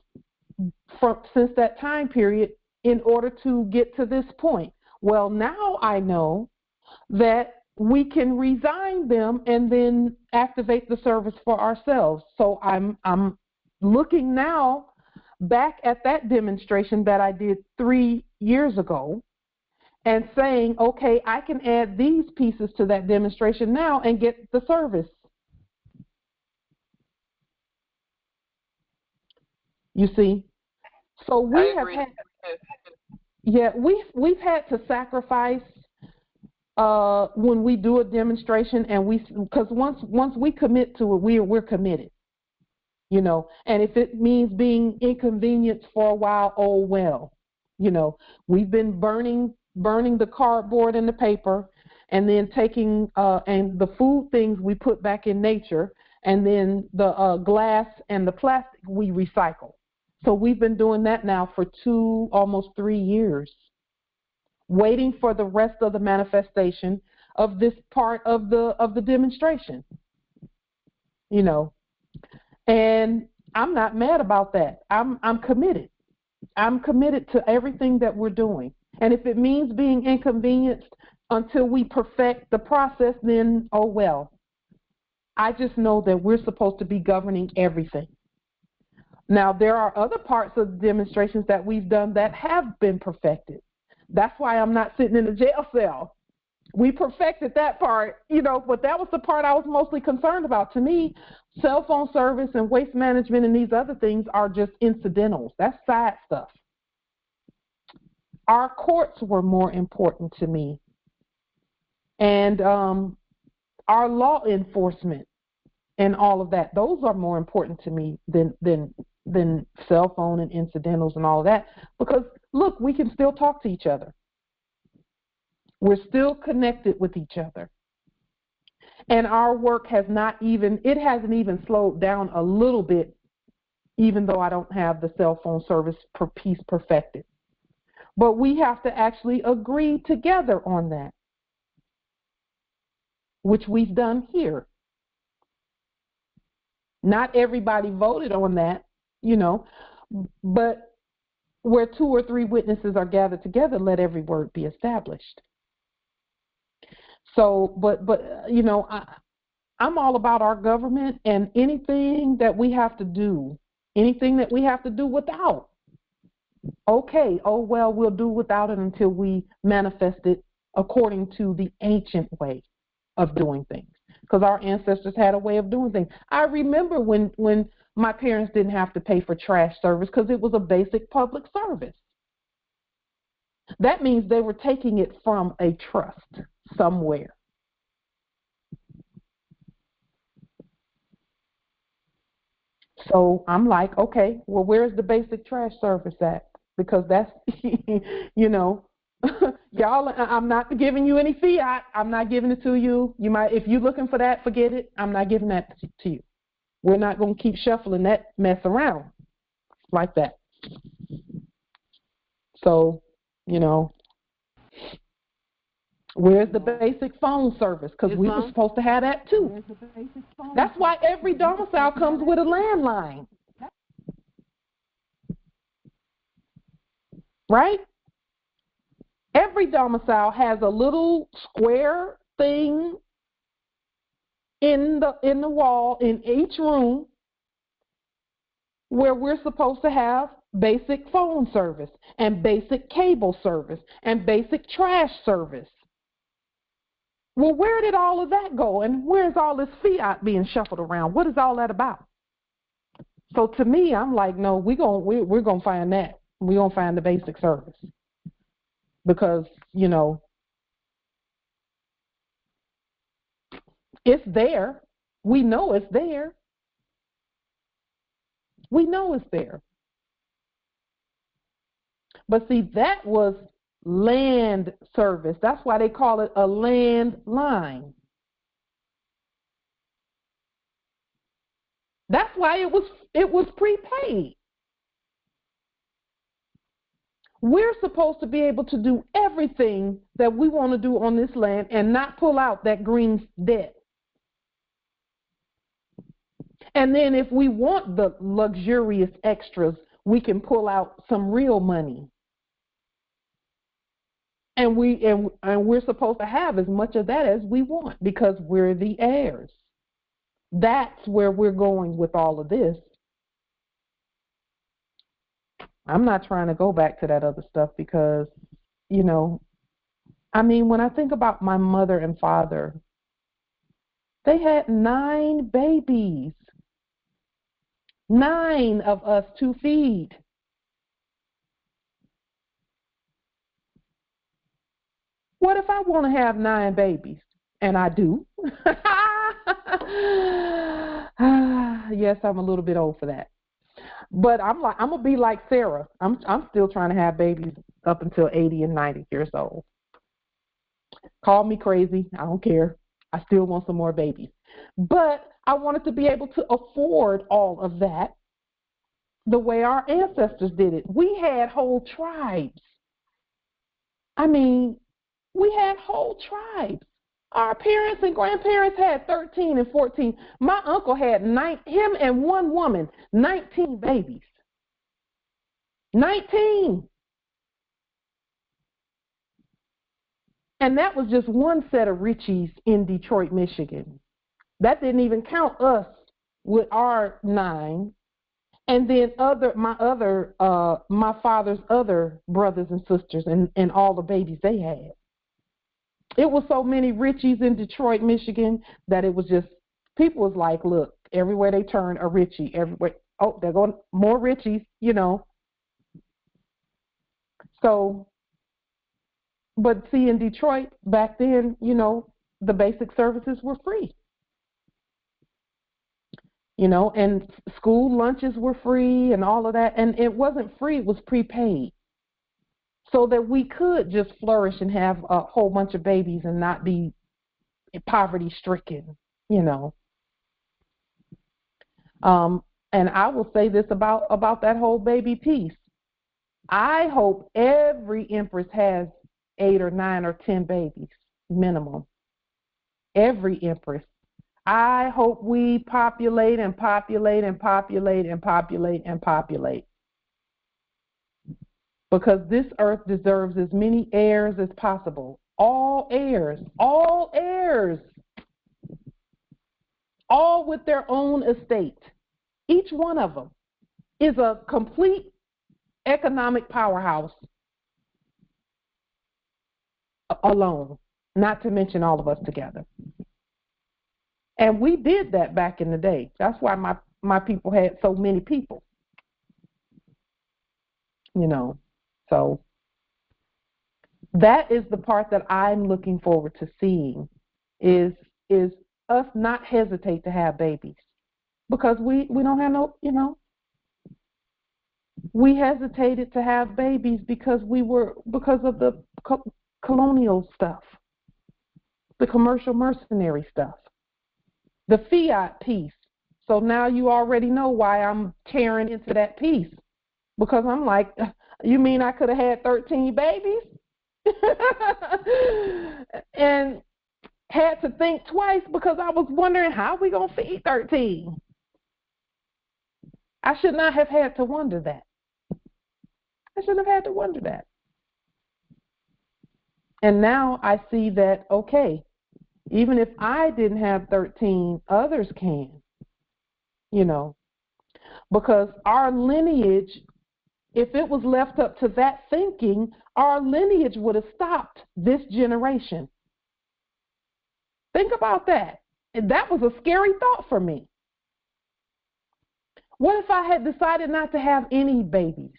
since that time period in order to get to this point. Well, now I know that we can resign them and then activate the service for ourselves. So I'm looking now back at that demonstration that I did 3 years ago and saying, okay, I can add these pieces to that demonstration now and get the service. You see? So we have had, we've had to sacrifice when we do a demonstration, and because once we commit to it, we're committed, you know. And if it means being inconvenienced for a while, oh well, you know. We've been burning the cardboard and the paper, and then taking and the food things we put back in nature, and then the glass and the plastic we recycle. So we've been doing that now for almost 3 years, waiting for the rest of the manifestation of this part of the demonstration, you know. And I'm not mad about that. I'm committed. I'm committed to everything that we're doing. And if it means being inconvenienced until we perfect the process, then oh well. I just know that we're supposed to be governing everything. Now, there are other parts of the demonstrations that we've done that have been perfected. That's why I'm not sitting in a jail cell. We perfected that part, you know, but that was the part I was mostly concerned about. To me, cell phone service and waste management and these other things are just incidentals. That's side stuff. Our courts were more important to me. And our law enforcement and all of that, those are more important to me than cell phone and incidentals and all of that. Because, look, we can still talk to each other. We're still connected with each other. And our work hasn't even slowed down a little bit, even though I don't have the cell phone service piece perfected. But we have to actually agree together on that, which we've done here. Not everybody voted on that, you know, but where 2 or 3 witnesses are gathered together, let every word be established. So, but you know, I'm all about our government, and anything that we have to do without, okay, oh, well, we'll do without it until we manifest it according to the ancient way of doing things. Because our ancestors had a way of doing things. I remember when my parents didn't have to pay for trash service because it was a basic public service. That means they were taking it from a trust somewhere. So I'm like, okay, well, where's the basic trash service at? Because that's, you know, y'all, I'm not giving you any fiat. I'm not giving it to you. You might, if you're looking for that, forget it. I'm not giving that to you. We're not going to keep shuffling that mess around like that. So, you know, where's the basic phone service? Because we were supposed to have that too. That's why every domicile comes with a landline. Right? Every domicile has a little square thing in the wall in each room where we're supposed to have basic phone service and basic cable service and basic trash service. Well, where did all of that go? And where's all this fiat being shuffled around? What is all that about? So to me, I'm like, no, we're gonna find that. We're gonna find the basic service. Because, you know, it's there. We know it's there. We know it's there. But see, that was land service. That's why they call it a landline. That's why it was prepaid. We're supposed to be able to do everything that we want to do on this land and not pull out that green debt. And then if we want the luxurious extras, we can pull out some real money. And we're supposed to have as much of that as we want because we're the heirs. That's where we're going with all of this. I'm not trying to go back to that other stuff because, you know, I mean, when I think about my mother and father, they had 9 babies. 9 of us to feed. What if I want to have 9 babies? And I do. Yes, I'm a little bit old for that. But I'm gonna be like Sarah. I'm still trying to have babies up until 80 and 90 years old. Call me crazy. I don't care. I still want some more babies. But I wanted to be able to afford all of that the way our ancestors did it. We had whole tribes. I mean, we had whole tribes. Our parents and grandparents had 13 and 14. My uncle had him and one woman, 19 babies. 19. And that was just one set of Richies in Detroit, Michigan. That didn't even count us with our 9. And then my father's other brothers and sisters and all the babies they had. It was so many Richies in Detroit, Michigan, that it was just, people was like, look, everywhere they turn, a Richie. Everywhere, oh, they're going, more Richies, you know. So, but see, in Detroit, back then, you know, the basic services were free. You know, and school lunches were free and all of that. And it wasn't free, it was prepaid. So that we could just flourish and have a whole bunch of babies and not be poverty-stricken, you know. And I will say this about that whole baby piece. I hope every empress has 8 or 9 or 10 babies, minimum. Every empress. I hope we populate and populate and populate and populate and populate. Because this earth deserves as many heirs as possible. All heirs. All heirs. All with their own estate. Each one of them is a complete economic powerhouse alone, not to mention all of us together. And we did that back in the day. That's why my people had so many people. You know, so that is the part that I'm looking forward to seeing is us not hesitate to have babies. Because we don't have no, you know, we hesitated to have babies because of the colonial stuff, the commercial mercenary stuff, the fiat piece. So now you already know why I'm tearing into that piece, because I'm like, you mean I could have had 13 babies? And had to think twice because I was wondering how we going to feed 13. I should not have had to wonder that. I shouldn't have had to wonder that. And now I see that, okay, even if I didn't have 13, others can, you know, because our lineage, if it was left up to that thinking, our lineage would have stopped this generation. Think about that. And that was a scary thought for me. What if I had decided not to have any babies?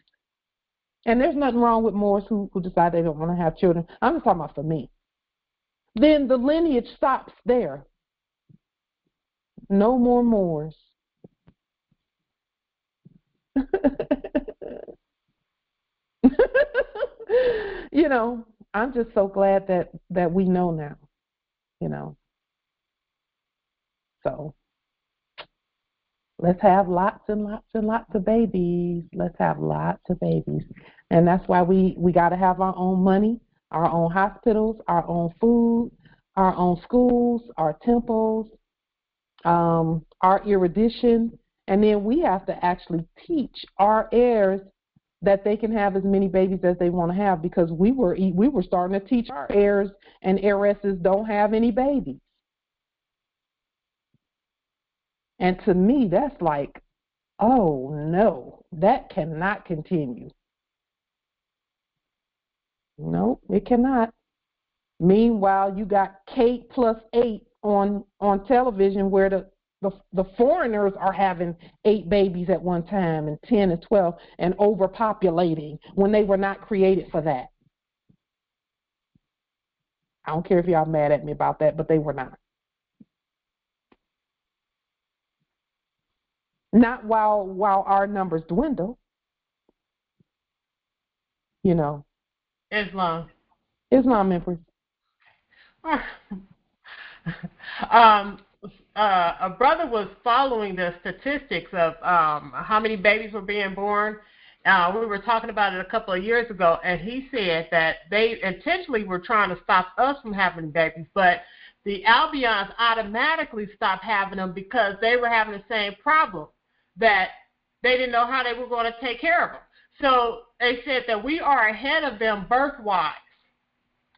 And there's nothing wrong with Moors who decide they don't want to have children. I'm just talking about for me. Then the lineage stops there. No more Moors. You know, I'm just so glad that we know now, you know. So let's have lots and lots and lots of babies. Let's have lots of babies. And that's why we got to have our own money, our own hospitals, our own food, our own schools, our temples, our erudition. And then we have to actually teach our heirs that they can have as many babies as they want to have, because we were starting to teach our heirs and heiresses don't have any babies. And to me, that's like, oh no, that cannot continue. No, it cannot. Meanwhile, you got Kate plus 8 on television where the foreigners are having 8 babies at one time and 10 and 12 and overpopulating when they were not created for that. I don't care if y'all mad at me about that, but they were not. Not while our numbers dwindle. You know. Islam, Empress. A brother was following the statistics of how many babies were being born. We were talking about it a couple of years ago, and he said that they intentionally were trying to stop us from having babies, but the Albions automatically stopped having them because they were having the same problem, that they didn't know how they were going to take care of them. So they said that we are ahead of them birth-wise.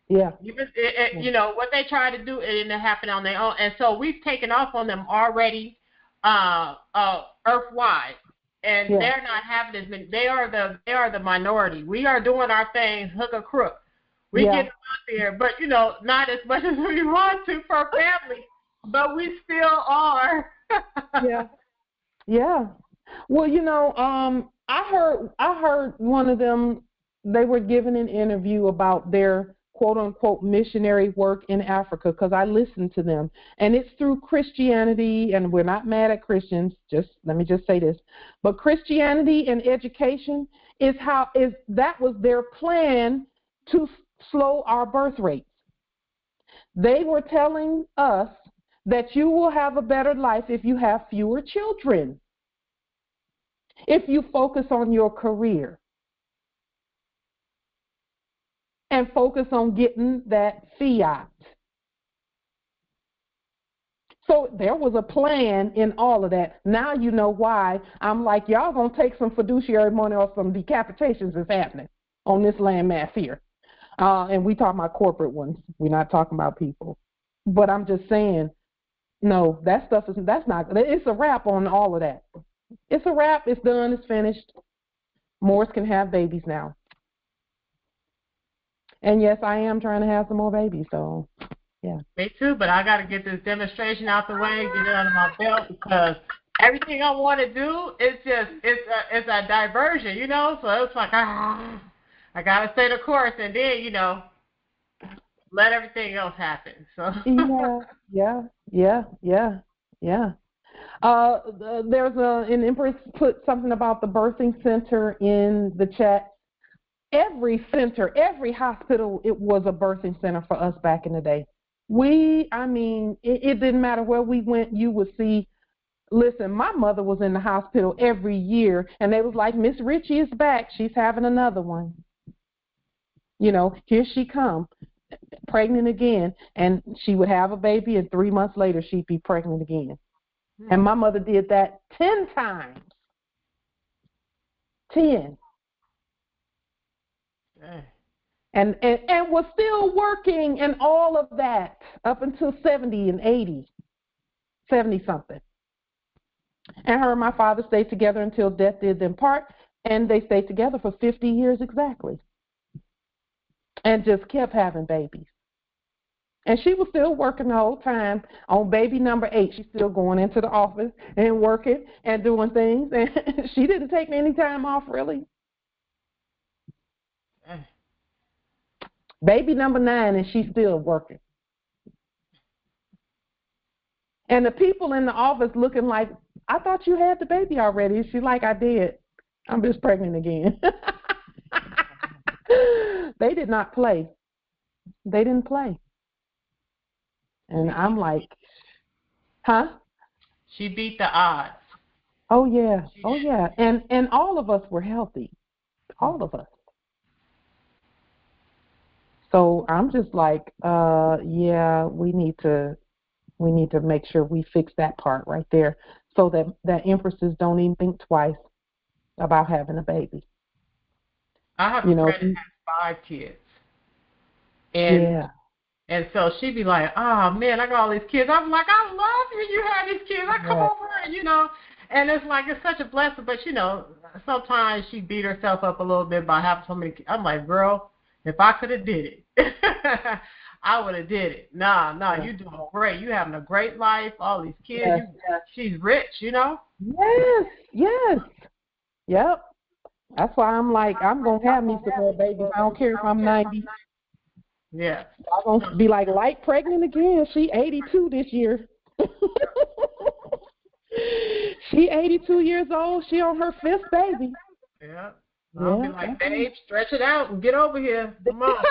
Yeah. You know, what they tried to do, it didn't happen on their own. And so we've taken off on them already earth-wide. And they're not having as many. They are the minority. We are doing our thing hook or crook. We get them out there, but, you know, not as much as we want to per family. But we still are. Yeah. Well, you know, I heard one of them, they were giving an interview about their quote-unquote missionary work in Africa, because I listened to them. And it's through Christianity, and we're not mad at Christians, let me just say this. But Christianity and education that was their plan to slow our birth rates. They were telling us that you will have a better life if you have fewer children, if you focus on your career and focus on getting that fiat. So there was a plan in all of that. Now you know why I'm like, y'all going to take some fiduciary money or some decapitations is happening on this landmass here. And we talking about corporate ones. We're not talking about people. But I'm just saying, no, that's not, it's a wrap on all of that. It's a wrap. It's done. It's finished. Moors can have babies now. And yes, I am trying to have some more babies, so yeah. Me too, but I got to get this demonstration out the way, get it under my belt, because everything I want to do is just, it's a diversion, you know? So it's like, I got to stay the course and then, you know, let everything else happen. So Yeah. There's an Empress put something about the birthing center in the chat. Every center, every hospital, it was a birthing center for us back in the day. It didn't matter where we went, you would see. Listen, my mother was in the hospital every year, and they was like, Miss Ritchie is back. She's having another one. You know, here she come, pregnant again, and she would have a baby, and 3 months later, she'd be pregnant again. And my mother did that 10 times. 10. And was still working and all of that up until 70 and 80, 70-something. And her and my father stayed together until death did them part, and they stayed together for 50 years exactly. And just kept having babies. And she was still working the whole time. On baby number 8, she's still going into the office and working and doing things. And she didn't take any time off, really. Baby number 9, and she's still working. And the people in the office looking like, I thought you had the baby already. She's like, I did. I'm just pregnant again. They did not play. They didn't play. And I'm like, huh? She beat the odds. Oh, yeah. Oh, yeah. And all of us were healthy. All of us. So I'm just like, yeah, we need to make sure we fix that part right there so that empresses don't even think twice about having a baby. I have a friend that has 5 kids. And so she'd be like, oh, man, I got all these kids. I'm like, I love when you have these kids. I come over and, you know, and it's like, it's such a blessing. But, you know, sometimes she beat herself up a little bit by having so many kids. I'm like, girl, if I could have did it, I would have did it. Nah, you're doing great. You having a great life, all these kids. She's rich, you know? Yes. Yep. That's why I'm like, I'm going to have me some more babies. I don't care if I'm 90. Yeah. I'm going to be like light pregnant again. She 82 this year. She 82 years old. She on her 5th baby. Yeah. I'll be like, babe, stretch it out and get over here. Come on.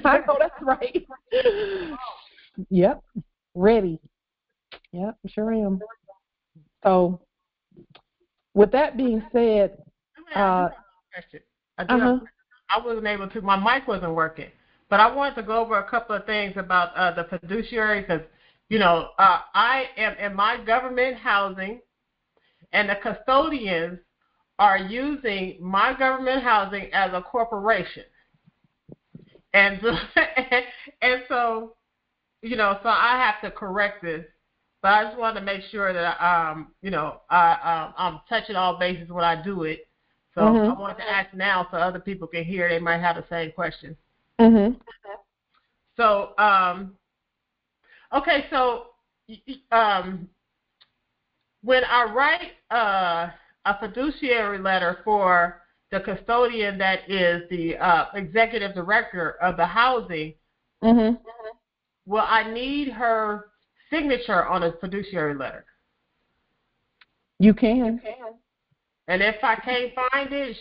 I know that's right. Yep. Ready. Yep, sure am. So, with that being said, I wasn't able to. My mic wasn't working, but I wanted to go over a couple of things about the fiduciary because, you know, I am in my government housing, and the custodians are using my government housing as a corporation, and so, you know, so I have to correct this. But I just wanted to make sure that you know, I'm touching all bases when I do it. So I wanted to ask now so other people can hear. They might have the same question. So, okay, so when I write a fiduciary letter for the custodian that is the executive director of the housing, will I need her signature on a fiduciary letter? You can. And if I can't find it,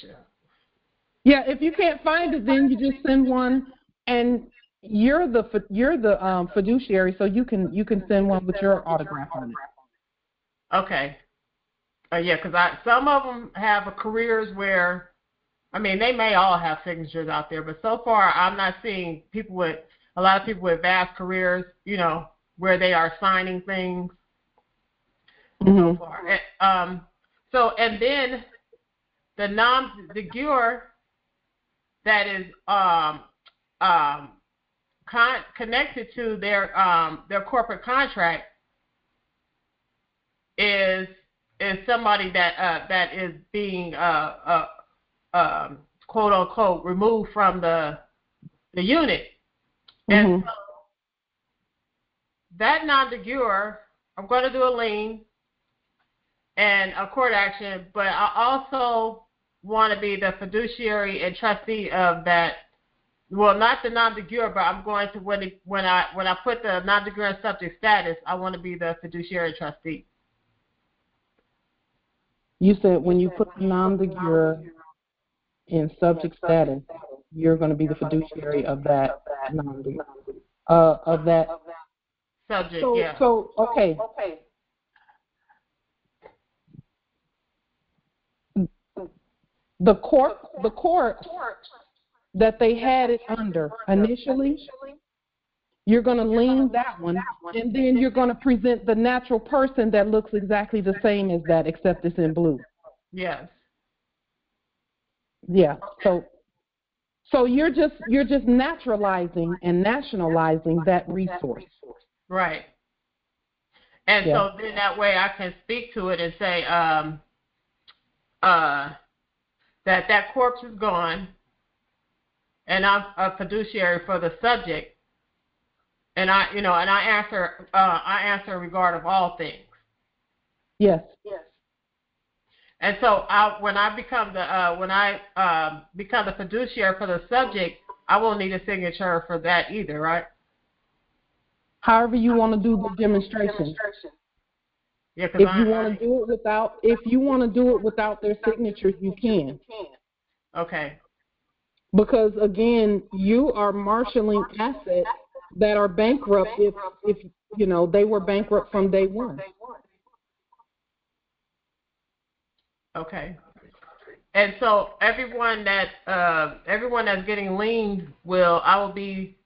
yeah, if you can't find it, then you just send one, and you're the fiduciary, so you can send one with your autograph on it. Okay. Yeah, because some of them have careers where, I mean, they may all have signatures out there, but so far I'm not seeing a lot of people with vast careers, you know, where they are signing things so far. So, and then the jure that is connected to their corporate contract is is somebody that is being quote unquote removed from the unit, and so that non de jure, I'm going to do a lien and a court action, but I also want to be the fiduciary and trustee of that. Well, not the non de jure, but I'm going to when I put the non de jure in subject status, I want to be the fiduciary trustee. You said when you put non de jure in subject status, you're going to be the fiduciary of that non de of that subject. So, yeah. So okay. The court that they had it under initially, you're going to lien that one, and then you're going to present the natural person that looks exactly the same as that, except it's in blue. Yes. Yeah. So you're just naturalizing and nationalizing that resource. Right. And so then that way I can speak to it and say that corpse is gone, and I'm a fiduciary for the subject, and I answer in regard of all things. Yes. And so when I become the fiduciary for the subject, I won't need a signature for that either, right? However you want to do the demonstration. Yeah, if you want to do it without their signatures, you can. Okay. Because again, you are marshaling assets that are bankrupt if they were bankrupt from day one. Okay. And so everyone that's getting liens I will be,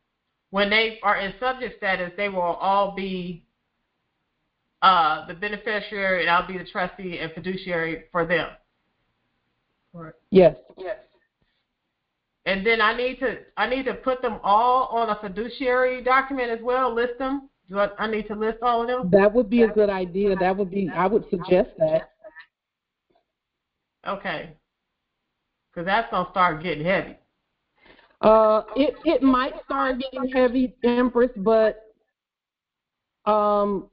when they are in subject status, they will all be the beneficiary, and I'll be the trustee and fiduciary for them. Right. Yes. And then I need to put them all on a fiduciary document as well. List them. I need to list all of them. That would be a good idea. I would suggest that. Okay. Because that's gonna start getting heavy. It might start getting heavy, Empress, but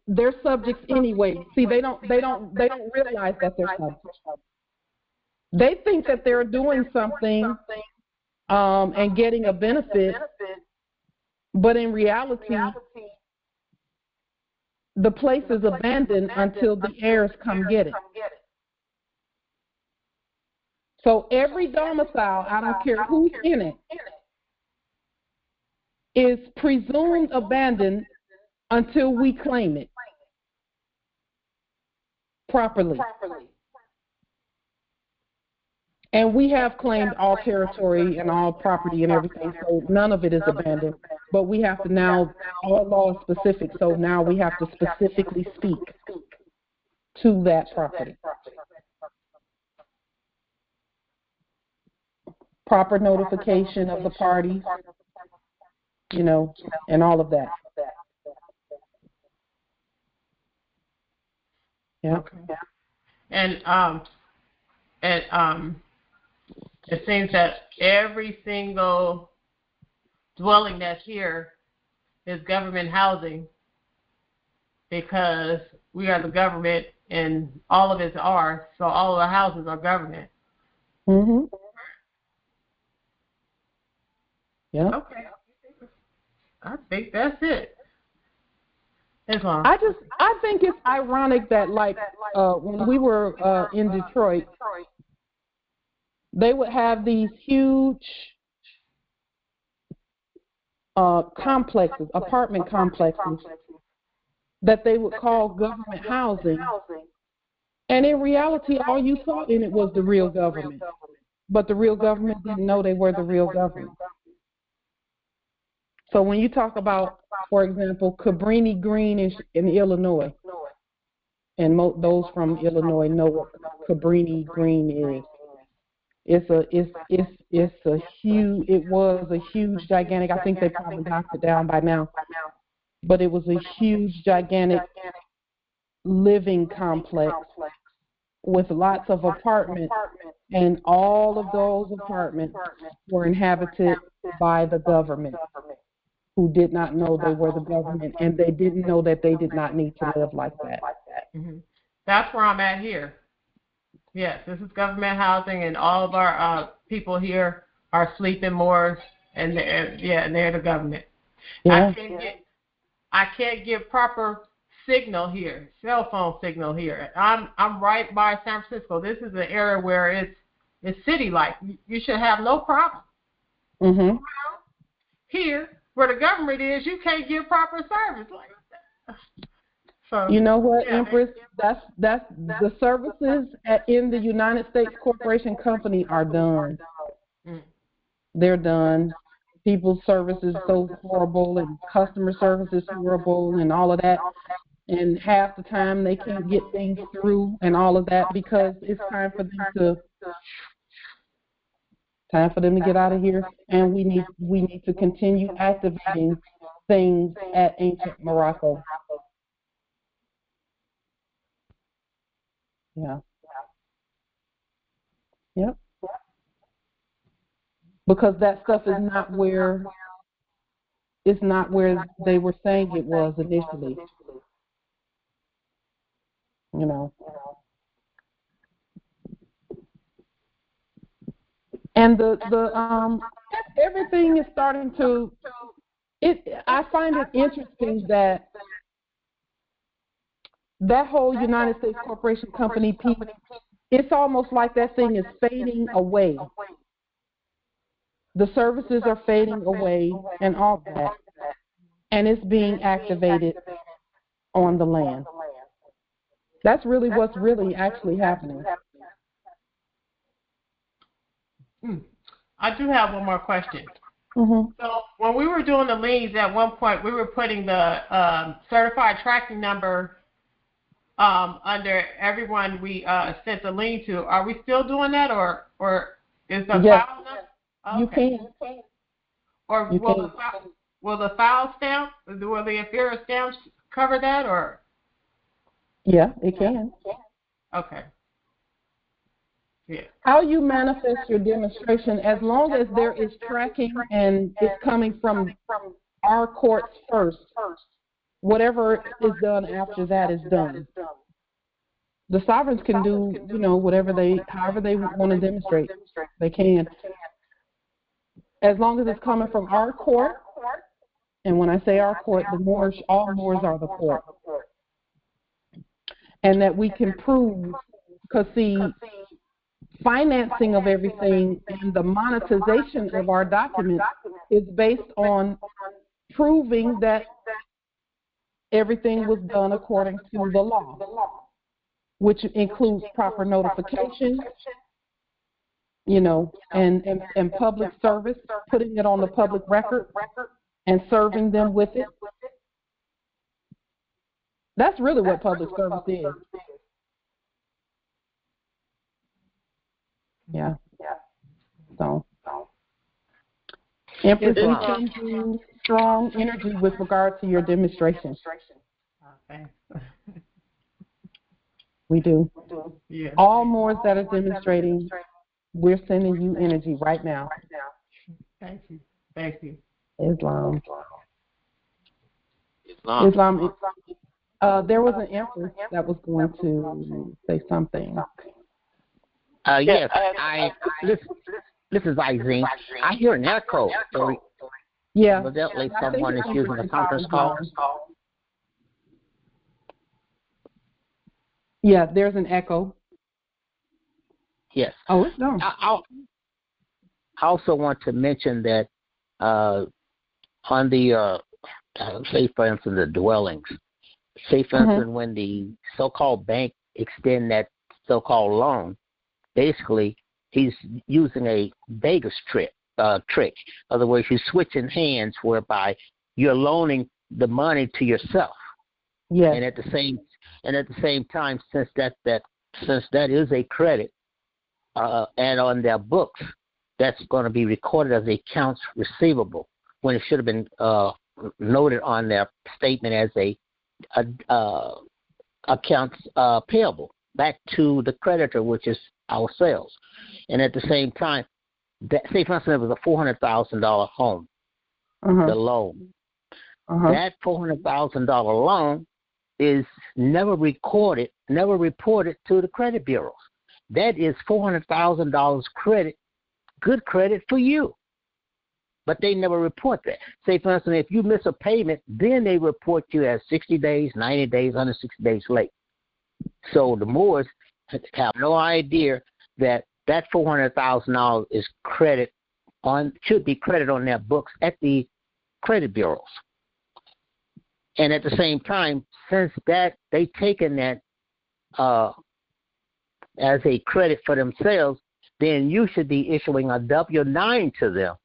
they're subjects anyway. See, they don't realize that they're subjects. They think that they're doing something and getting a benefit, but in reality, the place is abandoned until the heirs come get it. So every domicile, I don't care who's in it, is presumed abandoned until we claim it properly. And we have claimed all territory and all property and everything, so none of it is abandoned. But we have to now, all law is specific, so now we have to specifically speak to that property. Proper notification of the parties, and all of that. Yeah. Okay. And it seems that every single dwelling that's here is government housing, because we are the government and all of it's ours, so all of the houses are government. Mhm. Yeah. Okay. I think that's it. I think it's ironic that when we were in Detroit, they would have these huge apartment complexes that they would call government housing, and in reality, all you saw in it was the real government. But the real government didn't know they were the real government. So when you talk about, for example, Cabrini Green in Illinois, and those from Illinois know what Cabrini Green is. It was a huge, gigantic, I think they probably knocked it down by now, but it was a huge, gigantic living complex with lots of apartments, and all of those apartments were inhabited by the government, who did not know they were the government, and they didn't know that they did not need to live like that. Mm-hmm. That's where I'm at here. Yes, this is government housing, and all of our people here are sleeping moors, and they're the government. Yeah. I can't get proper signal here, cell phone signal here. I'm right by San Francisco. This is an area where it's city-like. You should have no problem. Mm-hmm. Here, where the government is, you can't get proper service like that. So, you know what, Empress? That's the services in the United States Corporation Company are done. They're done. People's service is so horrible, and customer service is horrible, and all of that. And half the time they can't get things through, and all of that, because it's time for them to get out of here. And we need to continue activating things at ancient Morocco. Yeah. Yep. Because that stuff is not where they were saying it was initially. You know. And the everything is starting to I find it interesting that whole United States Corporation Company piece, it's almost like that thing is fading away. The services are fading away and all that. And it's being activated on the land. That's really what's really actually happening. I do have one more question. Mm-hmm. So when we were doing the liens, at one point we were putting the certified tracking number under everyone we sent the lien to. Are we still doing that, or is the file number? Okay. You can. Or will the file stamp, will the inferior stamp cover that, or? Yeah, it can. Okay. Yeah. How you manifest your demonstration, as long as there is tracking and it's coming from our courts first, whatever is done after that is done. The sovereigns can do, however they want to demonstrate. They can. As long as it's coming from our court, and when I say our court, all Moors are the court. And that we can prove, because financing of everything and the monetization of our documents is based on proving that everything was done according to the law, which includes proper notification, and public service, putting it on the public record and serving them with it. That's really what public service is. Yeah. So, Empress, we can do strong energy with regard to your demonstration. Okay. We do. Yeah. All Moors that are demonstrating, we're sending you energy right now. Thank you. Thank you. Islam. There was an empress that was going to say something. Yes, this is Izine. I hear an echo. Yeah. Evidently someone is using a conference call. Yeah, there's an echo. Yes. Oh, it's no. I also want to mention that on the, say for instance, the dwellings, say for instance, when the so-called bank extend that so-called loan, basically he's using a Vegas trick. In other words, you're switching hands whereby you're loaning the money to yourself. Yes. And at the same time, since that is a credit, and on their books, that's going to be recorded as accounts receivable when it should have been noted on their statement as a accounts payable. back to the creditor, which is ourselves. And at the same time, say for instance it was a $400,000 home, the loan. That $400,000 loan is never reported to the credit bureaus. That is $400,000 credit, good credit for you. But they never report that. Say, for instance, if you miss a payment, then they report you as 60 days, 90 days, 160 days late. So the Moors have no idea that that $400,000 is should be credit on their books at the credit bureaus. And at the same time, since that they taken that as a credit for themselves, then you should be issuing a W-9 to them,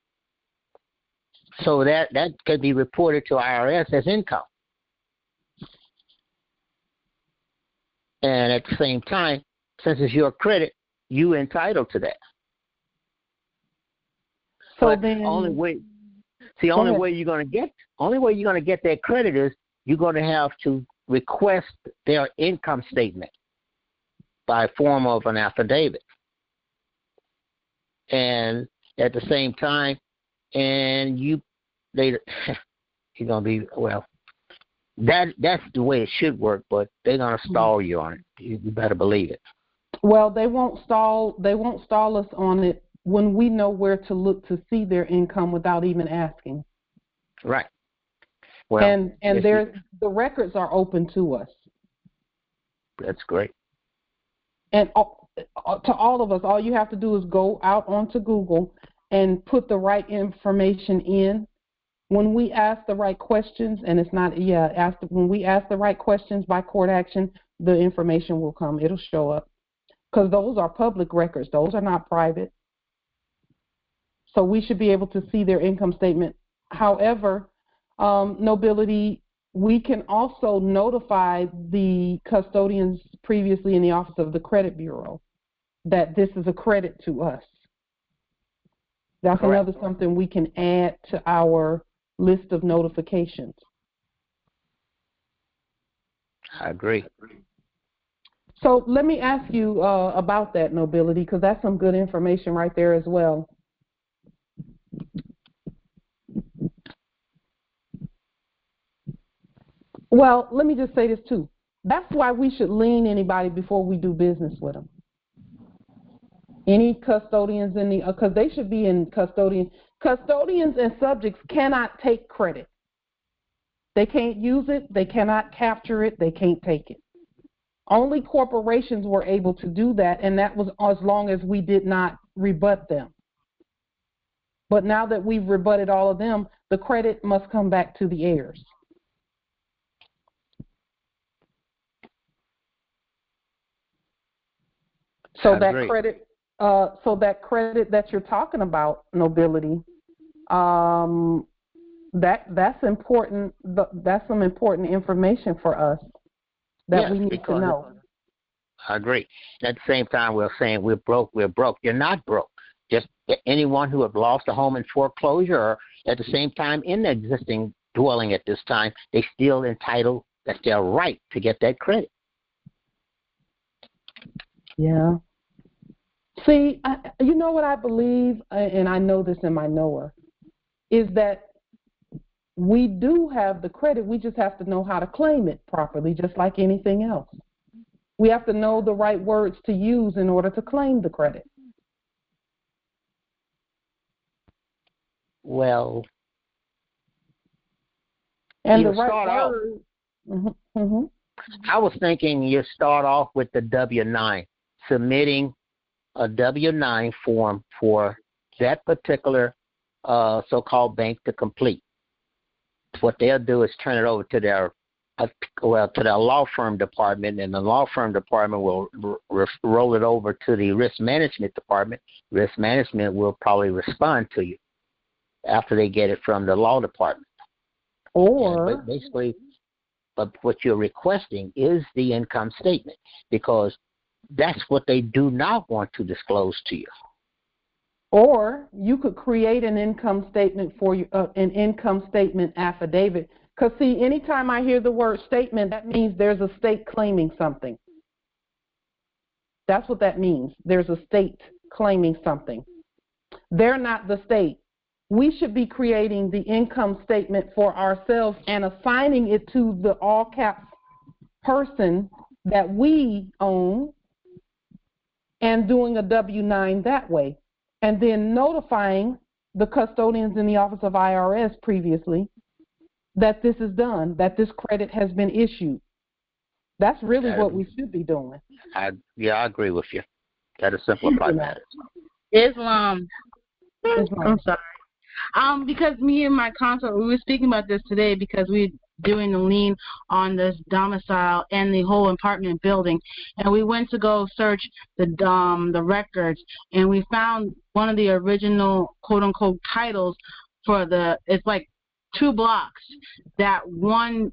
so that could be reported to IRS as income. And at the same time, since it's your credit, you entitled to that. So but then, only way you're going to get that credit is you're going to have to request their income statement by form of an affidavit. And at the same time, and you're going to be, well, that's the way it should work, but they're going to stall you on it. You better believe it. Well, they won't stall us on it when we know where to look to see their income without even asking. Right. Well, and the records are open to us. That's great. And to all of us, all you have to do is go out onto Google and put the right information in. When we ask the right questions, and it's not, when we ask the right questions by court action, the information will come. It'll show up. Because those are public records. Those are not private. So we should be able to see their income statement. However, nobility, we can also notify the custodians previously in the Office of the Credit Bureau that this is a credit to us. That's correct. Another something we can add to our list of notifications. I agree. So let me ask you about that, nobility, because that's some good information right there as well. Well, let me just say this too. That's why we should lien anybody before we do business with them. Any custodians because they should be in custodian. Custodians and subjects cannot take credit. They can't use it. They cannot capture it. They can't take it. Only corporations were able to do that, and that was as long as we did not rebut them. But now that we've rebutted all of them, the credit must come back to the heirs. So that credit, that you're talking about, nobility, that's important. That's some important information for us that we need to know. I agree. At the same time, we're saying we're broke. We're broke. You're not broke. Just anyone who have lost a home in foreclosure, or at the same time in the existing dwelling at this time, they still entitled. That's their right to get that credit. Yeah. See, you know what I believe, and I know this in my knower, is that we do have the credit. We just have to know how to claim it properly, just like anything else. We have to know the right words to use in order to claim the credit. Well, and the right word. I was thinking you start off with the W-9, submitting a W-9 form for that particular so-called bank to complete. What they'll do is turn it over to their law firm department, and the law firm department will roll it over to the risk management department. Risk management will probably respond to you after they get it from the law department. Or but what you're requesting is the income statement, because that's what they do not want to disclose to you. Or you could create an income statement for you, an income statement affidavit. Because, see, anytime I hear the word statement, that means there's a state claiming something. That's what that means. There's a state claiming something. They're not the state. We should be creating the income statement for ourselves and assigning it to the all caps person that we own and doing a W-9 that way. And then notifying the custodians in the Office of IRS previously that this is done, that this credit has been issued. That's really what we should be doing. I agree with you. That'll simplify matters. Islam. I'm sorry. Because me and my consult, we were speaking about this today because we're doing the lien on this domicile and the whole apartment building, and we went to go search the records, and we found one of the original quote unquote titles for it's like 2 blocks that one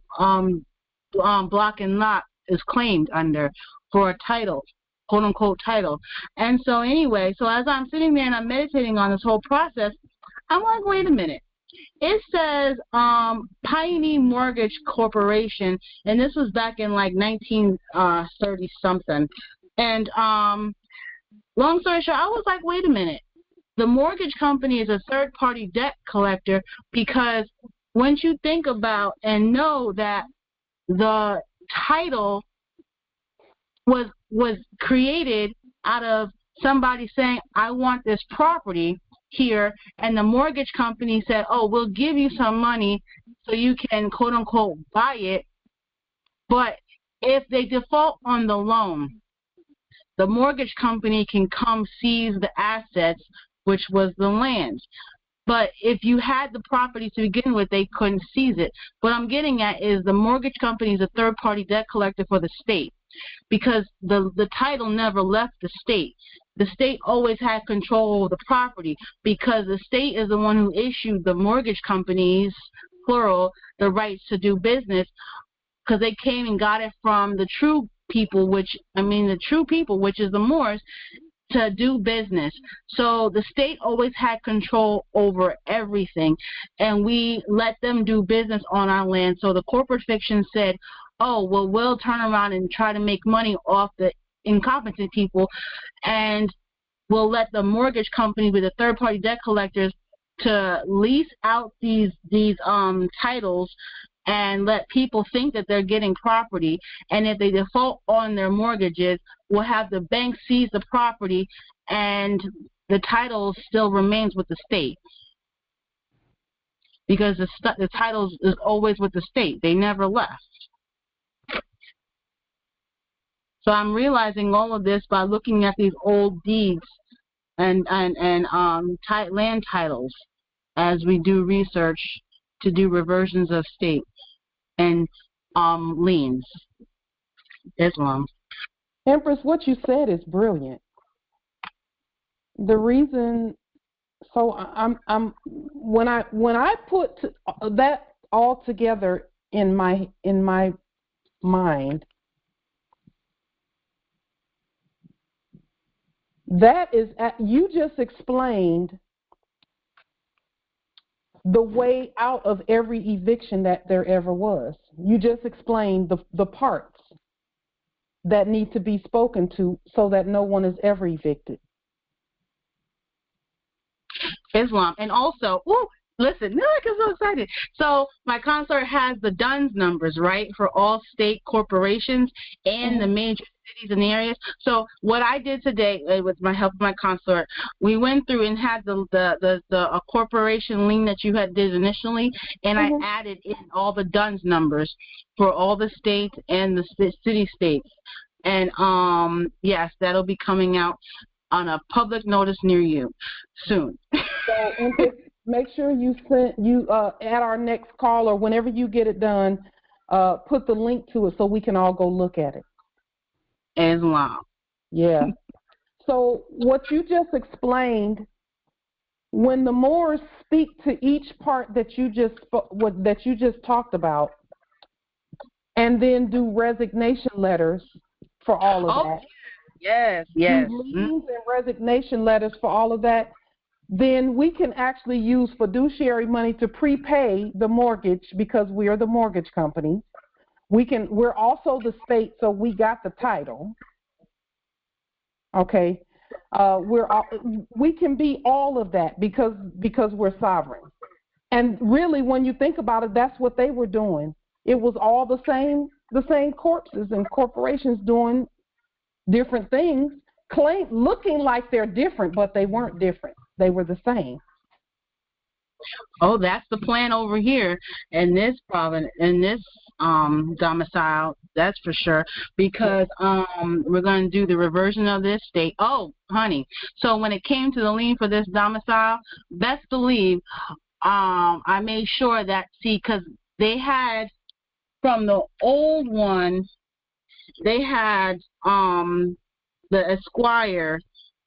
block and lot is claimed under for a title, quote unquote title. And so anyway, so as I'm sitting there and I'm meditating on this whole process, I'm like, wait a minute. It says Pioneer Mortgage Corporation, and this was back in like 1930 something. And long story short, I was like, wait a minute. The mortgage company is a third-party debt collector, because once you think about and know that the title was created out of somebody saying, I want this property here, and the mortgage company said, oh, we'll give you some money so you can quote unquote buy it. But if they default on the loan, the mortgage company can come seize the assets, which was the land. But if you had the property to begin with, they couldn't seize it. What I'm getting at is the mortgage company is a third-party debt collector for the state, because the title never left the state. The state always had control of the property, because the state is the one who issued the mortgage companies, plural, the rights to do business, because they came and got it from the true people, which is the Moors, to do business. So the state always had control over everything, and we let them do business on our land. So the corporate fiction said, oh, well, we'll turn around and try to make money off the incompetent people, and we'll let the mortgage company with the third-party debt collectors to lease out these titles and let people think that they're getting property. And if they default on their mortgages, we'll have the bank seize the property, and the title still remains with the state, because the title is always with the state. They never left. So I'm realizing all of this by looking at these old deeds and land titles as we do research to do reversions of state and liens. Islam. Empress, what you said is brilliant. The reason, so I'm when I put that all together in my mind, that is, you just explained the way out of every eviction that there ever was. You just explained the parts that need to be spoken to so that no one is ever evicted. Islam. And also, listen, I get so excited. So my consort has the DUNS numbers, right, for all state corporations and the major cities and areas. So what I did today, with my help of my consort, we went through and had the corporation lien that you had did initially, and I added in all the DUNS numbers for all the states and the city states. And yes, that'll be coming out on a public notice near you soon. So make sure you at our next call or whenever you get it done, put the link to it so we can all go look at it. Islam. Yeah. So what you just explained, when the Moors speak to each part that you just talked about, and then do resignation letters for all of that. Yes. Liens and resignation letters for all of that. Then we can actually use fiduciary money to prepay the mortgage, because we are the mortgage company. We're also the state, so we got the title. Okay, we can be all of that because we're sovereign. And really, when you think about it, that's what they were doing. It was all the same corpses and corporations doing different things, looking like they're different, but they weren't different. They were the same. Oh, that's the plan over here in this province, in this domicile, that's for sure, because we're going to do the reversion of this state. Oh, honey, so when it came to the lien for this domicile, best believe I made sure that, because they had, from the old one, they had the Esquire,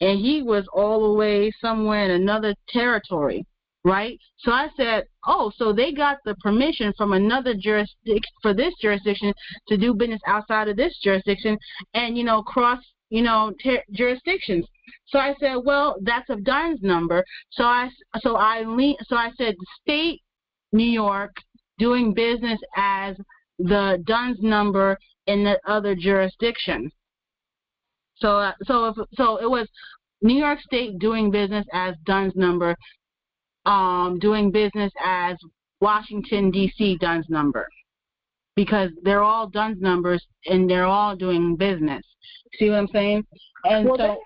and he was all the way somewhere in another territory, right? So I said, oh, so they got the permission from another jurisdiction, for this jurisdiction, to do business outside of this jurisdiction, and, cross, jurisdictions. So I said, well, that's a DUNS number. So I said, state New York doing business as the DUNS number in the other jurisdiction. So it was New York State doing business as DUNS number, doing business as Washington, D.C. DUNS number, because they're all DUNS numbers and they're all doing business. See what I'm saying? And well, so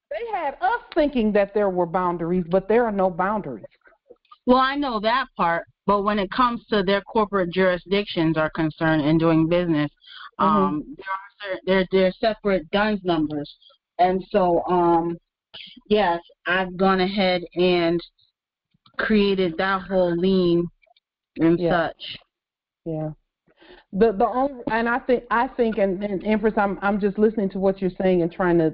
they had us thinking that there were boundaries, but there are no boundaries. Well, I know that part, but when it comes to their corporate jurisdictions are concerned and doing business, they're separate DUNS numbers. And so, yes, I've gone ahead and created that whole lien and such. Yeah. The only, and I think, and Empress, I'm just listening to what you're saying and trying to,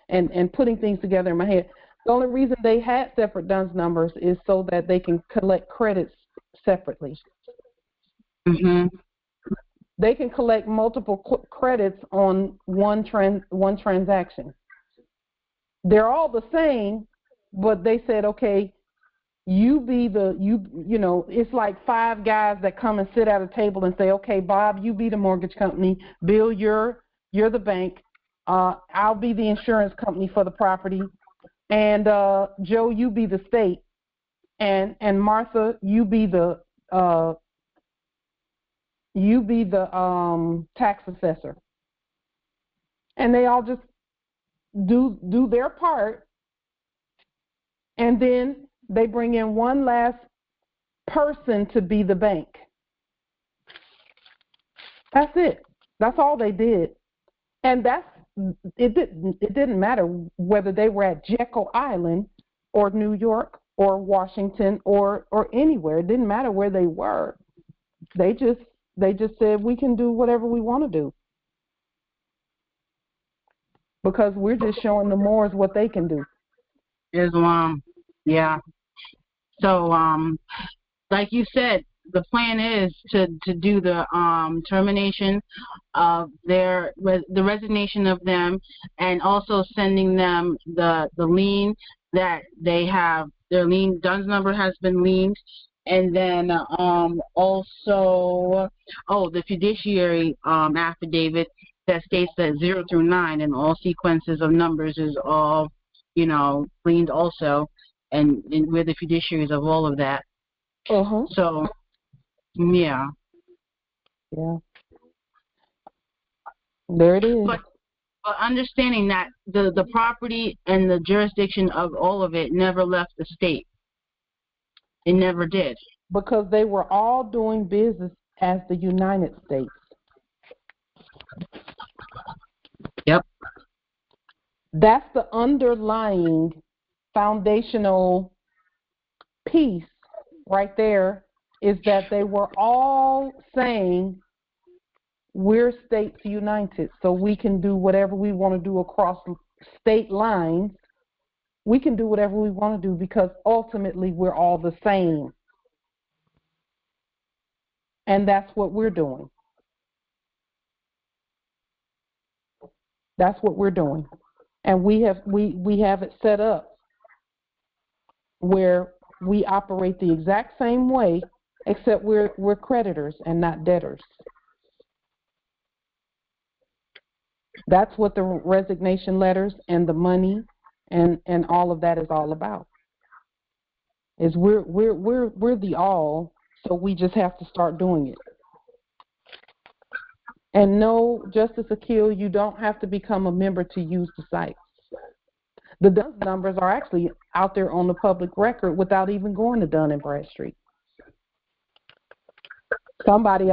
and putting things together in my head. The only reason they had separate DUNS numbers is so that they can collect credits separately. Mm-hmm. They can collect multiple credits on one transaction. They're all the same, but they said, okay, it's like five guys that come and sit at a table and say, okay, Bob, you be the mortgage company. Bill, you're the bank. I'll be the insurance company for the property. And Joe, you be the state. And Martha, you be the tax assessor. And they all just do their part, and then they bring in one last person to be the bank. That's it. That's all they did. And it didn't matter whether they were at Jekyll Island or New York or Washington or anywhere. It didn't matter where they were. They just said, we can do whatever we want to do, because we're just showing the Moors what they can do. Islam, yeah. So, like you said, the plan is to do the termination of the resignation of them, and also sending them the lien that they have. Their lien DUNS number has been liened, and then also the fiduciary affidavit that states that 0 through 9 and all sequences of numbers is all liened also, and we're the fiduciaries of all of that. So, yeah. There it is. But understanding that the property and the jurisdiction of all of it never left the state. It never did. Because they were all doing business as the United States. Yep. That's the underlying foundational piece right there, is that they were all saying, we're states united, so we can do whatever we want to do across state lines. We can do whatever we want to do because ultimately we're all the same. And that's what we're doing. That's what we're doing. And we have it set up where we operate the exact same way, except we're creditors and not debtors. That's what the resignation letters and the money and all of that is all about. Is we're the all, so we just have to start doing it. And no, Justice Akil, you don't have to become a member to use the sites. The DUNS numbers are actually out there on the public record without even going to Dun & Bradstreet. Somebody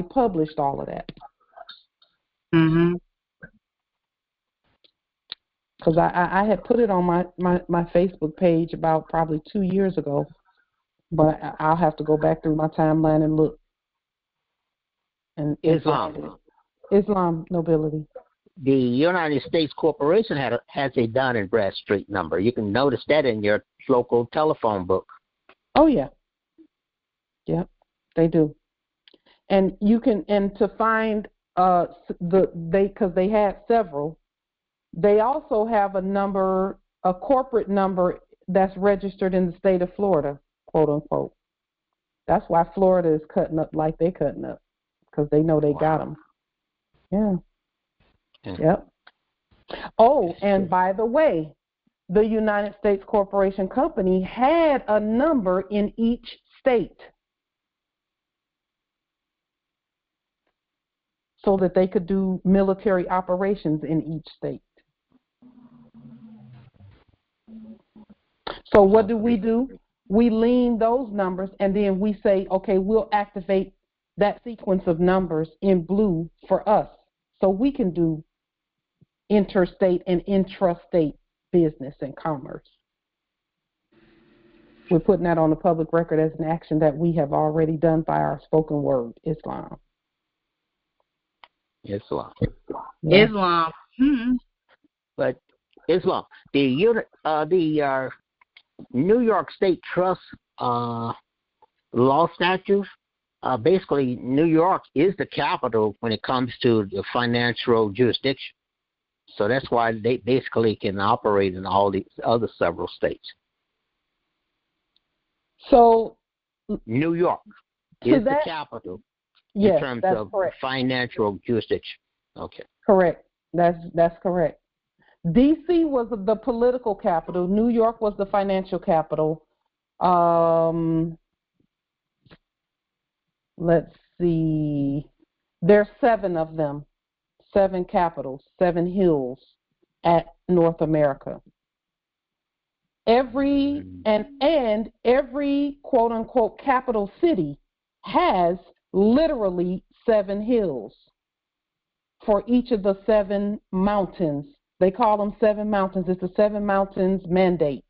published all of that. Mm-hmm. Because I had put it on my Facebook page about probably 2 years ago, but I'll have to go back through my timeline and look. And Islam nobility. The United States Corporation has a Dun & Bradstreet number. You can notice that in your local telephone book. Oh yeah. Yep, they do. And you can, and to find because they had several, they also have a number, a corporate number that's registered in the state of Florida, quote unquote. That's why Florida is cutting up like they're cutting up, because they know they got them. Yeah. Yep. Oh, and by the way, the United States Corporation Company had a number in each state so that they could do military operations in each state. So what do? We lean those numbers, and then we say, okay, we'll activate that sequence of numbers in blue for us so we can do interstate and intrastate business and commerce. We're putting that on the public record as an action that we have already done by our spoken word, Islam. Islam. Yeah. Islam. Hmm. But Islam, the New York State Trust law statutes, basically New York is the capital when it comes to the financial jurisdiction. So that's why they basically can operate in all these other several states. So New York is the capital in terms of financial jurisdiction. Okay. Correct. That's correct. D.C. was the political capital. New York was the financial capital. Let's see. There's 7 of them. 7 capitals, 7 hills at North America. Every quote unquote capital city has literally 7 hills for each of the 7 mountains. They call them 7 mountains. It's the 7 mountains mandate.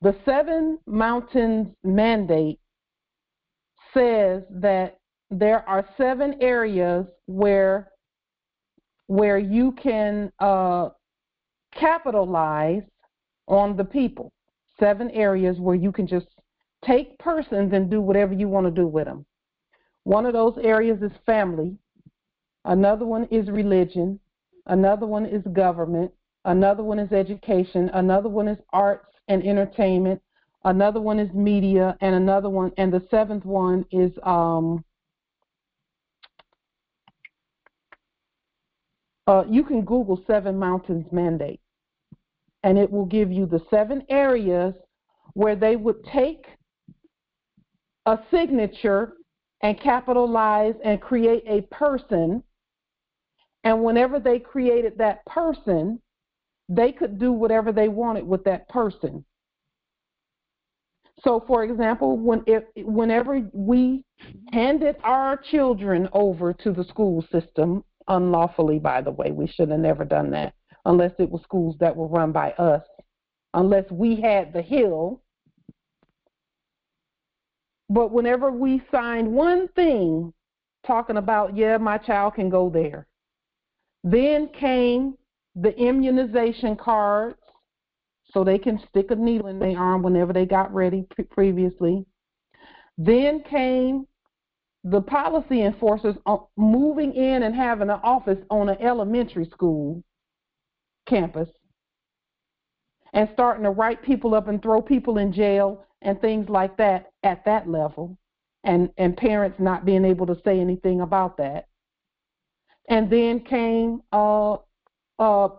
The 7 mountains mandate says that there are 7 areas where you can capitalize on the people. 7 areas where you can just take persons and do whatever you want to do with them. One of those areas is family. Another one is religion. Another one is government. Another one is education. Another one is arts and entertainment. Another one is media. And another one, and the 7th one is you can Google 7 mountains mandate, and it will give you the 7 areas where they would take a signature and capitalize and create a person. And whenever they created that person, they could do whatever they wanted with that person. So, for example, whenever we handed our children over to the school system, unlawfully, by the way, we should have never done that, unless it was schools that were run by us, unless we had the hill. But whenever we signed one thing talking about, yeah, my child can go there, then came the immunization cards, so they can stick a needle in their arm whenever they got ready previously. Then came the policy enforcers moving in and having an office on an elementary school campus and starting to write people up and throw people in jail and things like that at that level, and parents not being able to say anything about that. and then came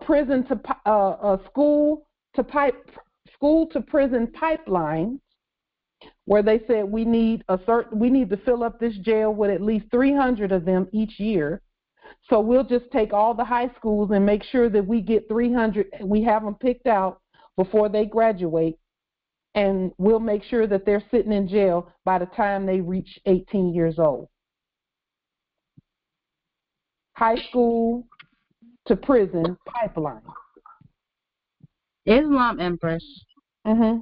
prison to school to prison pipeline, where they said we need to fill up this jail with at least 300 of them each year. So we'll just take all the high schools and make sure that we get 300. We have them picked out before they graduate, and we'll make sure that they're sitting in jail by the time they reach 18 years old. High school to prison pipeline. Islam Empress. Mm-hmm.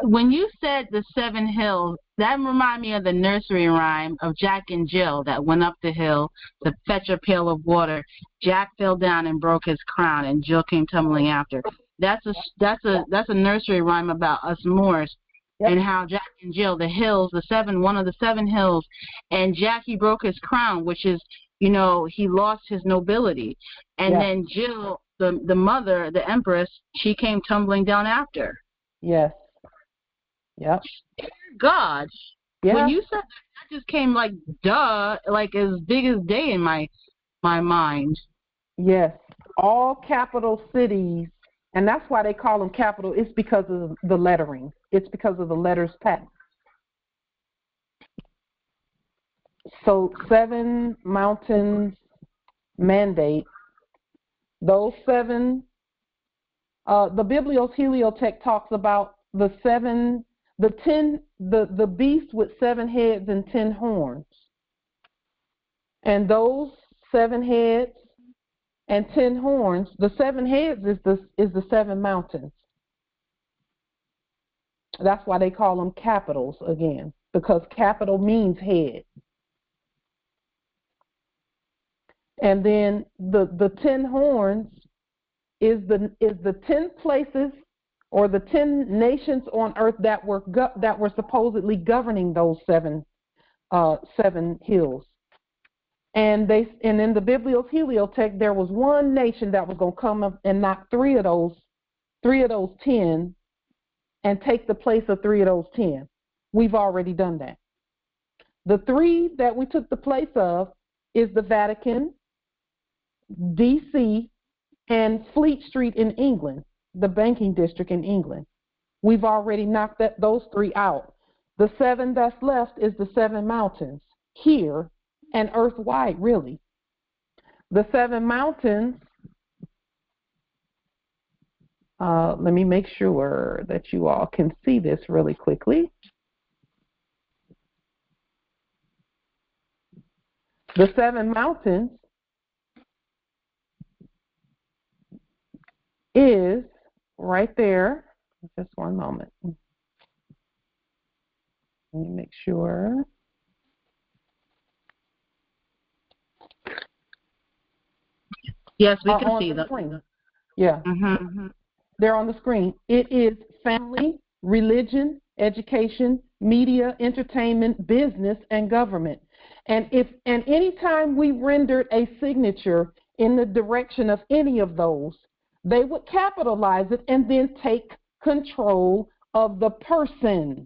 When you said the 7 hills, that reminded me of the nursery rhyme of Jack and Jill that went up the hill to fetch a pail of water. Jack fell down and broke his crown, and Jill came tumbling after. That's a nursery rhyme about us Moors. Yep. And how Jack and Jill, the hills, one of the 7 hills, and Jack, he broke his crown, which is, he lost his nobility, and yep. Then Jill, the mother, the Empress, she came tumbling down after. Yes. Yep. God. Yeah. When you said that just came like like as big as day in my mind. Yes. All capital cities, and that's why they call them capital. It's because of the lettering. It's because of the letters pattern. So 7 mountains mandate. Those 7. The Biblios Heliotech talks about the 7, the 10, the beast with 7 heads and 10 horns. And those 7 heads and 10 horns, the 7 heads is the 7 mountains. That's why they call them capitals again, because capital means head. And then the 10 horns is the 10 places or the 10 nations on earth that were supposedly governing those 7 hills. And in the Biblios Heliotech, there was one nation that was going to come up and knock 3 of those 10 and take the place of 3 of those 10. We've already done that. The 3 that we took the place of is the Vatican, D.C., and Fleet Street in England, the banking district in England. We've already knocked those 3 out. The 7 that's left is the 7 mountains here and earth-wide, really. The 7 mountains, let me make sure that you all can see this really quickly. The 7 mountains is right there. Just one moment. Let me make sure. Yes, we can see them. Screen. Yeah. Mm-hmm. They're on the screen. It is family, religion, education, media, entertainment, business, and government. And anytime we rendered a signature in the direction of any of those, they would capitalize it and then take control of the person.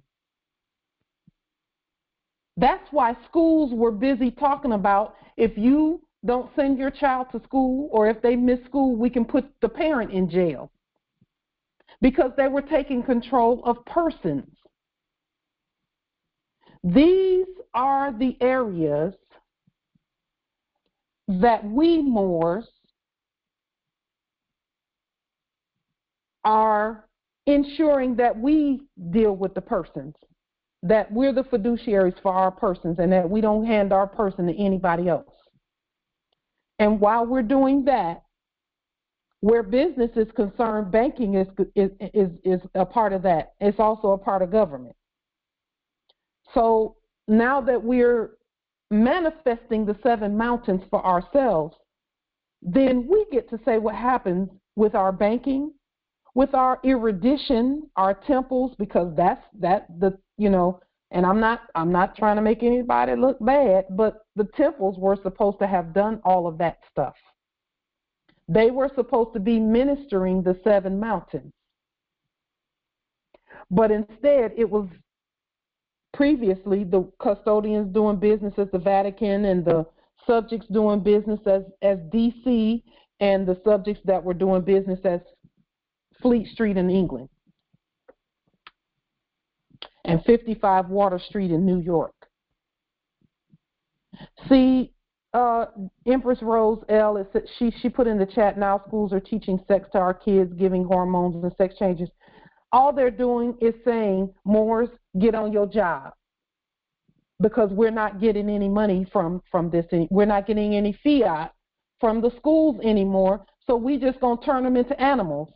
That's why schools were busy talking about, if you don't send your child to school, or if they miss school, we can put the parent in jail. Because they were taking control of persons. These are the areas that we Moors are ensuring that we deal with the persons, that we're the fiduciaries for our persons, and that we don't hand our person to anybody else. And while we're doing that, where business is concerned, banking is a part of that. It's also a part of government. So now that we're manifesting the 7 mountains for ourselves, then we get to say what happens with our banking, with our erudition, our temples, because and I'm not trying to make anybody look bad, but the temples were supposed to have done all of that stuff. They were supposed to be ministering the 7 mountains. But instead, it was previously the custodians doing business at the Vatican and the subjects doing business as DC and the subjects that were doing business as Fleet Street in England and 55 Water Street in New York. See, Empress Rose L, she put in the chat, now schools are teaching sex to our kids, giving hormones and sex changes. All they're doing is saying, Moors, get on your job. Because we're not getting any money from this. We're not getting any fiat from the schools anymore, so we just going to turn them into animals.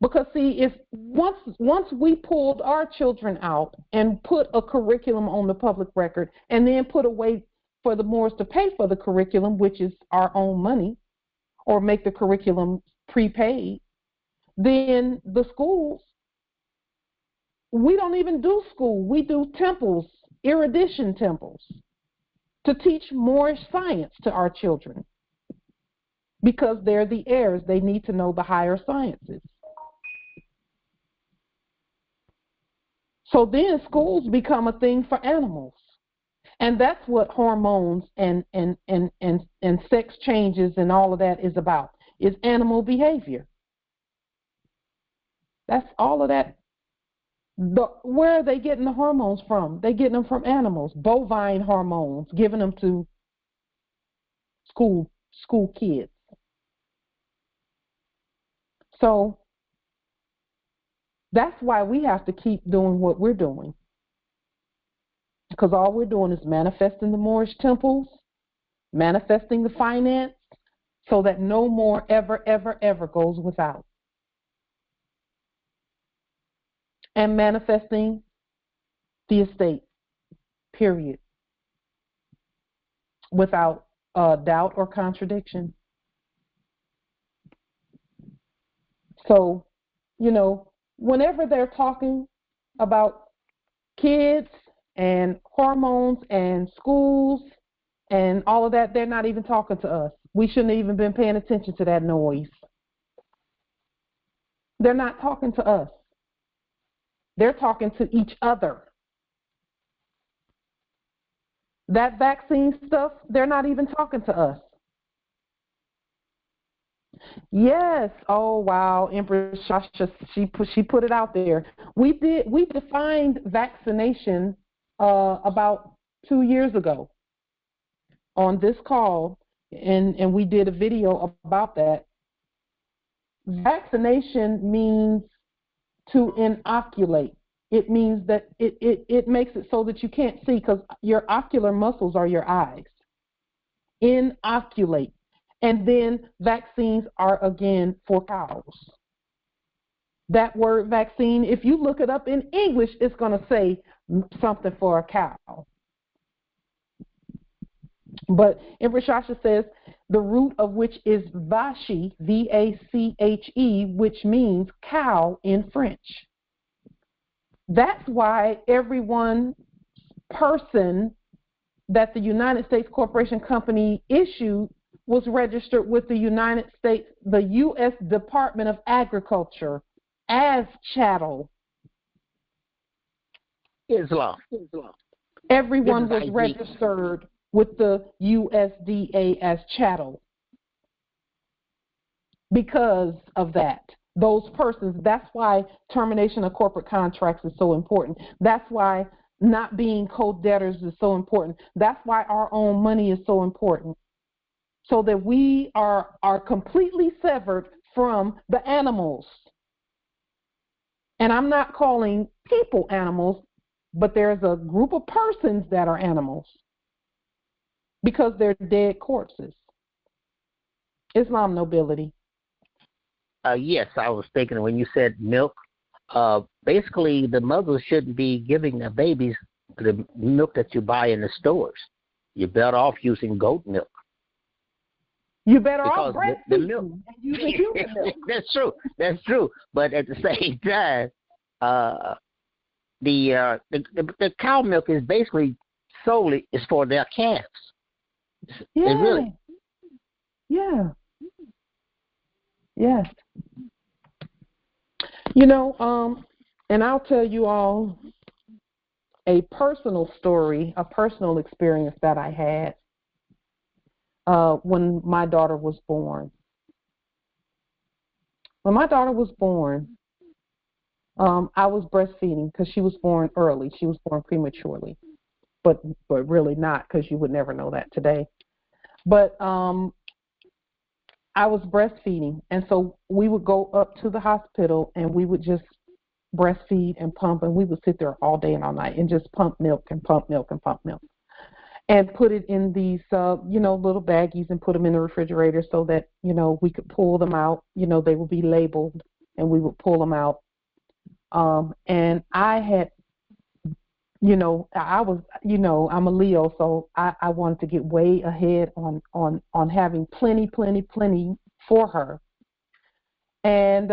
Because, see, if once we pulled our children out and put a curriculum on the public record and then put a way for the Moors to pay for the curriculum, which is our own money, or make the curriculum prepaid, then the schools, we don't even do school. We do temples, erudition temples, to teach Moorish science to our children because they're the heirs. They need to know the higher sciences. So then schools become a thing for animals. And that's what hormones and sex changes and all of that is about, is animal behavior. That's all of that. Where are they getting the hormones from? They're getting them from animals, bovine hormones, giving them to school kids. So that's why we have to keep doing what we're doing. Because all we're doing is manifesting the Moorish temples, manifesting the finance, so that no more ever, ever, ever goes without. And manifesting the estate, period, without doubt or contradiction. So, whenever they're talking about kids and hormones and schools and all of that, they're not even talking to us. We shouldn't have even been paying attention to that noise. They're not talking to us. They're talking to each other. That vaccine stuff, they're not even talking to us. Yes. Oh, wow. Empress Shasha, she put it out there. We defined vaccination about 2 years ago on this call, and we did a video about that. Vaccination means to inoculate. It means that it makes it so that you can't see, because your ocular muscles are your eyes. Inoculate. And then vaccines are, again, for cows. That word vaccine, if you look it up in English, it's going to say something for a cow. But Empress Shasha says, the root of which is vache, V-A-C-H-E, which means cow in French. That's why every person that the United States Corporation Company issued was registered with the United States, the U.S. Department of Agriculture as chattel. Islam. Everyone was registered with the USDA as chattel because of that. Those persons, that's why termination of corporate contracts is so important. That's why not being co-debtors is so important. That's why our own money is so important. So that we are completely severed from the animals. And I'm not calling people animals, but there's a group of persons that are animals because they're dead corpses. Islam nobility. Yes, I was thinking when you said milk, basically the mothers shouldn't be giving their babies the milk that you buy in the stores. You're better off using goat milk. You better because off the milk. using human milk. That's true. But at the same time, the cow milk is basically solely is for their calves. Yeah. It really. Yeah. Yes. And I'll tell you all, a personal story, a personal experience that I had when my daughter was born. When my daughter was born, I was breastfeeding because she was born early. She was born prematurely, but really not, because you would never know that today. But I was breastfeeding, and so we would go up to the hospital and we would just breastfeed and pump, and we would sit there all day and all night and just pump milk and pump milk and pump milk and put it in these, little baggies and put them in the refrigerator so that, we could pull them out. They would be labeled and we would pull them out. And I had, I was, I'm a Leo, so I wanted to get way ahead on having plenty for her. And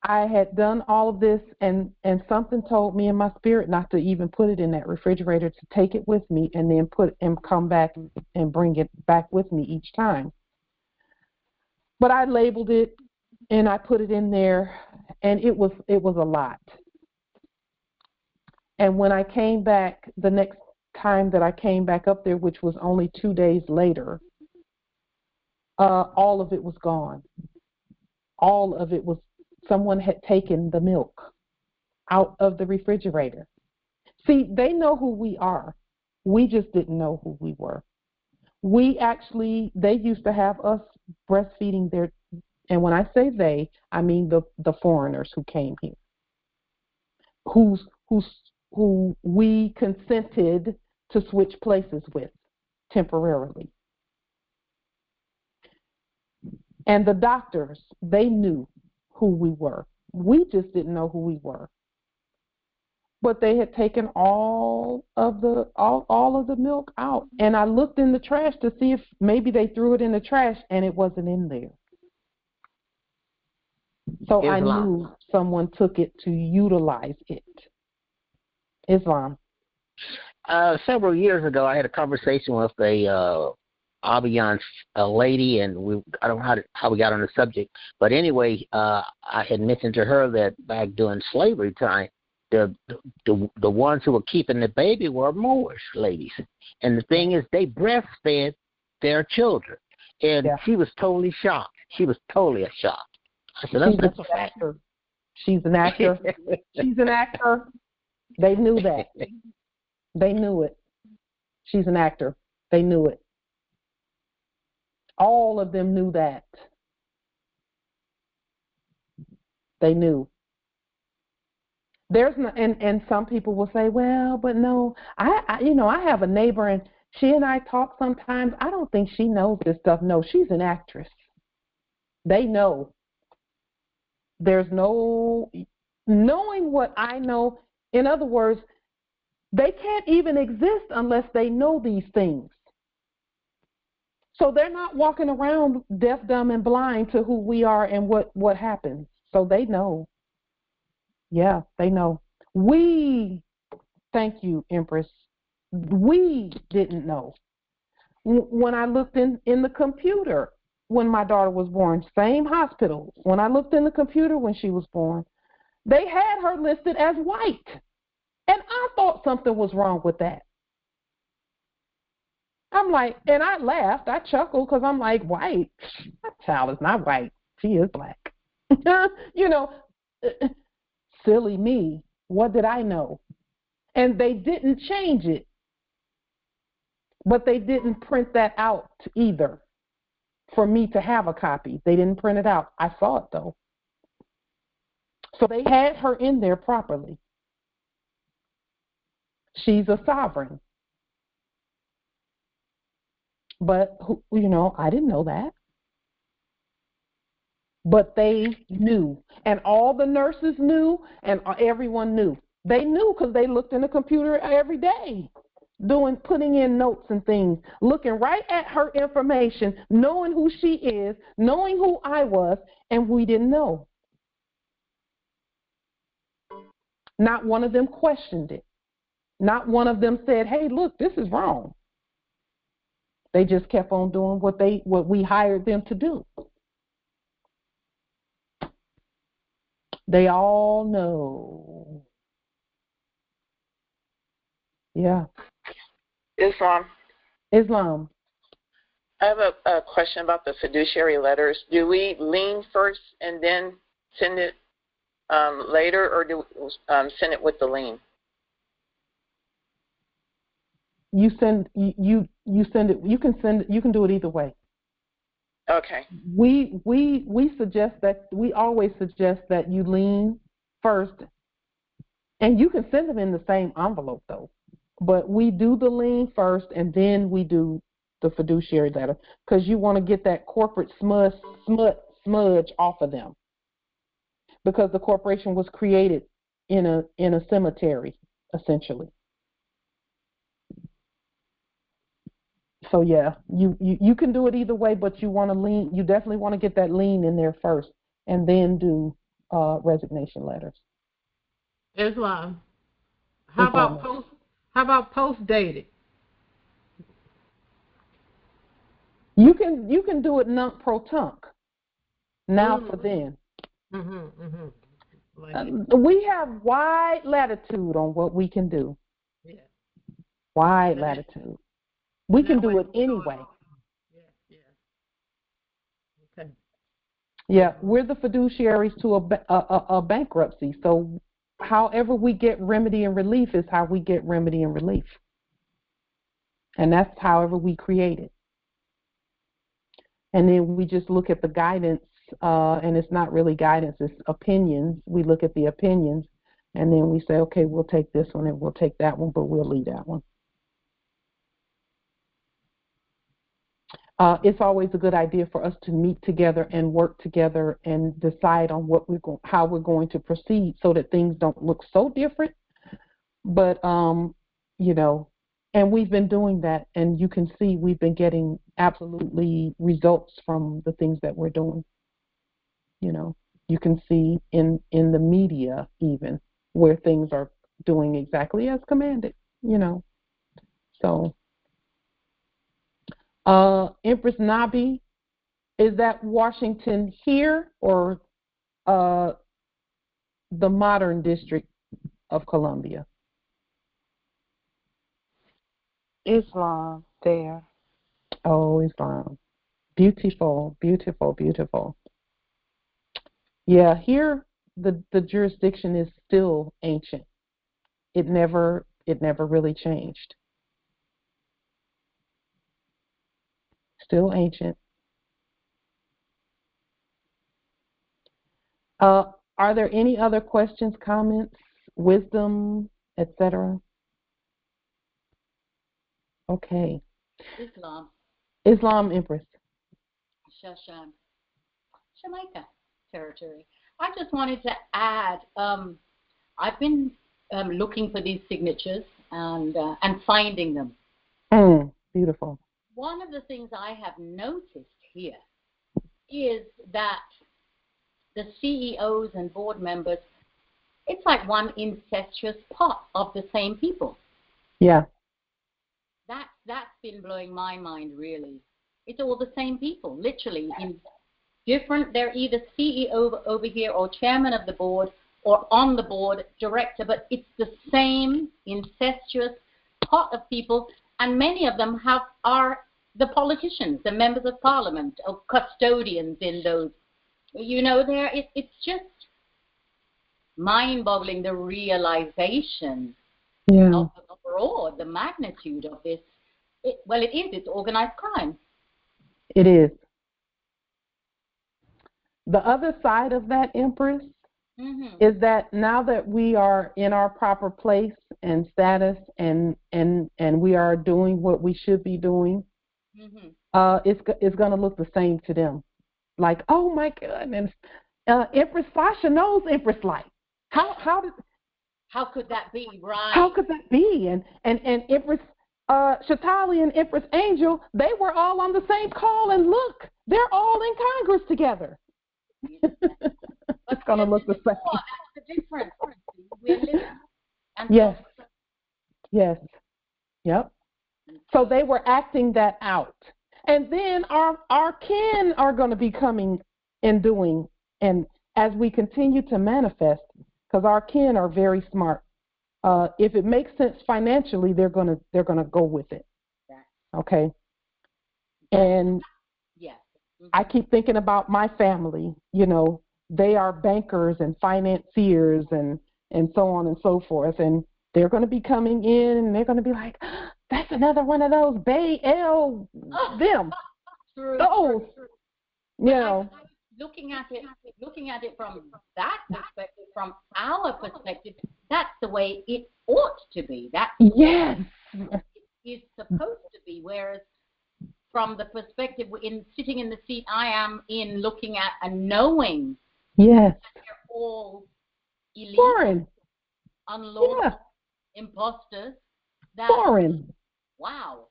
I had done all of this, and something told me in my spirit not to even put it in that refrigerator, to take it with me and then come back and bring it back with me each time. But I labeled it and I put it in there, and it was a lot. And when I came back, the next time that I came back up there, which was only 2 days later, all of it was gone. All of it was, someone had taken the milk out of the refrigerator. See, they know who we are. We just didn't know who we were. They used to have us breastfeeding their, and when I say they, I mean the foreigners who came here, who we consented to switch places with temporarily. And the doctors, they knew who we were. We just didn't know who we were. But they had taken all of the milk out. And I looked in the trash to see if maybe they threw it in the trash, and it wasn't in there. So I knew someone took it to utilize it. Islam. Several years ago, I had a conversation with a lady, and I don't know how we got on the subject, but anyway, I had mentioned to her that back during slavery time, the ones who were keeping the baby were Moorish ladies, and the thing is, they breastfed their children, and she was totally shocked. She was totally shocked. I said, that's a fact. She's an actor. She's an actor. They knew that. They knew it. She's an actor. They knew it. All of them knew that. They knew. There's no, and some people will say, well, but no, I have a neighbor and she and I talk sometimes. I don't think she knows this stuff. No, she's an actress. They know. There's no knowing what I know. In other words, they can't even exist unless they know these things. So they're not walking around deaf, dumb, and blind to who we are and what happens. So they know. Yeah, they know. Thank you, Empress. We didn't know. When I looked in the computer when my daughter was born, same hospital, when I looked in the computer when she was born, they had her listed as white. And I thought something was wrong with that. I'm like, and I laughed, I chuckled, because I'm like, white? My child is not white. She is black. Silly me. What did I know? And they didn't change it. But they didn't print that out either for me to have a copy. They didn't print it out. I saw it, though. So they had her in there properly. She's a sovereign. But, I didn't know that. But they knew. And all the nurses knew, and everyone knew. They knew because they looked in the computer every day, putting in notes and things, looking right at her information, knowing who she is, knowing who I was, and we didn't know. Not one of them questioned it. Not one of them said, hey, look, this is wrong. They just kept on doing what we hired them to do. They all know. Yeah. Islam. Islam. I have a question about the fiduciary letters. Do we lien first and then send it later, or do we send it with the lien? You send you send it. You can send it. You can do it either way. Okay. We suggest that we always suggest that you lien first, and you can send them in the same envelope though. But we do the lien first, and then we do the fiduciary letter because you want to get that corporate smudge off of them, because the corporation was created in a cemetery essentially. So yeah, you can do it either way, but you want to lien. You definitely want to get that lien in there first, and then do resignation letters. Islam. How about post dated? You can do it nunc pro tunc. Now for then. We have wide latitude on what we can do. Yeah. Wide latitude. We can do it anyway. Yeah. Okay. Yeah, we're the fiduciaries to a bankruptcy. So however we get remedy and relief is how we get remedy and relief. And that's however we create it. And then we just look at the guidance, and it's not really guidance, it's opinions. We look at the opinions, and then we say, okay, we'll take this one and we'll take that one, but we'll leave that one. It's always a good idea for us to meet together and work together and decide on how we're going to proceed, so that things don't look so different. But and we've been doing that, and you can see we've been getting absolutely results from the things that we're doing. You can see in the media even where things are doing exactly as commanded. So. Empress Nabi, is that Washington here or the modern District of Columbia? Islam there. Oh, Islam. Beautiful, beautiful, beautiful. Yeah, here the jurisdiction is still ancient. It never really changed. Still ancient. Are there any other questions, comments, wisdom, etc.? Okay. Islam, Empress. Jamaica territory. I just wanted to add, I've been looking for these signatures and finding them. Beautiful. One of the things I have noticed here is that the CEOs and board members, it's like one incestuous pot of the same people. Yeah. That's been blowing my mind, really. It's all the same people, literally. They're either CEO over here or chairman of the board or on the board, director, but it's the same incestuous pot of people, and many of them are the politicians, the members of parliament, or custodians in those. It's just mind-boggling, the realization of the magnitude of this. It's organized crime. It is. The other side of that, Empress, is that now that we are in our proper place and status and we are doing what we should be doing, it's going to look the same to them. Like, oh my goodness, Empress Sasha knows Empress Light. How could that be, right? How could that be? And Empress Shatali and Empress Angel, they were all on the same call, and look, they're all in Congress together. It's going to look the same. That's the difference. We're living. Yes. Yep. So they were acting that out. And then our kin are going to be coming and doing, and as we continue to manifest, because our kin are very smart. if it makes sense financially, they're gonna go with it. Okay. And yes. I keep thinking about my family. You know, they are bankers and financiers and so on and so forth, and they're going to be coming in and they're going to be like, that's another one of those them. Those. You know. Looking at it from that perspective, from our perspective, that's the way it ought to be. That's yes. It's supposed to be. Whereas from the perspective in sitting in the seat I am in, looking at and knowing yes. that they're all illegal, foreign, unlawful, imposters. That, foreign. Wow.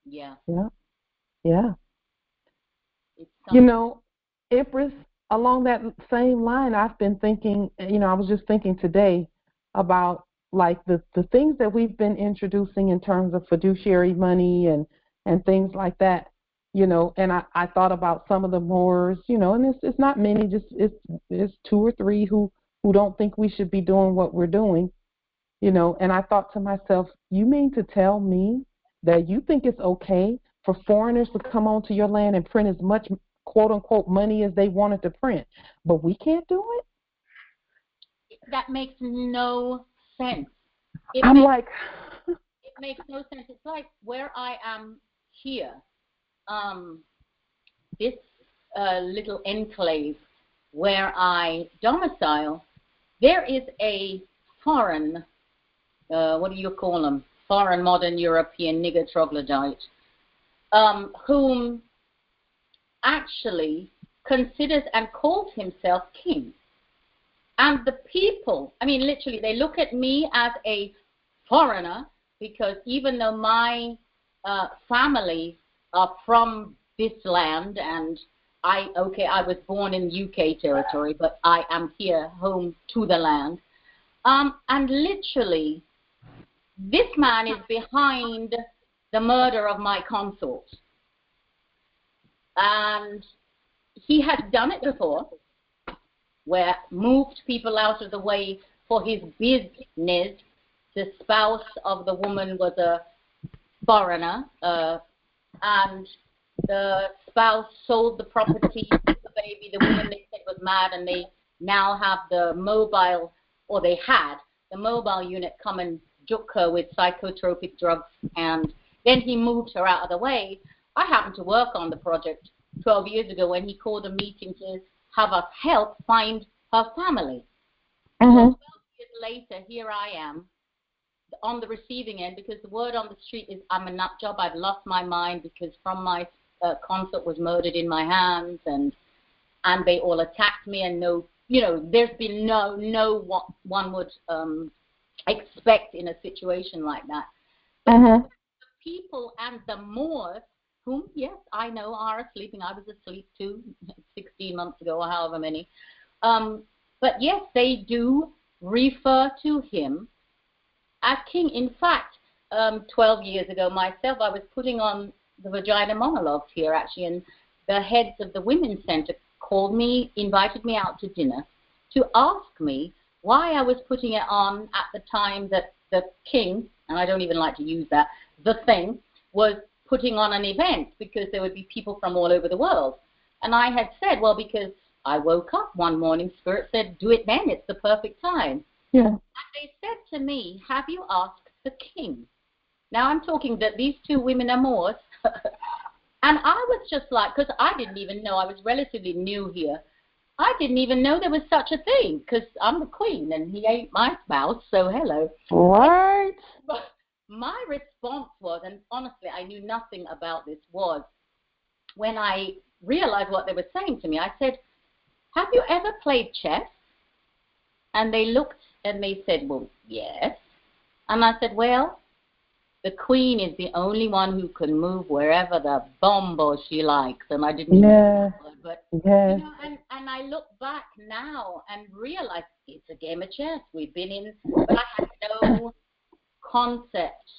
Yeah. Yeah. Yeah. You know, Empress, along that same line, I've been thinking, I was just thinking today about like the things that we've been introducing in terms of fiduciary money and things like that, and I thought about some of the Moors, and it's not many, just it's 2 or 3 who don't think we should be doing what we're doing, and I thought to myself, you mean to tell me that you think it's okay for foreigners to come onto your land and print as much quote unquote money as they wanted to print, but we can't do it? That makes no sense. It makes no sense. It's like where I am here, this little enclave where I domicile, there is a foreign, what do you call them? Foreign modern European nigger troglodyte, whom actually considers and calls himself king. And the people, I mean, literally, they look at me as a foreigner because even though my family are from this land and I was born in UK territory, but I am here home to the land. And literally, this man is behind the murder of my consort. And he has done it before, where moved people out of the way for his business. The spouse of the woman was a foreigner, and the spouse sold the property, the baby. The woman, they said, was mad, and they now have the mobile, or they had the mobile unit come and juke her with psychotropic drugs, and then he moved her out of the way. I happened to work on the project 12 years ago when he called a meeting to have us help find her family. So 12 years later, here I am on the receiving end because the word on the street is I'm a nut job. I've lost my mind because from my consort was murdered in my hands, and they all attacked me, and there's been no what one would expect in a situation like that. But the people and the Moors, whom, yes, I know are asleep, and I was asleep too 16 months ago or however many. But yes, they do refer to him as king. In fact, 12 years ago myself, I was putting on the vagina monologues here actually, and the heads of the Women's Center called me, invited me out to dinner to ask me why I was putting it on at the time that the king, and I don't even like to use that, the thing, was putting on an event because there would be people from all over the world. And I had said, well, because I woke up one morning, Spirit said, do it then, it's the perfect time. Yeah. And they said to me, have you asked the king? Now I'm talking that these 2 women are Moors. And I was just like, because I didn't even know, I was relatively new here. I didn't even know there was such a thing because I'm the queen and he ain't my spouse, so hello. Right. But my response was, and honestly I knew nothing about this, was when I realized what they were saying to me, I said, have you ever played chess? And they looked and they said, well, yes. And I said, well, the queen is the only one who can move wherever the bombo she likes. And I didn't know that word, but and I look back now and realize it's a game of chess we've been in, but I had no concept.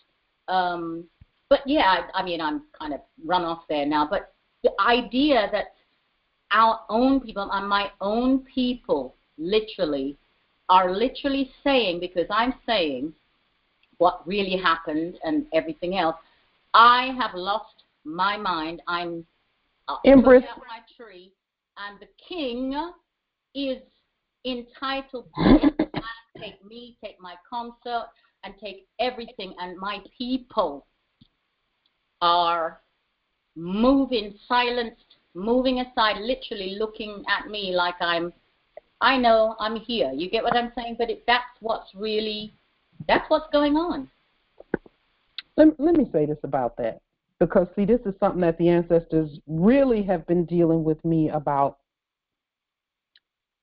But yeah, I mean, I'm kind of run off there now, but the idea that our own people and my own people literally are literally saying, because I'm saying what really happened and everything else, I have lost my mind. I'm putting out my tree, and the king is entitled to take me, take my consort, and take everything, and my people are moving, silenced, moving aside, literally looking at me like I know I'm here. You get what I'm saying? But that's what's going on. Let me say this about that. Because, see, this is something that the ancestors really have been dealing with me about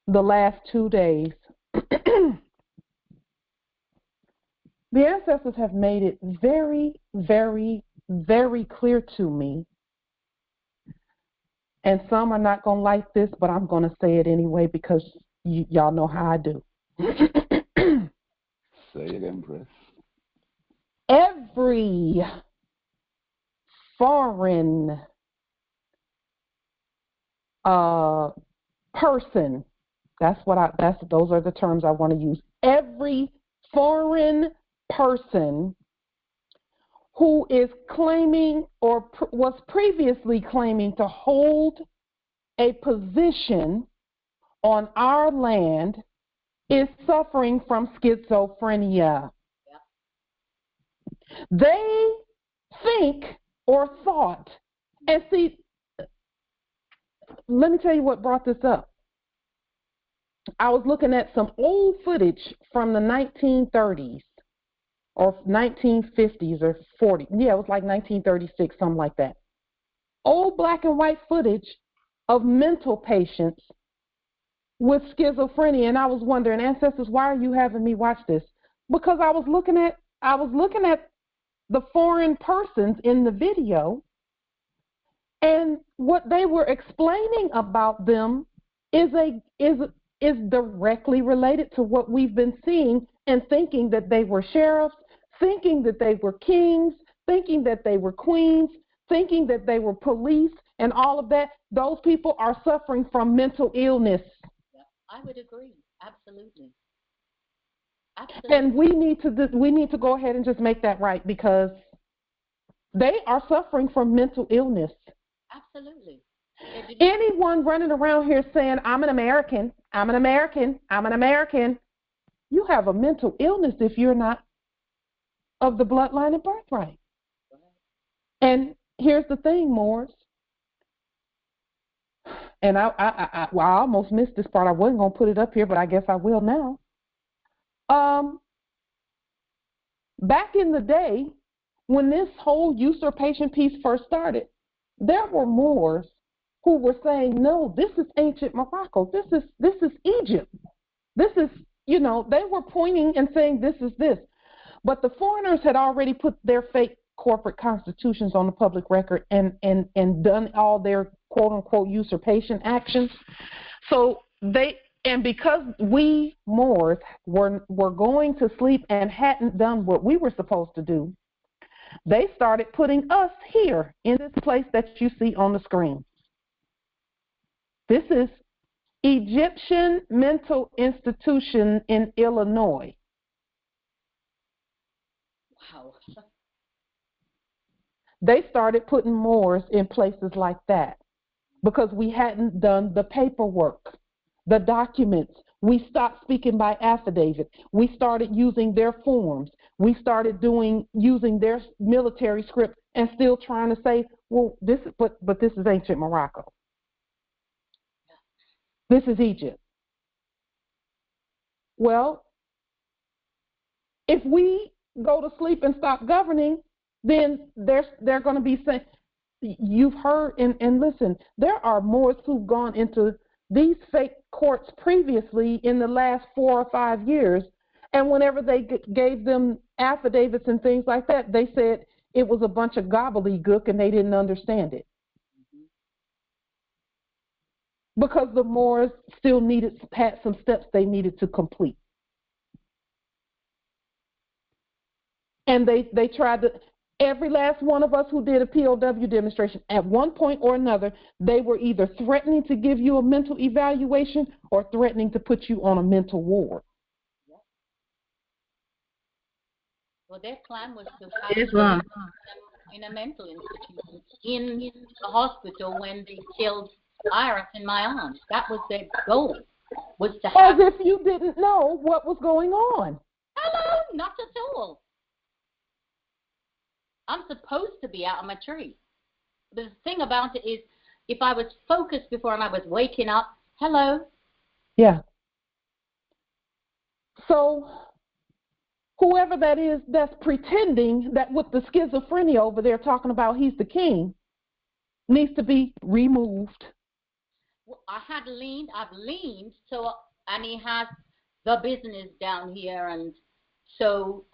the last 2 days. The ancestors have made it very, very, very clear to me, and some are not going to like this, but I'm going to say it anyway because y'all know how I do. Say it, Empress. Every foreign person, those are the terms I want to use. Every foreign person who is claiming or was previously claiming to hold a position on our land is suffering from schizophrenia. Yeah. They think or thought, and see, let me tell you what brought this up. I was looking at some old footage from the 1930s or 1950s or 40s. Yeah, it was like 1936, something like that. Old black and white footage of mental patients with schizophrenia, and I was wondering, ancestors, why are you having me watch this? Because I was looking at the foreign persons in the video, and what they were explaining about them is directly related to what we've been seeing, and thinking that they were sheriffs, thinking that they were kings, thinking that they were queens, thinking that they were police, and all of that. Those people are suffering from mental illness. Yeah, I would agree. Absolutely. Absolutely. And we need to go ahead and just make that right, because they are suffering from mental illness. Absolutely. Anyone running around here saying, I'm an American, I'm an American, I'm an American, you have a mental illness if you're not of the bloodline and birthright. And here's the thing, Moors, and I almost missed this part. I wasn't going to put it up here, but I guess I will now. Back in the day, when this whole usurpation piece first started, there were Moors who were saying, no, this is ancient Morocco. This is Egypt. This is, they were pointing and saying this is this. But the foreigners had already put their fake corporate constitutions on the public record and done all their quote unquote usurpation actions. So because we Moors were going to sleep and hadn't done what we were supposed to do, they started putting us here in this place that you see on the screen. This is Egyptian Mental Institution in Illinois. Wow. They started putting Moors in places like that because we hadn't done the paperwork, the documents. We stopped speaking by affidavit. We started using their forms. We started using their military script and still trying to say, well, this is ancient Morocco. This is Egypt. Well, if we go to sleep and stop governing, then they're going to be saying, you've heard, and listen, there are Moors who've gone into these fake courts previously in the last 4 or 5 years, and whenever they gave them affidavits and things like that, they said it was a bunch of gobbledygook and they didn't understand it. Because the Moors still had some steps they needed to complete. And they tried to, every last one of us who did a POW demonstration, at one point or another, they were either threatening to give you a mental evaluation or threatening to put you on a mental ward. Well, their plan was to have them in a mental institution, in a hospital when they killed Iris in my arms. That was their goal, was to have... As if you didn't know what was going on. Hello, not at all. I'm supposed to be out of my tree. But the thing about it is, if I was focused before and I was waking up, hello. Yeah. So whoever that is that's pretending that with the schizophrenia over there talking about he's the king needs to be removed. Well, I've leaned, so, and he has the business down here, and so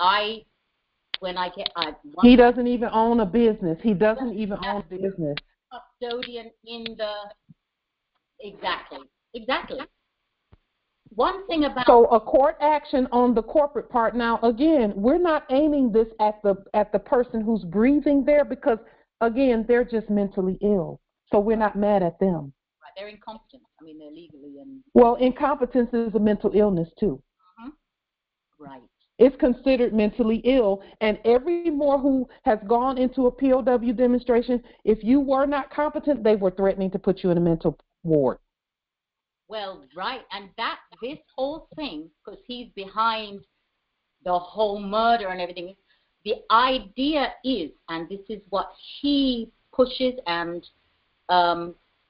he doesn't even own a business. He doesn't even own a business. Custodian in the, exactly. One thing about... So a court action on the corporate part. Now, again, we're not aiming this at the person who's breathing there because, again, they're just mentally ill. So we're not mad at them. Right, they're incompetent. I mean, they're legally and... Well, incompetence is a mental illness, too. Mm-hmm. Right. It's considered mentally ill, and every more who has gone into a POW demonstration, if you were not competent, they were threatening to put you in a mental ward. Well, right, and this whole thing, because he's behind the whole murder and everything, the idea is, and this is what he pushes and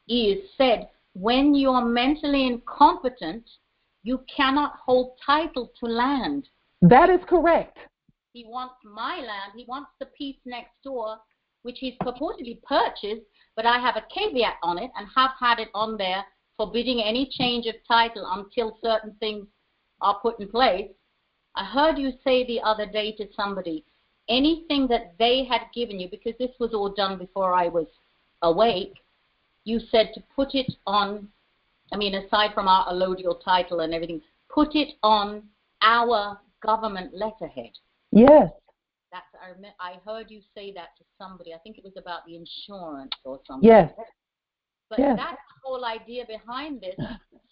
is said, when you're mentally incompetent, you cannot hold title to land. That is correct. He wants my land. He wants the piece next door, which he's purportedly purchased, but I have a caveat on it and have had it on there forbidding any change of title until certain things are put in place. I heard you say the other day to somebody, anything that they had given you, because this was all done before I was awake, you said to put it on, I mean, aside from our allodial title and everything, put it on our government letterhead. Yes. I heard you say that to somebody. I think it was about the insurance or something. Yes. But that's the whole idea behind this.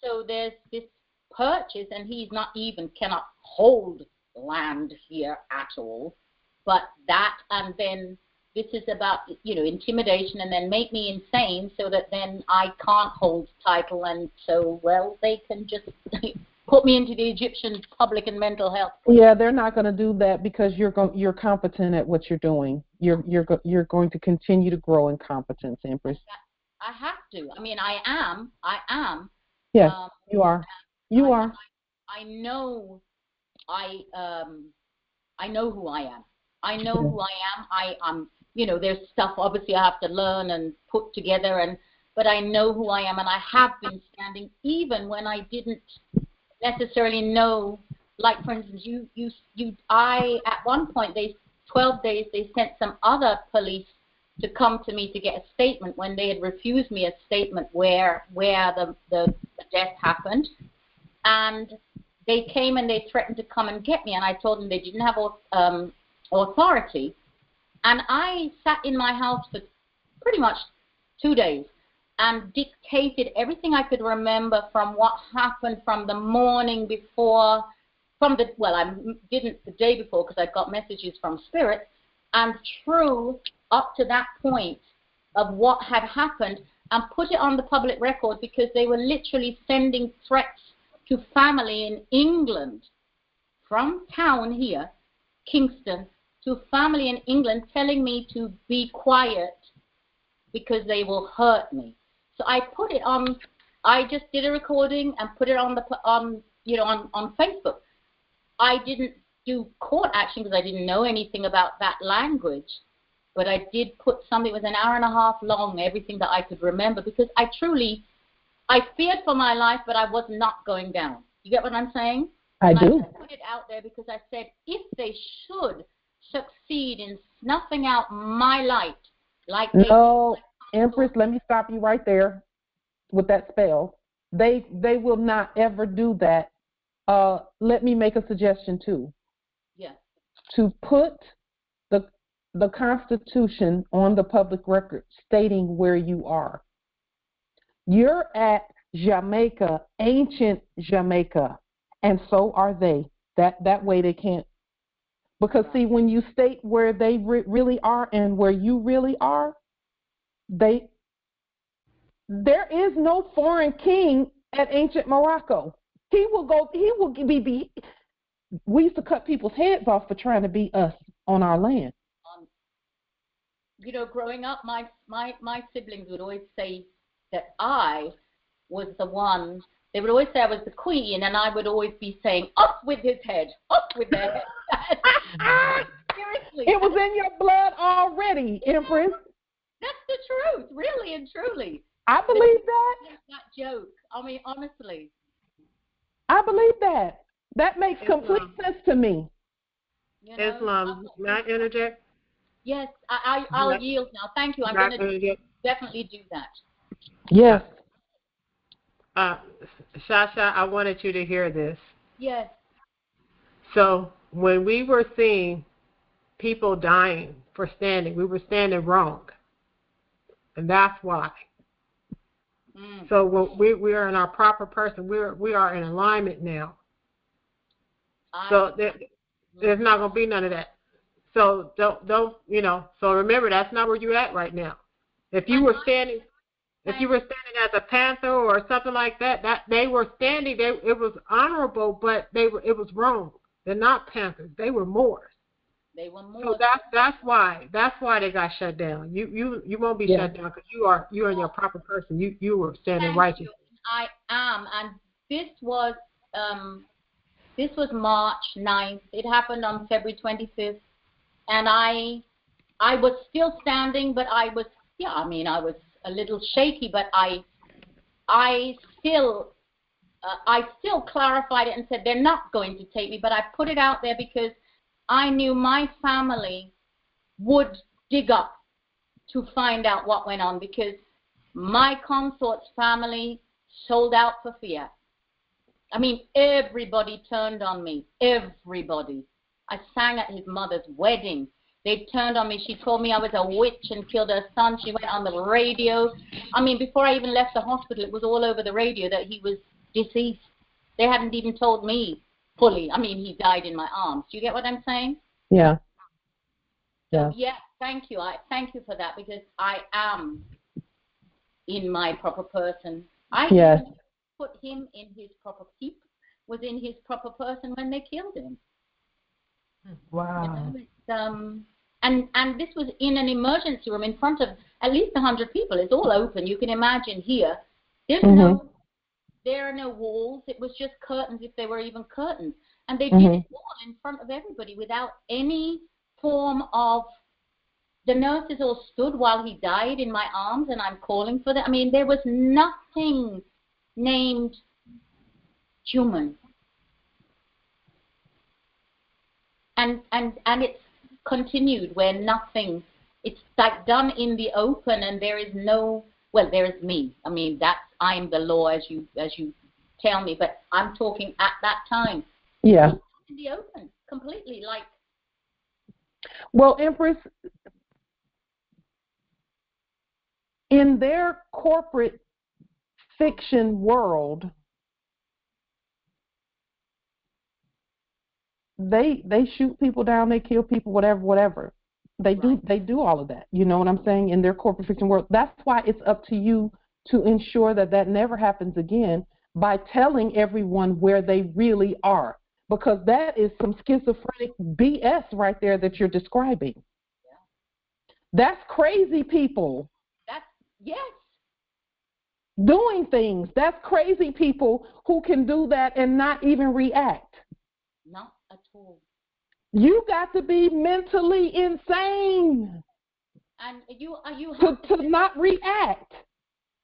So there's this purchase, and he's not even, cannot hold land here at all. But that, and then this is about, intimidation, and then make me insane so that then I can't hold title, and so, well, they can just put me into the Egyptian public and mental health. Yeah, they're not going to do that because you're competent at what you're doing. You're going to continue to grow in competence, Empress. I have to. I mean, I am. Yes, you are. You are. I know. I know who I am. I know who I am. There's stuff obviously I have to learn and put together, but I know who I am, and I have been standing even when I didn't necessarily know. Like, for instance, at one point, 12 days, they sent some other police to come to me to get a statement when they had refused me a statement where the death happened. And they came and they threatened to come and get me, and I told them they didn't have authority. And I sat in my house for pretty much 2 days and dictated everything I could remember from what happened from the morning before, I didn't the day before because I got messages from Spirit, and through up to that point of what had happened, and put it on the public record because they were literally sending threats to family in England, from town here, Kingston, to family in England, telling me to be quiet because they will hurt me. So I put it on. I just did a recording and put it on on Facebook. I didn't do court action because I didn't know anything about that language, but I did put something. It was an hour and a half long, everything that I could remember, because I feared for my life, but I was not going down. You get what I'm saying? I do. I put it out there because I said, if they should succeed in snuffing out my light, like no, Empress, let me stop you right there with that spell. They will not ever do that. Let me make a suggestion too. Yeah. To put the Constitution on the public record stating where you are. You're at Jamaica, ancient Jamaica, and so are they. That way they can't. Because, see, when you state where they really are and where you really are, there is no foreign king at ancient Morocco. We used to cut people's heads off for trying to be us on our land. You know, growing up, my siblings would always say that I was the one. They would always say I was the queen, and I would always be saying, "Up with his head, up with their head." Seriously. It was in your blood already, Empress. That's the truth, really and truly. I believe that. That joke. I mean, honestly. I believe that. That makes complete sense to me. You know, Islam, may I interject? Yes, I'll yield now. Thank you. I'm going to definitely do that. Yes. Shasha, I wanted you to hear this. Yes. So when we were seeing people dying for standing, we were standing wrong. And that's why. So when we are in our proper person, we are in alignment now. So there's not going to be none of that. So don't so remember, that's not where you're at right now. If you were standing as a panther or something like that, they were standing, it was honorable, but it was wrong. They're not panthers. They were Moors. They were Moors. So that's why they got shut down. You won't be shut down because you're in your proper person. You were standing righteous. I am, and this was March 9th. It happened on February 25th, and I was still standing, but I was a little shaky, but I still clarified it and said they're not going to take me, but I put it out there because I knew my family would dig up to find out what went on, because my consort's family sold out for fear. I mean, everybody turned on me. Everybody. I sang at his mother's wedding. They turned on me. She told me I was a witch and killed her son. She went on the radio. I mean, before I even left the hospital, it was all over the radio that he was deceased. They hadn't even told me fully. I mean, he died in my arms. Do you get what I'm saying? Yeah. So, yeah, thank you. I thank you for that, because I am in my proper person. I put him in his proper keep, was in his proper person when they killed him. Wow. You know, and this was in an emergency room in front of at least 100 people. It's all open. You can imagine here. There are no walls. It was just curtains, if there were even curtains. And they did it all in front of everybody without any form of... The nurses all stood while he died in my arms, and I'm calling for them. I mean, there was nothing named human. And it's continued where nothing... It's like done in the open, and there is no... Well, there is me. I mean, I'm the law, as you tell me, but I'm talking at that time. Yeah. In the open, completely, like. Well, Empress, in their corporate fiction world, they shoot people down, they kill people, whatever. They do all of that. You know what I'm saying? In their corporate fiction world. That's why it's up to you to ensure that never happens again by telling everyone where they really are. Because that is some schizophrenic BS right there that you're describing. Yeah. That's crazy people. Yes. Doing things. That's crazy people who can do that and not even react. Not at all. You got to be mentally insane. And you have to not react.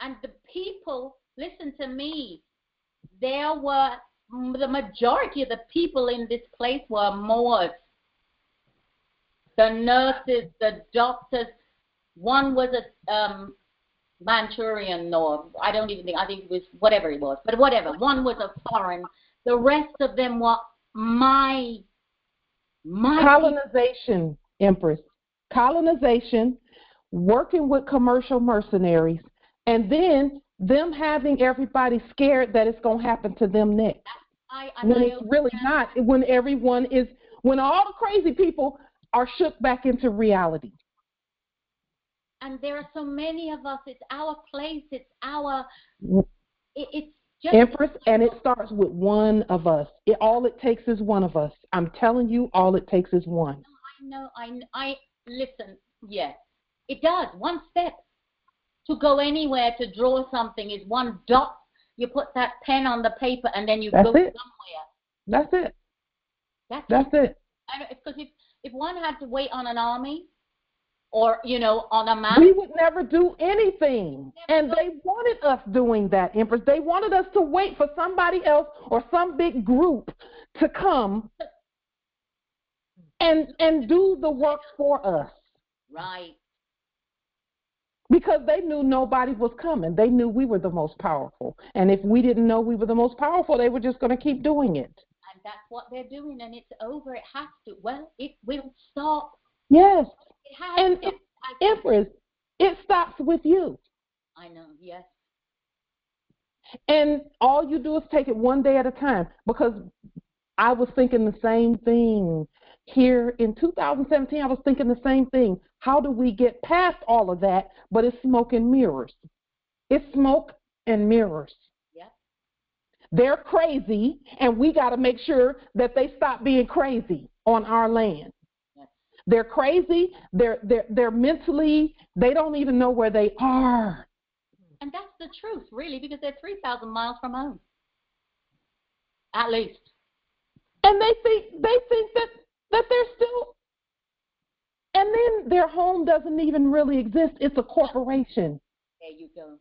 And the people, listen to me, the majority of the people in this place were Moors. The nurses, the doctors, one was a Manchurian, or I think it was whatever it was, but whatever. One was a foreign. The rest of them were my colonization, Empress. Colonization, working with commercial mercenaries, and then them having everybody scared that it's going to happen to them next. When it's really not. When everyone is when all the crazy people are shook back into reality. And there are so many of us. It's our place. It's our. It's just. Empress, and it starts with one of us. All it takes is one of us. I'm telling you, all it takes is one. I listen. Yes, it does. One step to go anywhere, to draw something, is one dot. You put that pen on the paper, and then you go somewhere. That's it. That's it. Because if one had to wait on an army, or on a map, we would never do anything. And they wanted us doing that, Empress. They wanted us to wait for somebody else or some big group to come and do the work for us. Right. Because they knew nobody was coming. They knew we were the most powerful. And if we didn't know we were the most powerful, they were just going to keep doing it. And that's what they're doing, and it's over. It has to. Well, it will stop. Yes. It has to. Empress, it stops with you. I know, yes. And all you do is take it one day at a time, because I was thinking the same thing. Here in 2017, I was thinking the same thing. How do we get past all of that? But it's smoke and mirrors. It's smoke and mirrors. Yep. They're crazy, and we got to make sure that they stop being crazy on our land. Yep. They're crazy. They're mentally, they don't even know where they are. And that's the truth, really, because they're 3,000 miles from home, at least. And they think that they're still, and then their home doesn't even really exist. It's a corporation. There you go.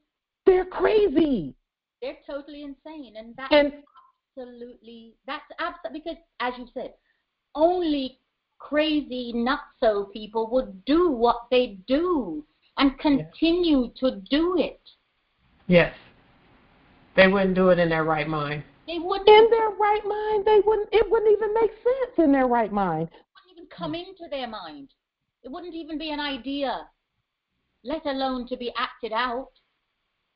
They're crazy. They're totally insane, and that's absolutely, because, as you said, only crazy nutso people would do what they do and continue to do it. Yes. They wouldn't do it in their right mind. They wouldn't. In their right mind, it wouldn't even make sense in their right mind. It wouldn't even come into their mind. It wouldn't even be an idea, let alone to be acted out.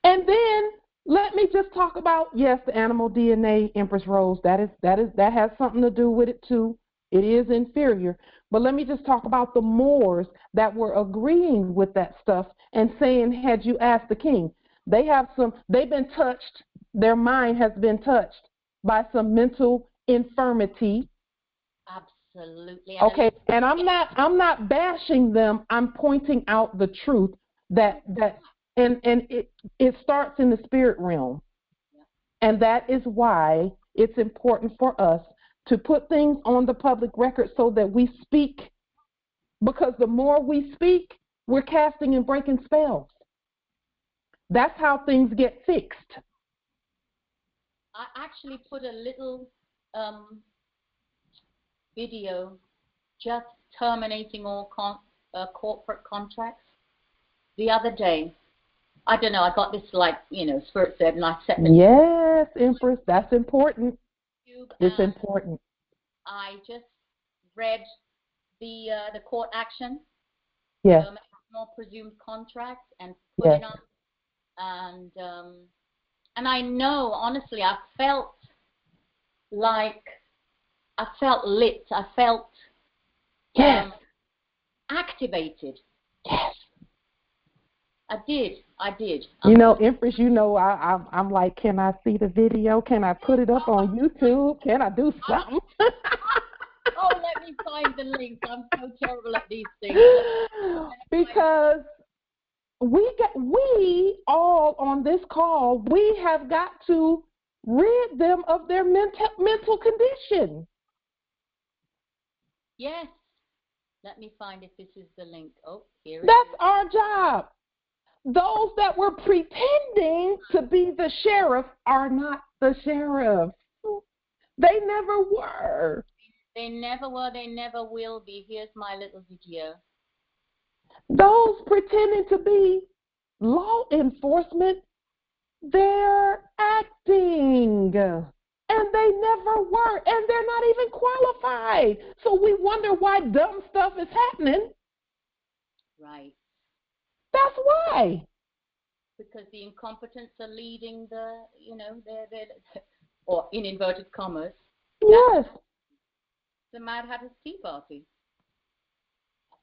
And then let me just talk about, yes, the animal DNA, Empress Rose. That has something to do with it too. It is inferior. But let me just talk about the Moors that were agreeing with that stuff and saying, had you asked the king, they've been touched. Their mind has been touched by some mental infirmity. Absolutely. Okay, and I'm not bashing them. I'm pointing out the truth that it starts in the spirit realm. Yeah. And that is why it's important for us to put things on the public record so that we speak, because the more we speak, we're casting and breaking spells. That's how things get fixed. I actually put a little video just terminating all corporate contracts the other day. I don't know, I got this, Spirit said, and I set the... Yes, Empress, that's important. It's important. I just read the court action. Yes. More presumed contracts and put it on. And I know, honestly, I felt lit. I felt activated. Yes. I did. Empress, I'm like, can I see the video? Can I put it up on YouTube? Can I do something? Oh, let me find the link. I'm so terrible at these things. Because we all on this call, we have got to rid them of their mental condition. Yes. Let me find if this is the link. Oh, here it is. That's our job. Those that were pretending to be the sheriff are not the sheriff. They never were. They never were. They never will be. Here's my little video. Those pretending to be law enforcement, they're acting. And they never were. And they're not even qualified. So we wonder why dumb stuff is happening. Right. That's why. Because the incompetents are leading the, or in inverted commas. Yes. The Mad Hatter's Tea Party.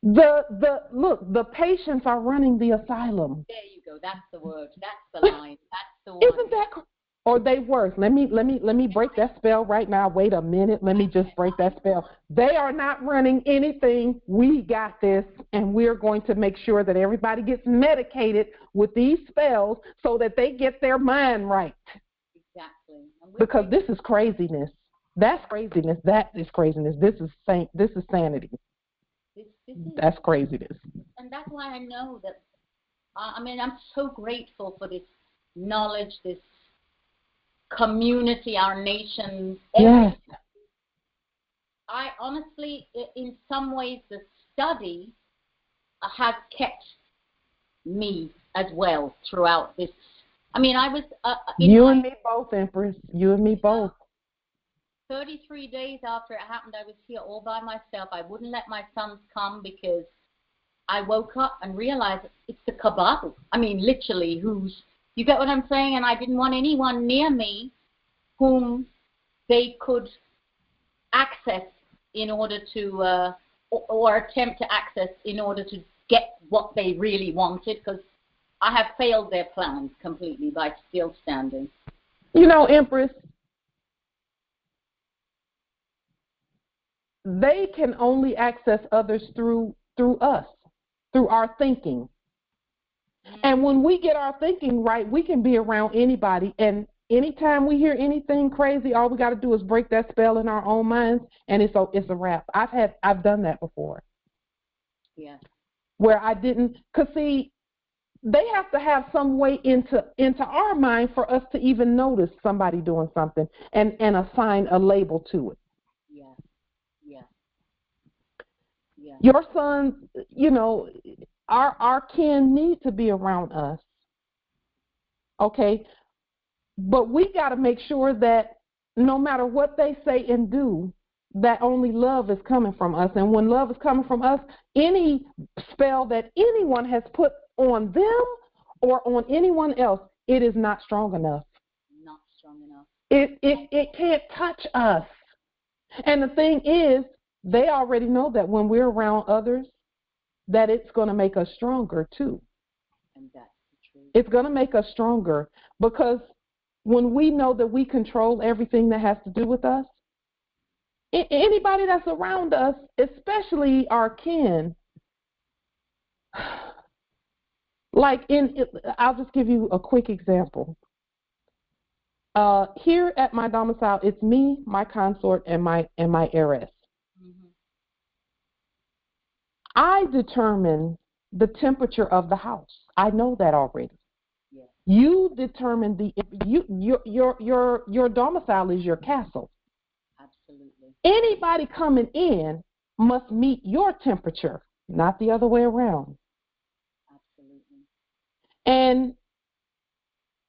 The patients are running the asylum. There you go. That's the word. That's the line. That's the one. Isn't that? Or they worse. Let me break that spell right now. Wait a minute. Let me just break that spell. They are not running anything. We got this, and we're going to make sure that everybody gets medicated with these spells so that they get their mind right. Exactly. Because this is craziness. That's craziness. That is craziness. This is sanity. That's craziness. And that's why I know that. I mean, I'm so grateful for this knowledge, this community, our nation. Yes. I honestly, in some ways, the study has kept me as well throughout this. I mean, I was... you and me both, Empress. You and me both. 33 days after it happened, I was here all by myself. I wouldn't let my sons come because I woke up and realized it's the cabal. I mean, literally, you get what I'm saying? And I didn't want anyone near me whom they could access in order to, or attempt to access in order to get what they really wanted, because I have failed their plans completely by still standing. You know, Empress, they can only access others through us, through our thinking. And when we get our thinking right, we can be around anybody. And anytime we hear anything crazy, all we got to do is break that spell in our own minds, and it's a wrap. I've done that before. Yeah. Where I didn't, because see, they have to have some way into our mind for us to even notice somebody doing something and assign a label to it. Yeah. Yeah. Yeah. Your sons, you know, our kin need to be around us. Okay? But we got to make sure that no matter what they say and do, that only love is coming from us. And when love is coming from us, any spell that anyone has put on them or on anyone else, it is not strong enough. Not strong enough. It can't touch us. And the thing is, they already know that when we're around others, that it's going to make us stronger too. And that's the truth. It's going to make us stronger because when we know that we control everything that has to do with us, anybody that's around us, especially our kin, I'll just give you a quick example. Here at my domicile, it's me, my consort, and my heiress. Mm-hmm. I determine the temperature of the house. I know that already. Yeah. You determine your domicile is your castle. Absolutely. Anybody coming in must meet your temperature, not the other way around. Absolutely. And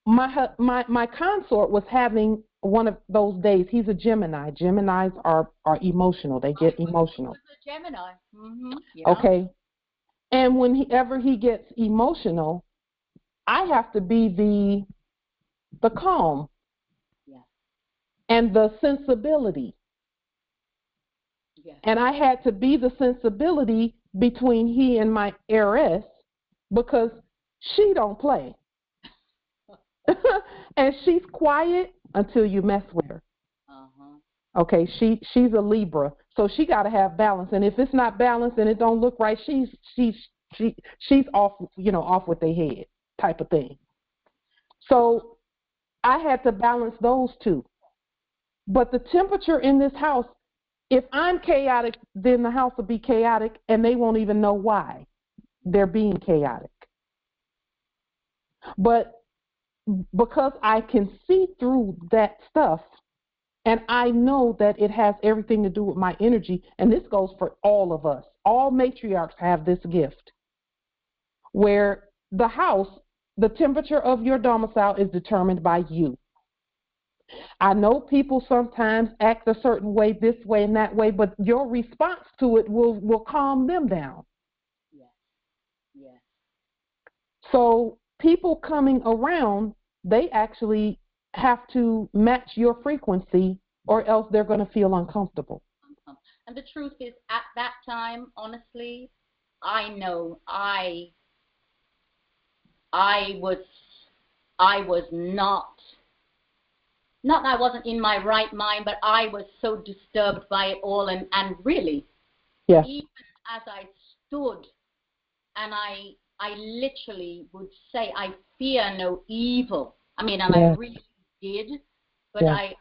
my consort was having one of those days. He's a Gemini. Geminis are emotional. They get emotional. He's a Gemini. Mm-hmm. Yeah. Okay. And whenever he gets emotional, I have to be the calm. Yeah. And the sensibility. Yeah. And I had to be the sensibility between he and my heiress because she don't play. And she's quiet until you mess with her. Uh-huh. Okay, she's a Libra, so she got to have balance. And if it's not balanced and it don't look right, she's off, off with their head type of thing. So I had to balance those two. But the temperature in this house, if I'm chaotic, then the house will be chaotic, and they won't even know why they're being chaotic. But because I can see through that stuff, and I know that it has everything to do with my energy, and this goes for all of us. All matriarchs have this gift, where the house, the temperature of your domicile is determined by you. I know people sometimes act a certain way, this way and that way, but your response to it will calm them down. Yeah. Yeah. So people coming around, they actually have to match your frequency, or else they're going to feel uncomfortable. And the truth is, at that time, honestly, I know I was not that I wasn't in my right mind, but I was so disturbed by it all, and really, yeah. Even as I stood, and I literally would say, I fear no evil. I mean, and I really did, but I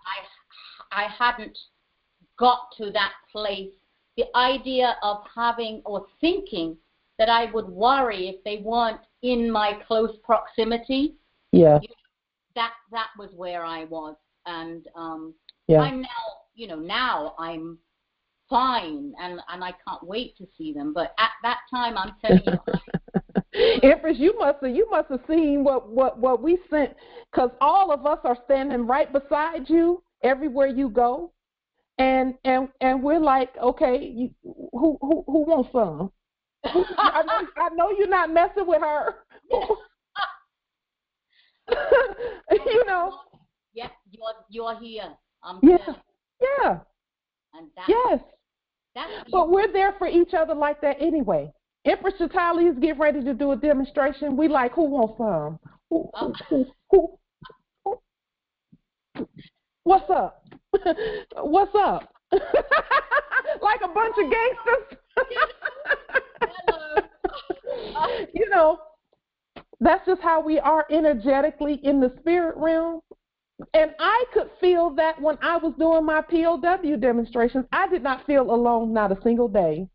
hadn't got to that place. The idea of having or thinking that I would worry if they weren't in my close proximity. Yeah. That was where I was, and I'm now, now I'm fine, and I can't wait to see them. But at that time, I'm telling you, Empress, you must have seen what we sent, because all of us are standing right beside you everywhere you go, and we're like, okay, who wants some? I know you're not messing with her. Yes, you're here. Yeah. And but we're there for each other like that anyway. Empress Shatali is getting ready to do a demonstration. We like, who wants some? Who? What's up? What's up? Like a bunch of gangsters. Hello. That's just how we are energetically in the spirit realm. And I could feel that when I was doing my POW demonstrations. I did not feel alone, not a single day.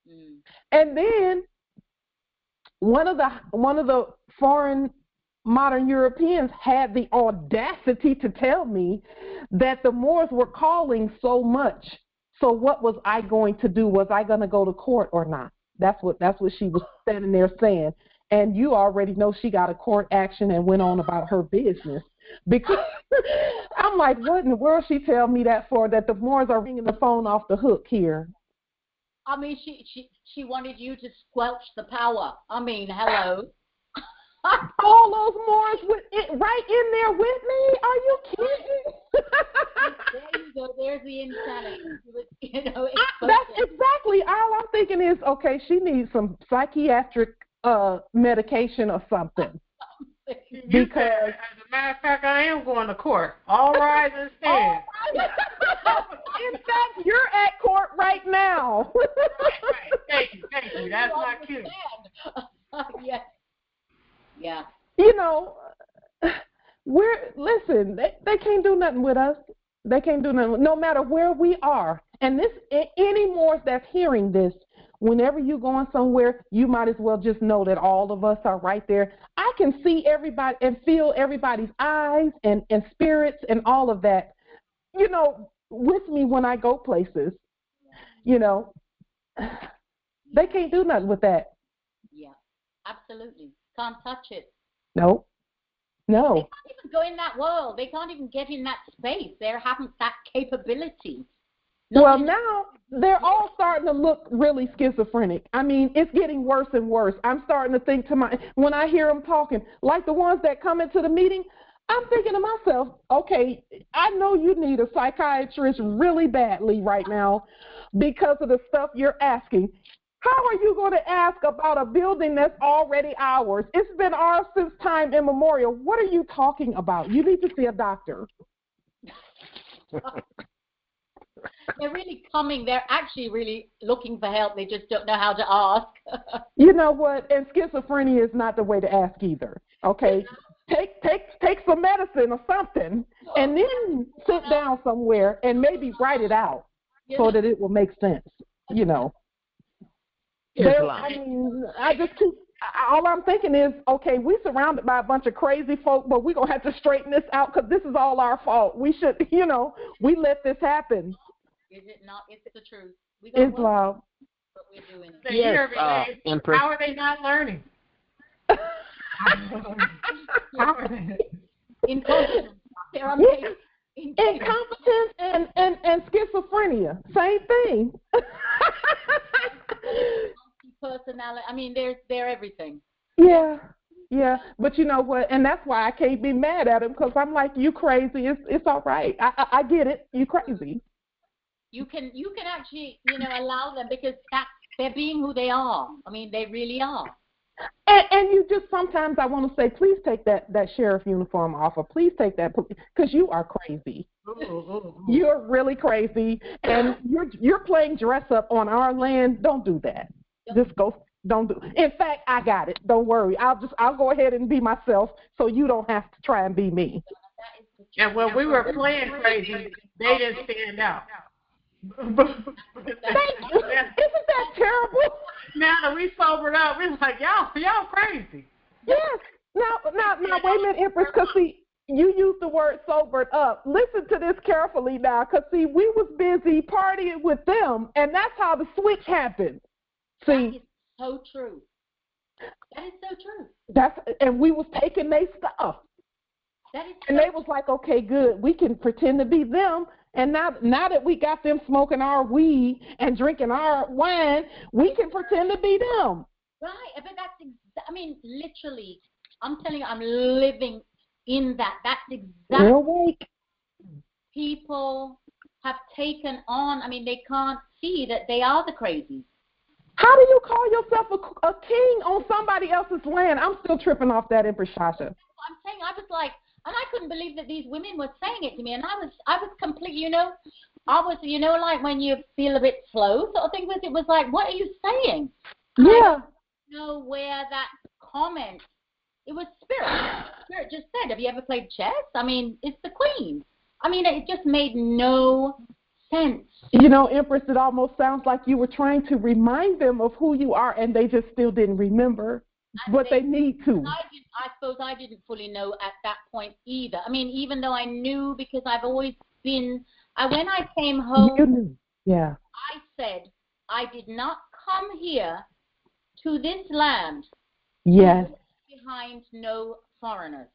Mm-hmm. And then one of the foreign modern Europeans had the audacity to tell me that the Moors were calling so much. So what was I going to do? Was I going to go to court or not? That's what she was standing there saying. And you already know she got a court action and went on about her business. Because I'm like, what in the world she tell me that for? That the Moors are ringing the phone off the hook here. I mean, she wanted you to squelch the power. I mean, hello. All those Moors right in there with me? Are you kidding? There you go. There's the insanity. That's exactly all I'm thinking is, okay, she needs some psychiatric medication or something. Because as a matter of fact, I am going to court. All rise and stand. In fact, you're at court right now. Right. Thank you. That's not cute. Yes. Yeah. Listen, they can't do nothing with us. They can't do nothing, no matter where we are. And any Moors that's hearing this, whenever you're going somewhere, you might as well just know that all of us are right there. I can see everybody and feel everybody's eyes and spirits and all of that, with me when I go places. They can't do nothing with that. Yeah, absolutely. Can't touch it. No. They can't even go in that world. They can't even get in that space. They haven't that capability. Well, now they're all starting to look really schizophrenic. I mean, it's getting worse and worse. I'm starting to think when I hear them talking, like the ones that come into the meeting, I'm thinking to myself, okay, I know you need a psychiatrist really badly right now because of the stuff you're asking. How are you going to ask about a building that's already ours? It's been ours since time immemorial. What are you talking about? You need to see a doctor. They're really coming. They're actually really looking for help. They just don't know how to ask. You know what? And schizophrenia is not the way to ask either. Okay, take some medicine or something, and then sit down somewhere and maybe write it out so that it will make sense. All I'm thinking is, okay, we're surrounded by a bunch of crazy folk, but we're going to have to straighten this out because this is all our fault. We should, we let this happen. Is it not? It's the truth. Islam. But we're doing it. They hear every day. Empress. How are they not learning? How are they? Incompetence. Incompetence and schizophrenia. Same thing. Personality. I mean, they're everything. Yeah. But you know what? And that's why I can't be mad at him because I'm like, you crazy. It's all right. I get it. You crazy. You can actually, allow them because they're being who they are. I mean, they really are. And you just sometimes I want to say, please take that sheriff uniform off, or please take that, because you are crazy. You're really crazy, and you're playing dress up on our land. Don't do that. Just go. Don't do. In fact, I got it. Don't worry. I'll go ahead and be myself, so you don't have to try and be me. And when we were playing crazy, they didn't stand out. Isn't that terrible? Now that we sobered up, we're like, y'all crazy. Yes. Now, wait a minute, Empress, because see, you used the word sobered up. Listen to this carefully now, because see, we was busy partying with them, and that's how the switch happened. See, that is so true. That is so true. And we was taking their stuff. That is and they was like, okay, good, we can pretend to be them. And now that we got them smoking our weed and drinking our wine, we can pretend to be them. Right, but I mean, literally, I'm telling you, I'm living in that. That's exactly. Real awake. People have taken on. I mean, they can't see that they are the crazies. How do you call yourself a king on somebody else's land? I'm still tripping off that, Empress Shasha. I'm saying, I was like, and I couldn't believe that these women were saying it to me, and I was completely, I was, like when you feel a bit slow sort of thing. It was like, what are you saying? And yeah. I don't know where that comment. It was Spirit. Spirit just said, "Have you ever played chess?" I mean, it's the queen. I mean, it just made no sense. Empress, it almost sounds like you were trying to remind them of who you are, and they just still didn't remember. But they need to. I suppose I didn't fully know at that point either. I mean, even though I knew, because I've always been, when I came home, you knew. Yeah. I said, I did not come here to this land. Yes. Behind no foreigners.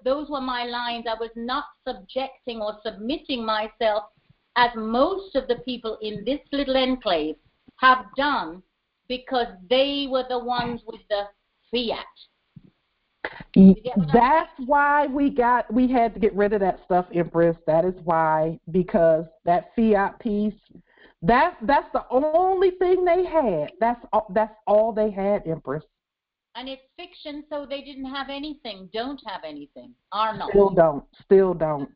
Those were my lines. I was not subjecting or submitting myself as most of the people in this little enclave have done, because they were the ones with the fiat. That's why we had to get rid of that stuff, Empress. That is why, because that fiat piece, that's the only thing they had. That's all they had, Empress. And it's fiction, so they didn't have anything, don't have anything, are not. Still don't.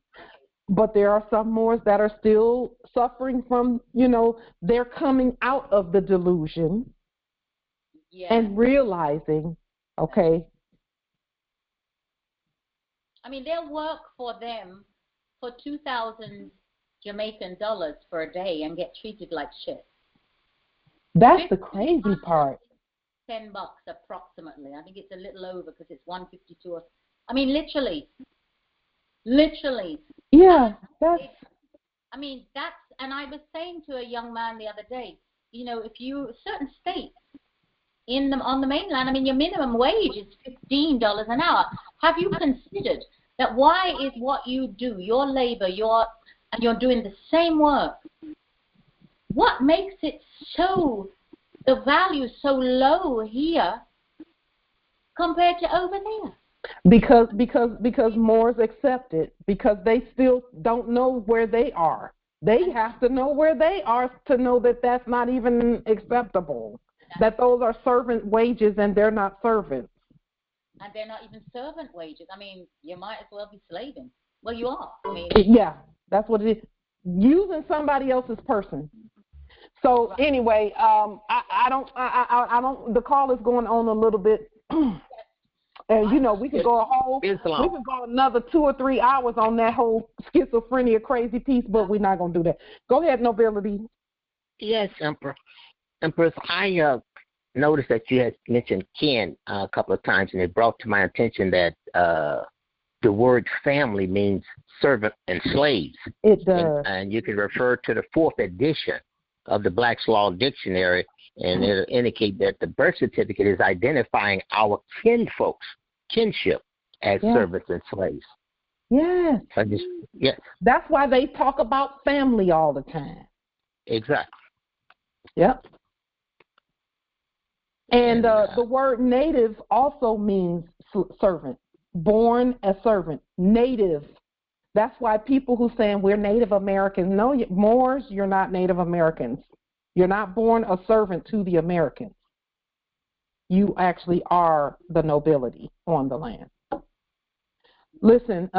But there are some Moors that are still suffering from, they're coming out of the delusion. Yeah. And realizing, okay. I mean, they'll work for them for 2,000 Jamaican dollars for a day and get treated like shit. That's the crazy part. $10 approximately. I think it's a little over because it's 152. I mean, literally. Yeah, and I was saying to a young man the other day, if you certain states on the mainland, I mean, your minimum wage is $15 an hour. Have you considered that why is what you do, your labor, and you're doing the same work, what makes it so, the value so low here compared to over there? Because Moors accept it, because they still don't know where they are. They have to know where they are to know that that's not even acceptable. That those are servant wages and they're not servants. And they're not even servant wages. I mean, you might as well be slaving. Well, you are. I mean, yeah, that's what it is. Using somebody else's person. So anyway, I don't. The call is going on a little bit, and we could go another 2 or 3 hours on that whole schizophrenia crazy piece, but we're not gonna do that. Go ahead, Nobility. Yes, Empress, I noticed that you had mentioned kin a couple of times, and it brought to my attention that the word family means servant and slaves. It does. And you can refer to the 4th edition of the Black's Law Dictionary, and it'll indicate that the birth certificate is identifying our kinship as servants and slaves. Yes. Yes. That's why they talk about family all the time. Exactly. Yep. And the word native also means servant. Born a servant. Native. That's why people who saying we're Native Americans, no, Moors, you're not Native Americans. You're not born a servant to the Americans. You actually are the nobility on the land. Listen,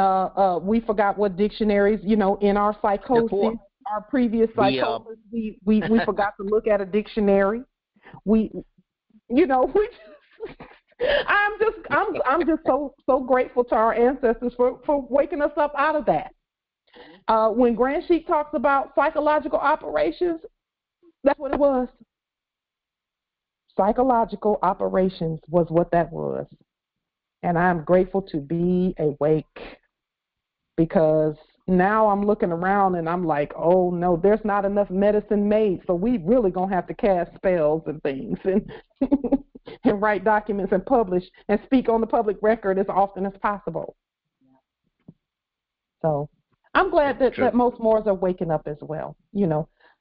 we forgot what dictionaries, in our psychosis, our previous psychosis, we forgot to look at a dictionary. I'm just so grateful to our ancestors for waking us up out of that. When Grand Sheik talks about psychological operations, that's what it was. Psychological operations was what that was. And I'm grateful to be awake, because now I'm looking around and I'm like, oh no, there's not enough medicine made, so we really gonna have to cast spells and things and and write documents and publish and speak on the public record as often as possible. So I'm glad that most Moors are waking up as well.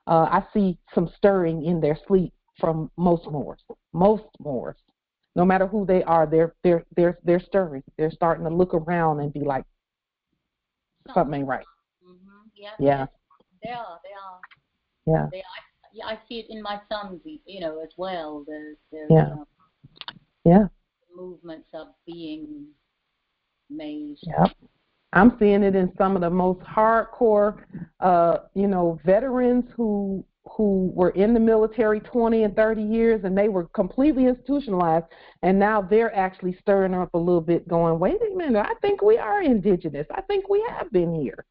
I see some stirring in their sleep from most Moors. Most Moors, no matter who they are, they're stirring. They're starting to look around and be like, something ain't right. Mm-hmm. Yeah. Yeah. They are. Yeah. I see it in my sons, as well. Movements are being made. Yep. I'm seeing it in some of the most hardcore, veterans who were in the military 20 and 30 years, and they were completely institutionalized, and now they're actually stirring up a little bit, going, wait a minute, I think we are indigenous. I think we have been here,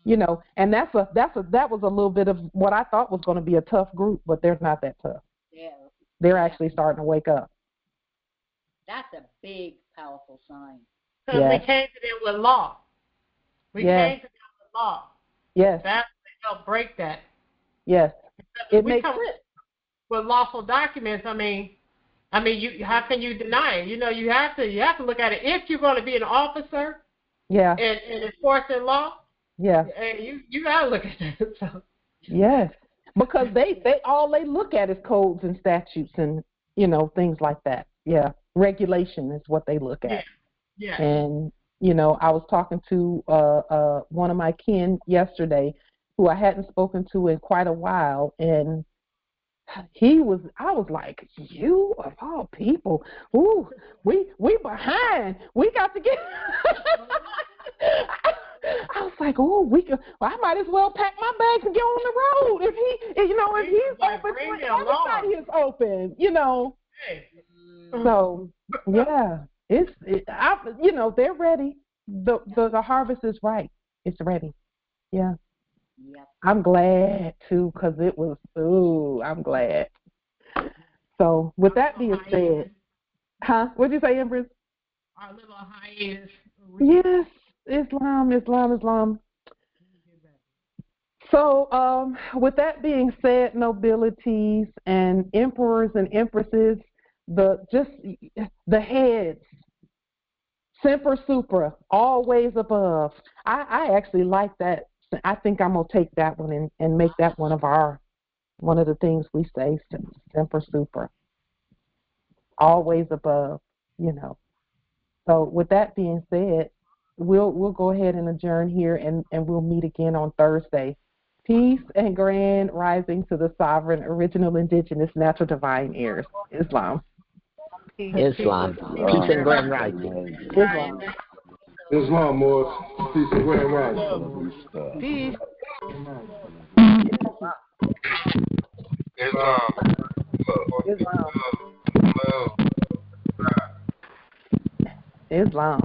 and that was a little bit of what I thought was going to be a tough group, but they're not that tough. Yeah. They're actually starting to wake up. That's a big, powerful sign. Because we came to them with law. We came to them with law. Yes. That helped break that. Yes. It makes sense. With lawful documents, I mean, how can you deny it? You have to look at it. If you're going to be an officer, and enforcing law, you got to look at that. So. Yes, because they all they look at is codes and statutes and things like that. Yeah, regulation is what they look at. Yeah. And I was talking to one of my kin yesterday, who I hadn't spoken to in quite a while, and I was like, you of all people, ooh, we behind. We got to get. I was like, oh, I might as well pack my bags and get on the road. If he's open, everybody is open. So yeah, they're ready. The harvest is right. It's ready. Yeah. Yep. I'm glad too, because it was. Ooh, I'm glad. So with that being said, what'd you say, Empress? Our little hiatus. Yes, Islam. So with that being said, nobilities and emperors and empresses, the heads, semper supra, always above. I actually like that. I think I'm gonna take that one and make that one of the things we say, semper supra, always above. So with that being said, we'll go ahead and adjourn here, and we'll meet again on Thursday. Peace and grand rising to the sovereign, original, indigenous, natural, divine heirs. Islam. Islam. Peace and grand rising. Islam, Moors. Peace and grand rising. Peace. Islam.